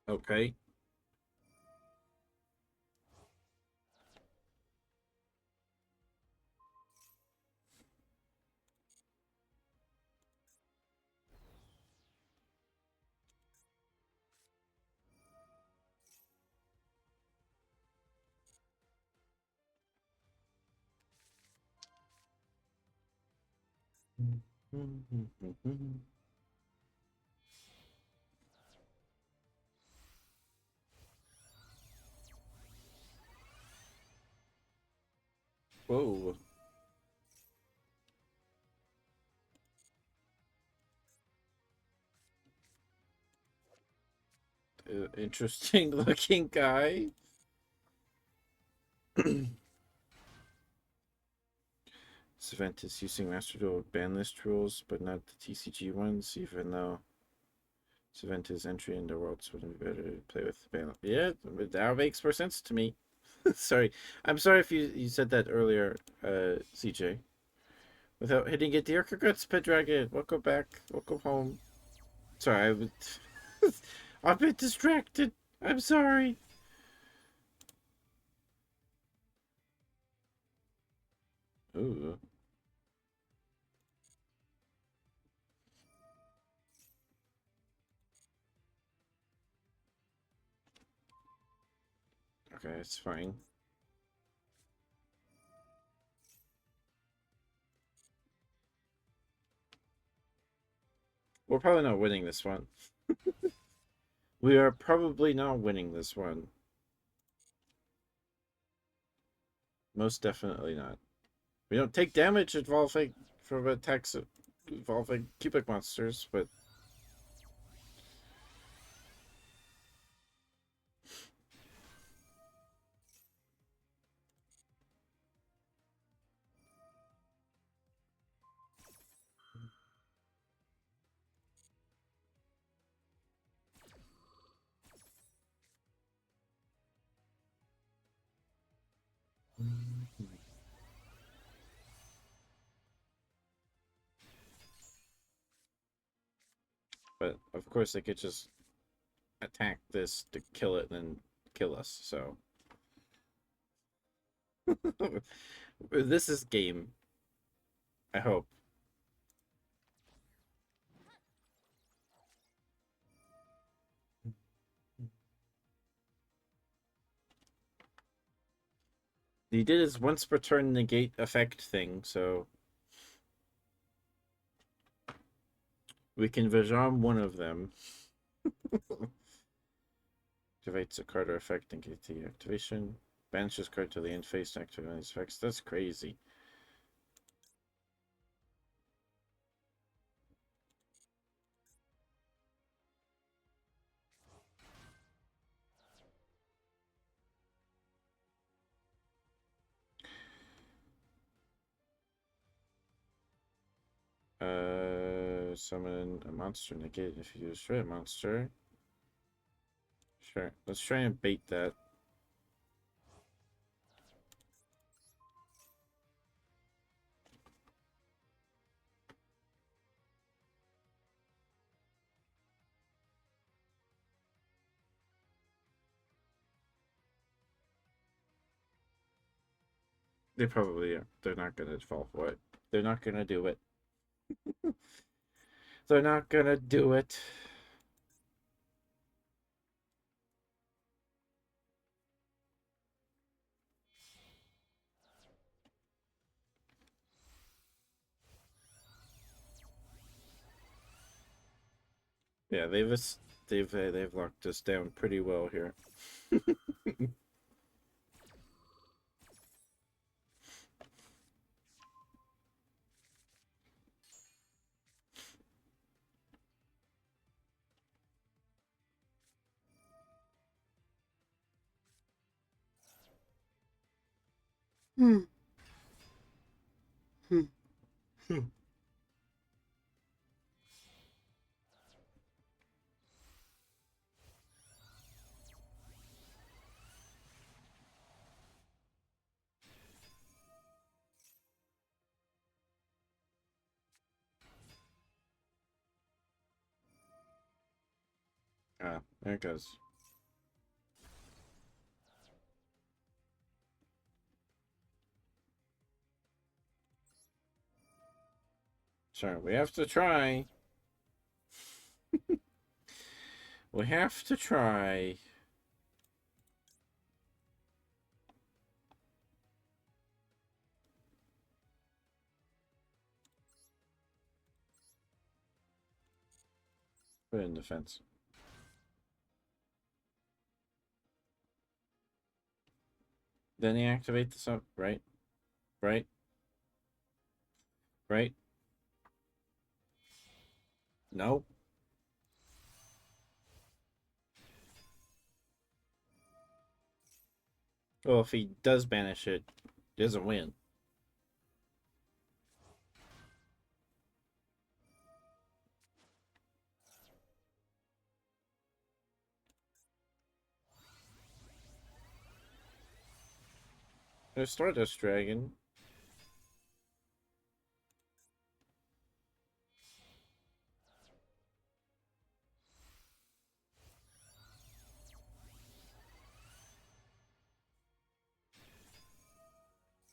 Okay. Whoa. Interesting looking guy. This event is using Master Duel ban list rules, but not the TCG ones, even though this event is entry into worlds. Wouldn't it be better to play with the ban? Yeah, that makes more sense to me. Sorry. I'm sorry if you said that earlier, CJ. Without hitting it, dear congrats, Pendragon. Welcome back. Welcome home. Sorry, I was a bit distracted. I'm sorry. Ooh. Okay, it's fine. We're probably not winning this one. We are probably not winning this one. Most definitely not. We don't take damage involving from attacks involving cubic monsters, but of course they could just attack this to kill it and then kill us. So this is game. I hope. He did his once per turn negate effect thing, so we can Vajam one of them. Activates a card or effect and get the activation. Banishes card to the end phase to activate these effects. That's crazy. Summon a monster, negate if you destroy a monster. Sure, let's try and bait that. They probably are. They're not gonna fall for it. They're not gonna do it. They're not gonna do it. Yeah, they've locked us down pretty well here. Hmm. Hmm. Ah, there it goes. Sorry, we have to try. We have to try. Put it in defense. Then he activate the sub, right? Right? Right? No. Well, if he does banish it, he doesn't win. There's Stardust Dragon.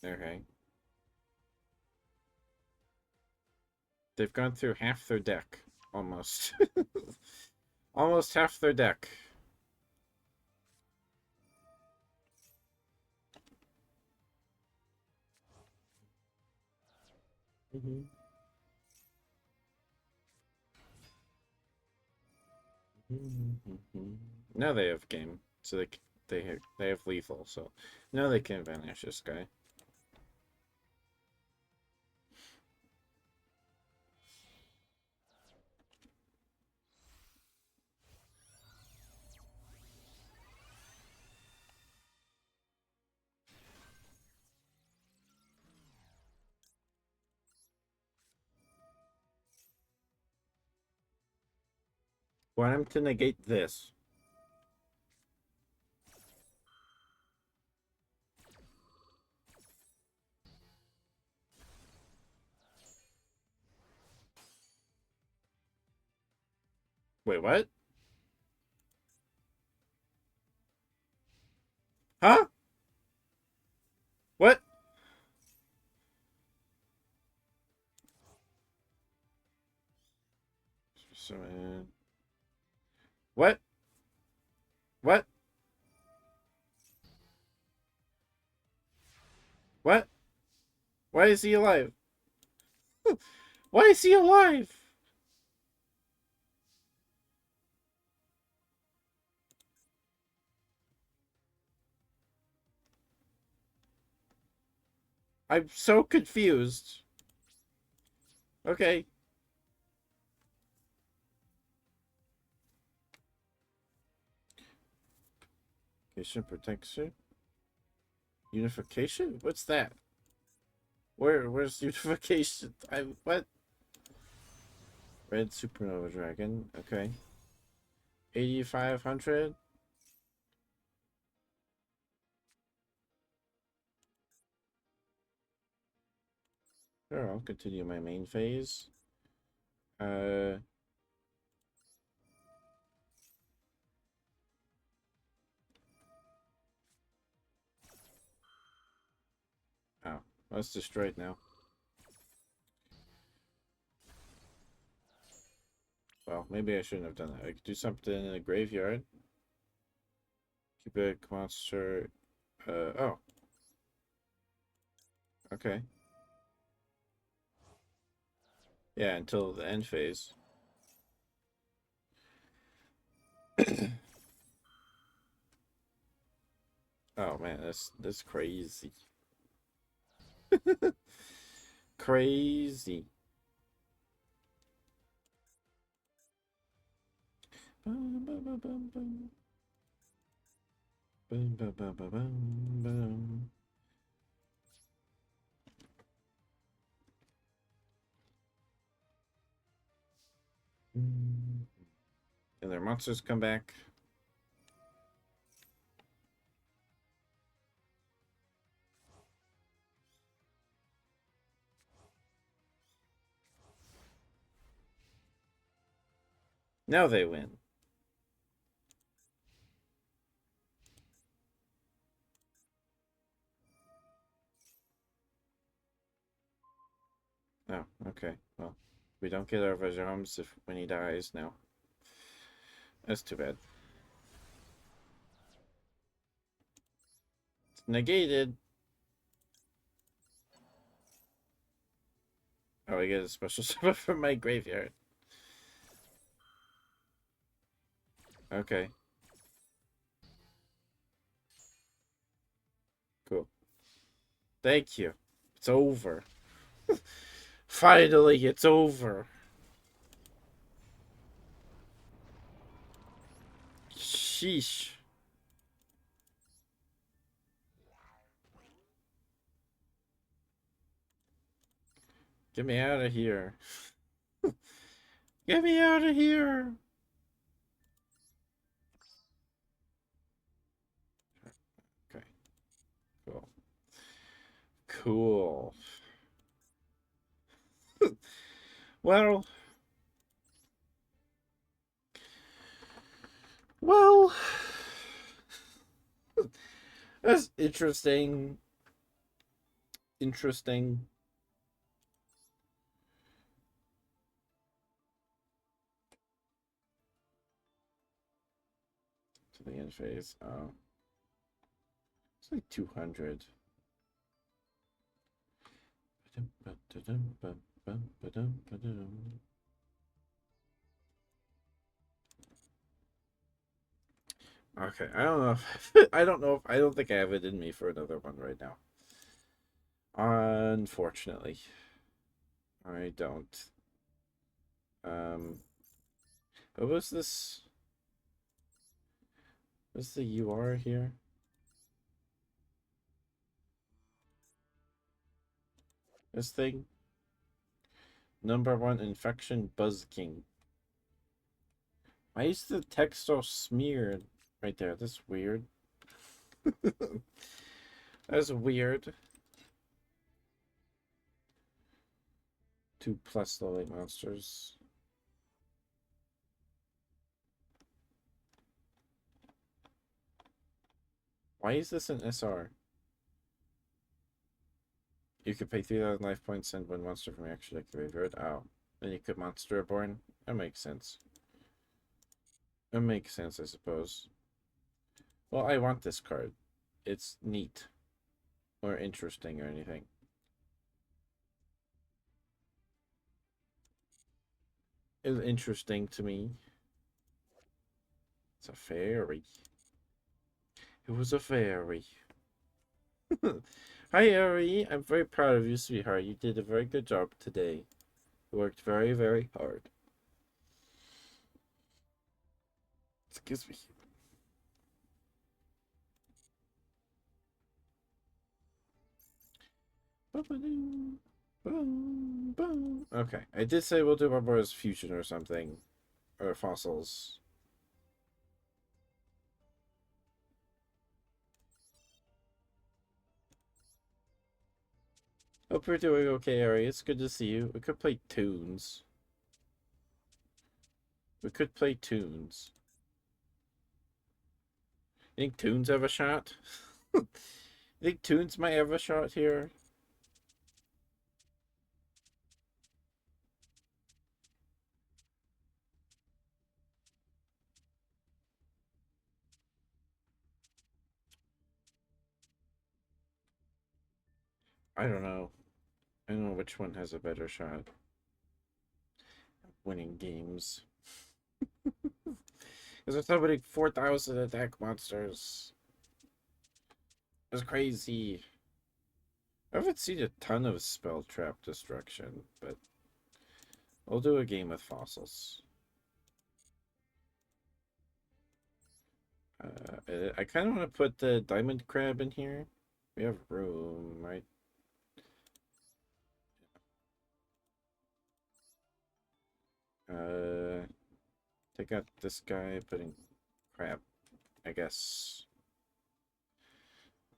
Okay. They've gone through half their deck. Almost. Almost half their deck. Mm-hmm. Mm-hmm. Now they have game, so they have lethal. So now they can banish this guy. Want him to negate this. Wait, what? Huh? What? So, what? What? What? Why is he alive? Why is he alive? I'm so confused. Okay. Unification protection? Unification? What's that? Where's unification? What? Red Supernova Dragon. Okay. 8,500. Sure, I'll continue my main phase. Uh oh. Well, it's destroyed now. Well, maybe I shouldn't have done that. I could do something in the graveyard. Keep a monster. Oh. Okay. Yeah, until the end phase. Oh man, that's crazy. Crazy. Bum, bum, bum, bum, bum. Bum, bum, bum, bum, bum, bum. Mm. And their monsters come back. Now they win. Oh, okay. Well, We don't get our Vajrams if when he dies now. That's too bad. It's negated. Oh, I get a special summon from my graveyard. Okay. Cool. Thank you. It's over. Finally, it's over. Sheesh. Get me out of here. Get me out of here. Okay. Cool. Cool. Well, well, that's interesting. Interesting. To the end phase. Oh, it's like 200. Okay, I don't know if I don't know if I don't think I have it in me for another one right now. Unfortunately, I don't. Um, what was this? What's the UR here? This thing? #1 infection Buzz King. Why is the text so smeared right there? That's weird. That's weird. 2+ level 8 monsters. Why is this an SR? You could pay 3,000 life points, send one monster from your action deck to the graveyard. Oh. Then you could Monster Reborn. That makes sense. That makes sense, I suppose. Well, I want this card. It's neat. Or interesting or anything. It's interesting to me. It's a fairy. It was a fairy. Hi, Ari. I'm very proud of you, sweetheart. You did a very good job today. You worked very, very hard. Excuse me. Okay, I did say we'll do Barbaro's Fusion or something. Or Fossils. Hope you're doing okay, Ari. It's good to see you. We could play tunes. We could play tunes. You think tunes have a shot? You think tunes might have a shot here? I don't know. I don't know which one has a better shot. Winning games. Because there's somebody 4,000 attack monsters. It's crazy. I haven't seen a ton of spell trap destruction, but we'll do a game with fossils. I kind of want to put the diamond crab in here. We have room, right? Take out this guy, putting crab, I guess.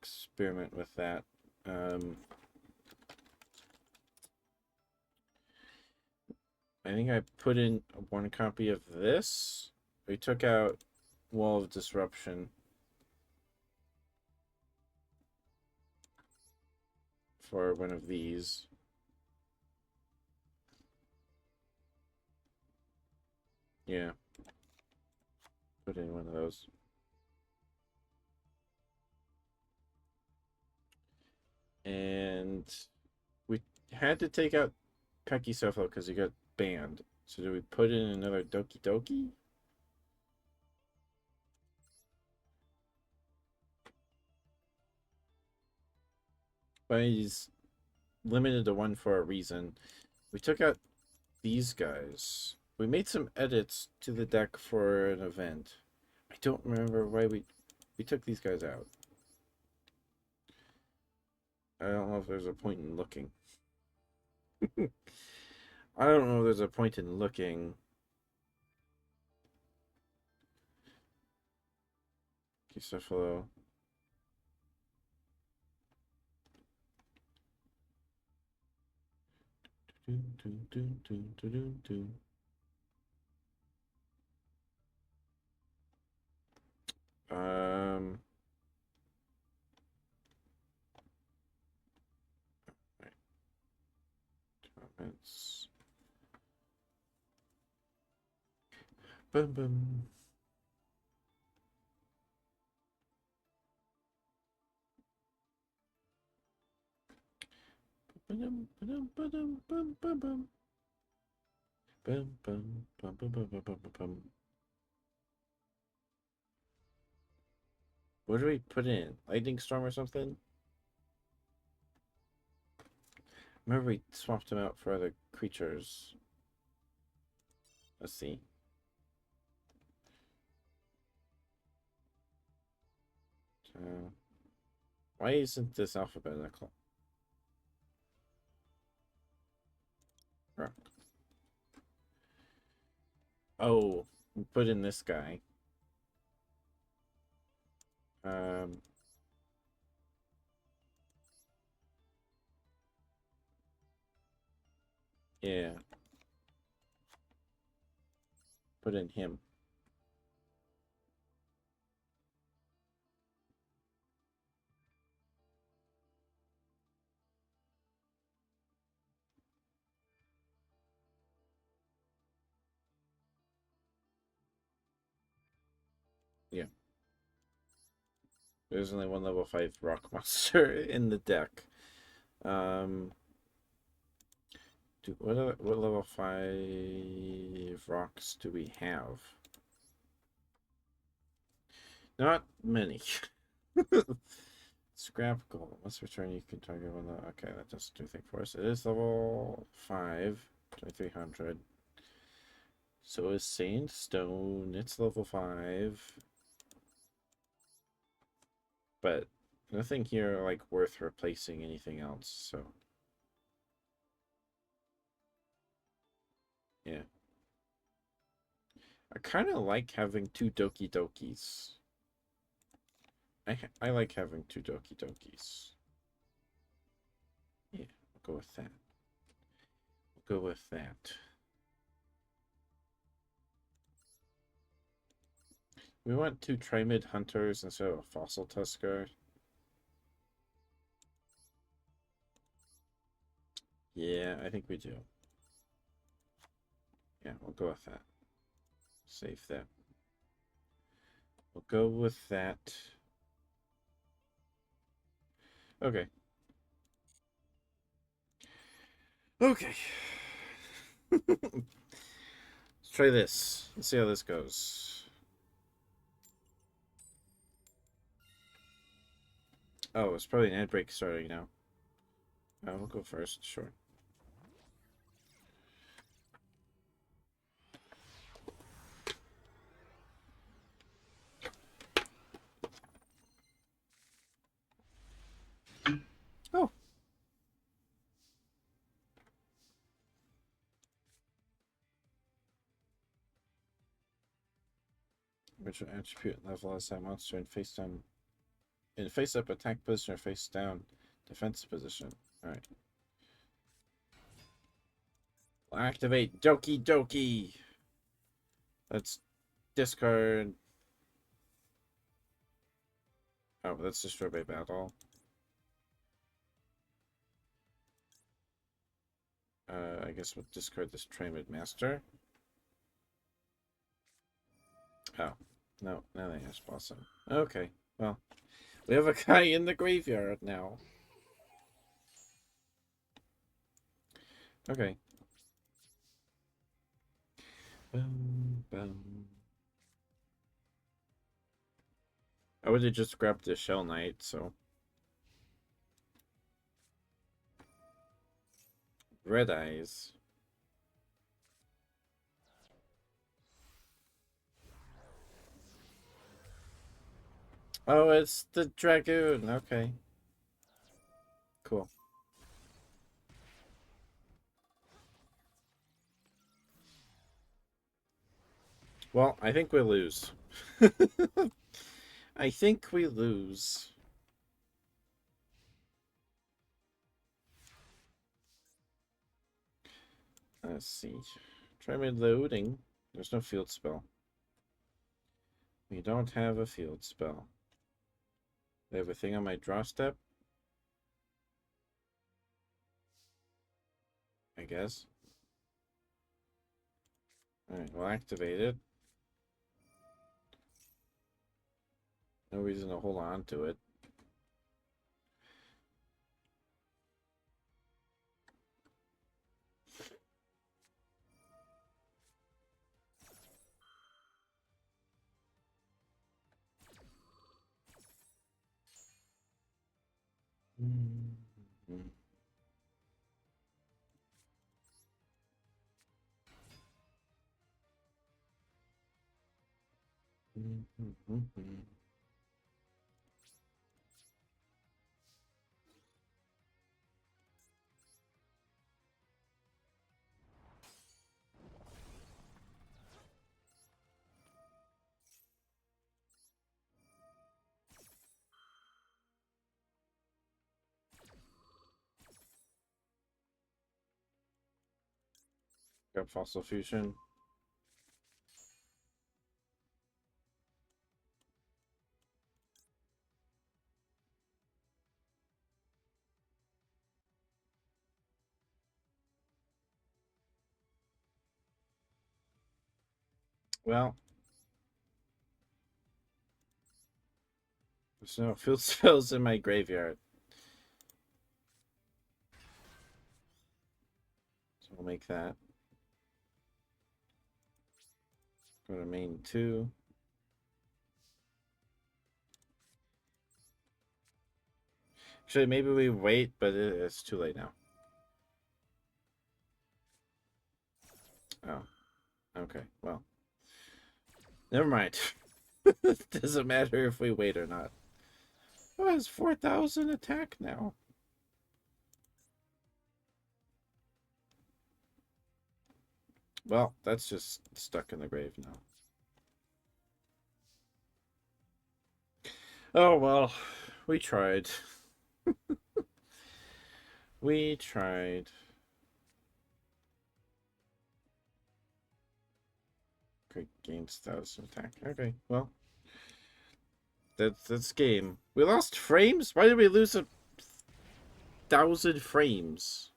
Experiment with that. I think I put in one copy of this. We took out Wall of Disruption for one of these. Yeah, put in one of those. And we had to take out Pecky Soflo because he got banned. So do we put in another Doki Doki? But he's limited to one for a reason. We took out these guys. We made some edits to the deck for an event. I don't remember why we took these guys out. I don't know if there's a point in looking. I don't know if there's a point in looking. Kisefalo. Um, comments. Boom, boom. Ba-dum, ba-dum, ba-dum, bum, bum, bum. Bum, bum, bum, bum, bum, bum, bum, bum. What do we put in? Lightning storm or something? Remember we swapped them out for other creatures. Let's see. Why isn't this alphabetical? Rock. Oh, we put in this guy. Um, yeah, put in him. Yeah, there's only one level 5 rock monster in the deck. Um, what level 5 rocks do we have? Not many. Scrap gold. Let's return. You can target one. Okay, that doesn't do anything for us. It is level 5, 2300. So is Sandstone. It's level 5. But nothing here like worth replacing anything else. So yeah. I kind of like having two Doki Dokis. I like having two Doki Dokis. Yeah, we'll go with that. We'll go with that. We want two Trimid Hunters instead of a Fossil Tusker. Yeah, I think we do. Yeah, we'll go with that. Save that. We'll go with that. Okay. Okay. Let's try this. Let's see how this goes. Oh, it's probably an ad break starting now. We'll go first. Sure. Oh. Original attribute level as that monster in face down. In face up attack position or face down defensive position. Alright. We'll activate Doki Doki. Let's discard. Oh, that's destroyed by battle. I guess we'll discard this Trimid Master. Oh. No, nothing has blossom. Okay. Well, we have a guy in the graveyard now. Okay. Boom, boom. I would have just grabbed the Shell Knight, so. Red Eyes. Oh, it's the Dragoon. Okay. Cool. Well, I think we lose. I think we lose. Let's see. Try my loading. There's no field spell. We don't have a field spell. I have a thing on my draw step. I guess. Alright, we'll activate it. No reason to hold on to it. Got Fossil Fusion. Well, there's no field spells in my graveyard. So we'll make that. Go to main 2. Actually, maybe we wait, but it's too late now. Oh, okay. Well, never mind. Doesn't matter if we wait or not. Oh, it's 4,000 attack now. Well, that's just stuck in the grave now. Oh, well, we tried. We tried. Great gains 1,000 attack. Okay, well. That's game. We lost frames? Why did we lose 1,000 frames?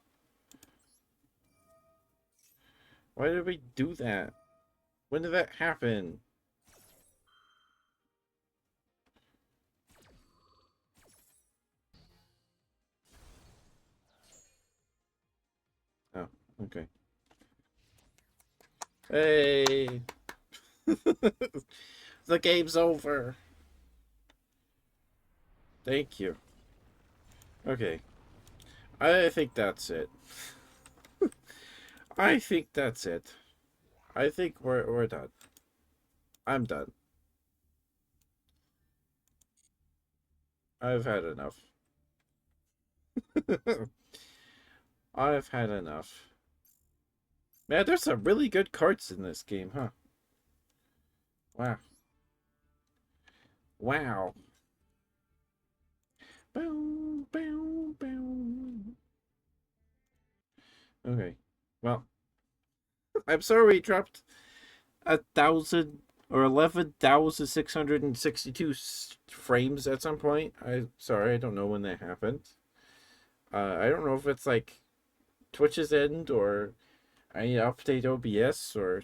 Why did we do that? When did that happen? Oh, okay. Hey! The game's over. Thank you. Okay. I think that's it. I think that's it. I think we're done. I'm done. I've had enough. I've had enough. Man, there's some really good cards in this game, huh? Wow. Wow. Bow, bow, bow. Okay. Well, I'm sorry we dropped 1,000 or 11,662 frames at some point. Sorry, I don't know when that happened. I don't know if it's like Twitch's end or I need to update OBS or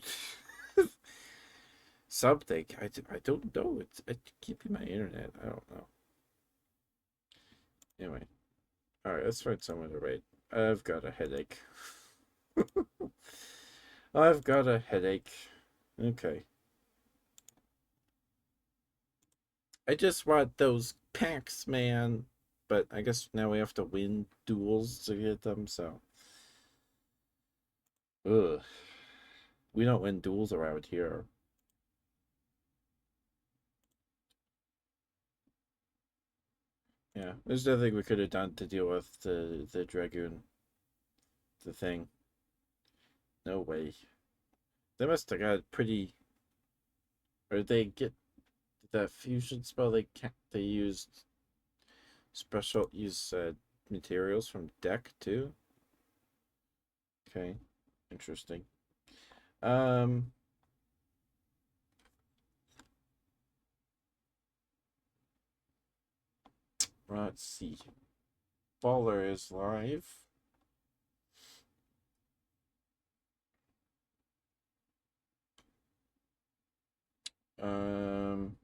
Something. I don't know. It keep my internet. I don't know. Anyway, all right. Let's find someone to rate. I've got a headache. I've got a headache. Okay. I just want those packs, man. But I guess now we have to win duels to get them. So, ugh. We don't win duels around here. Yeah, there's nothing we could have done to deal with the dragoon, the thing. No way. They must have got pretty, or they get that fusion spell. They used special materials from deck too. Okay, interesting. Um, let's see. Baller is live. Um,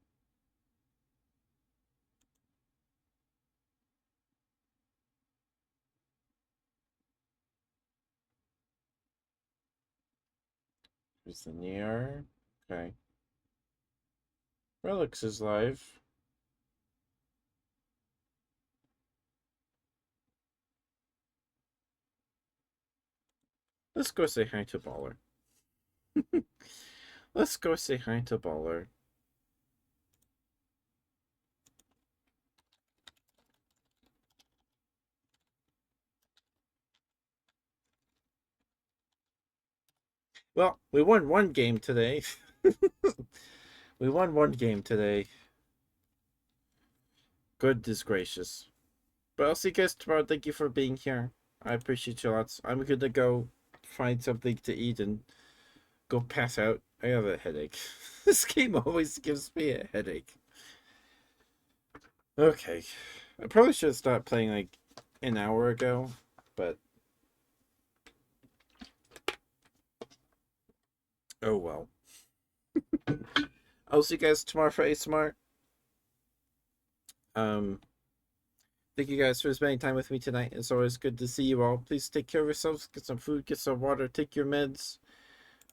Here's the Nier. Okay. Relics is live. Let's go say hi to Baller. Let's go say hi to Baller. Well, we won one game today. We won one game today. Goodness gracious. But I'll see you guys tomorrow. Thank you for being here. I appreciate you lots. I'm gonna go find something to eat and go pass out. I have a headache. This game always gives me a headache. Okay. I probably should have stopped playing like an hour ago, but oh well. I'll see you guys tomorrow for ASMR. Um, Thank you guys for spending time with me tonight. It's always good to see you all. Please take care of yourselves, get some food, get some water, take your meds,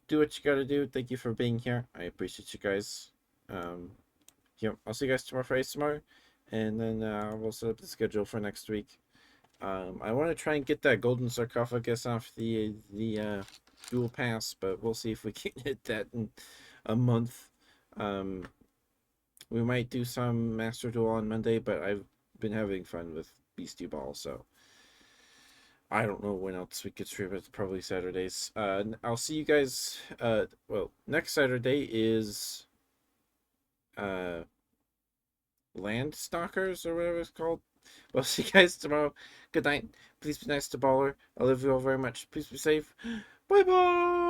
do what you gotta do. Thank you for being here. I appreciate you guys. Um, I'll see you guys tomorrow for ASMR, and then we'll set up the schedule for next week. I want to try and get that golden sarcophagus off the dual pass, but we'll see if we can hit that in a month. Um, we might do some Master Duel on Monday, but I've been having fun with Beastie Ball, so I don't know when else we could stream it. Probably Saturdays. I'll see you guys. Well, next Saturday is uh Land Stalkers or whatever it's called. We'll see you guys tomorrow. Good night. Please be nice to Baller. I love you all very much. Please be safe. Bye bye.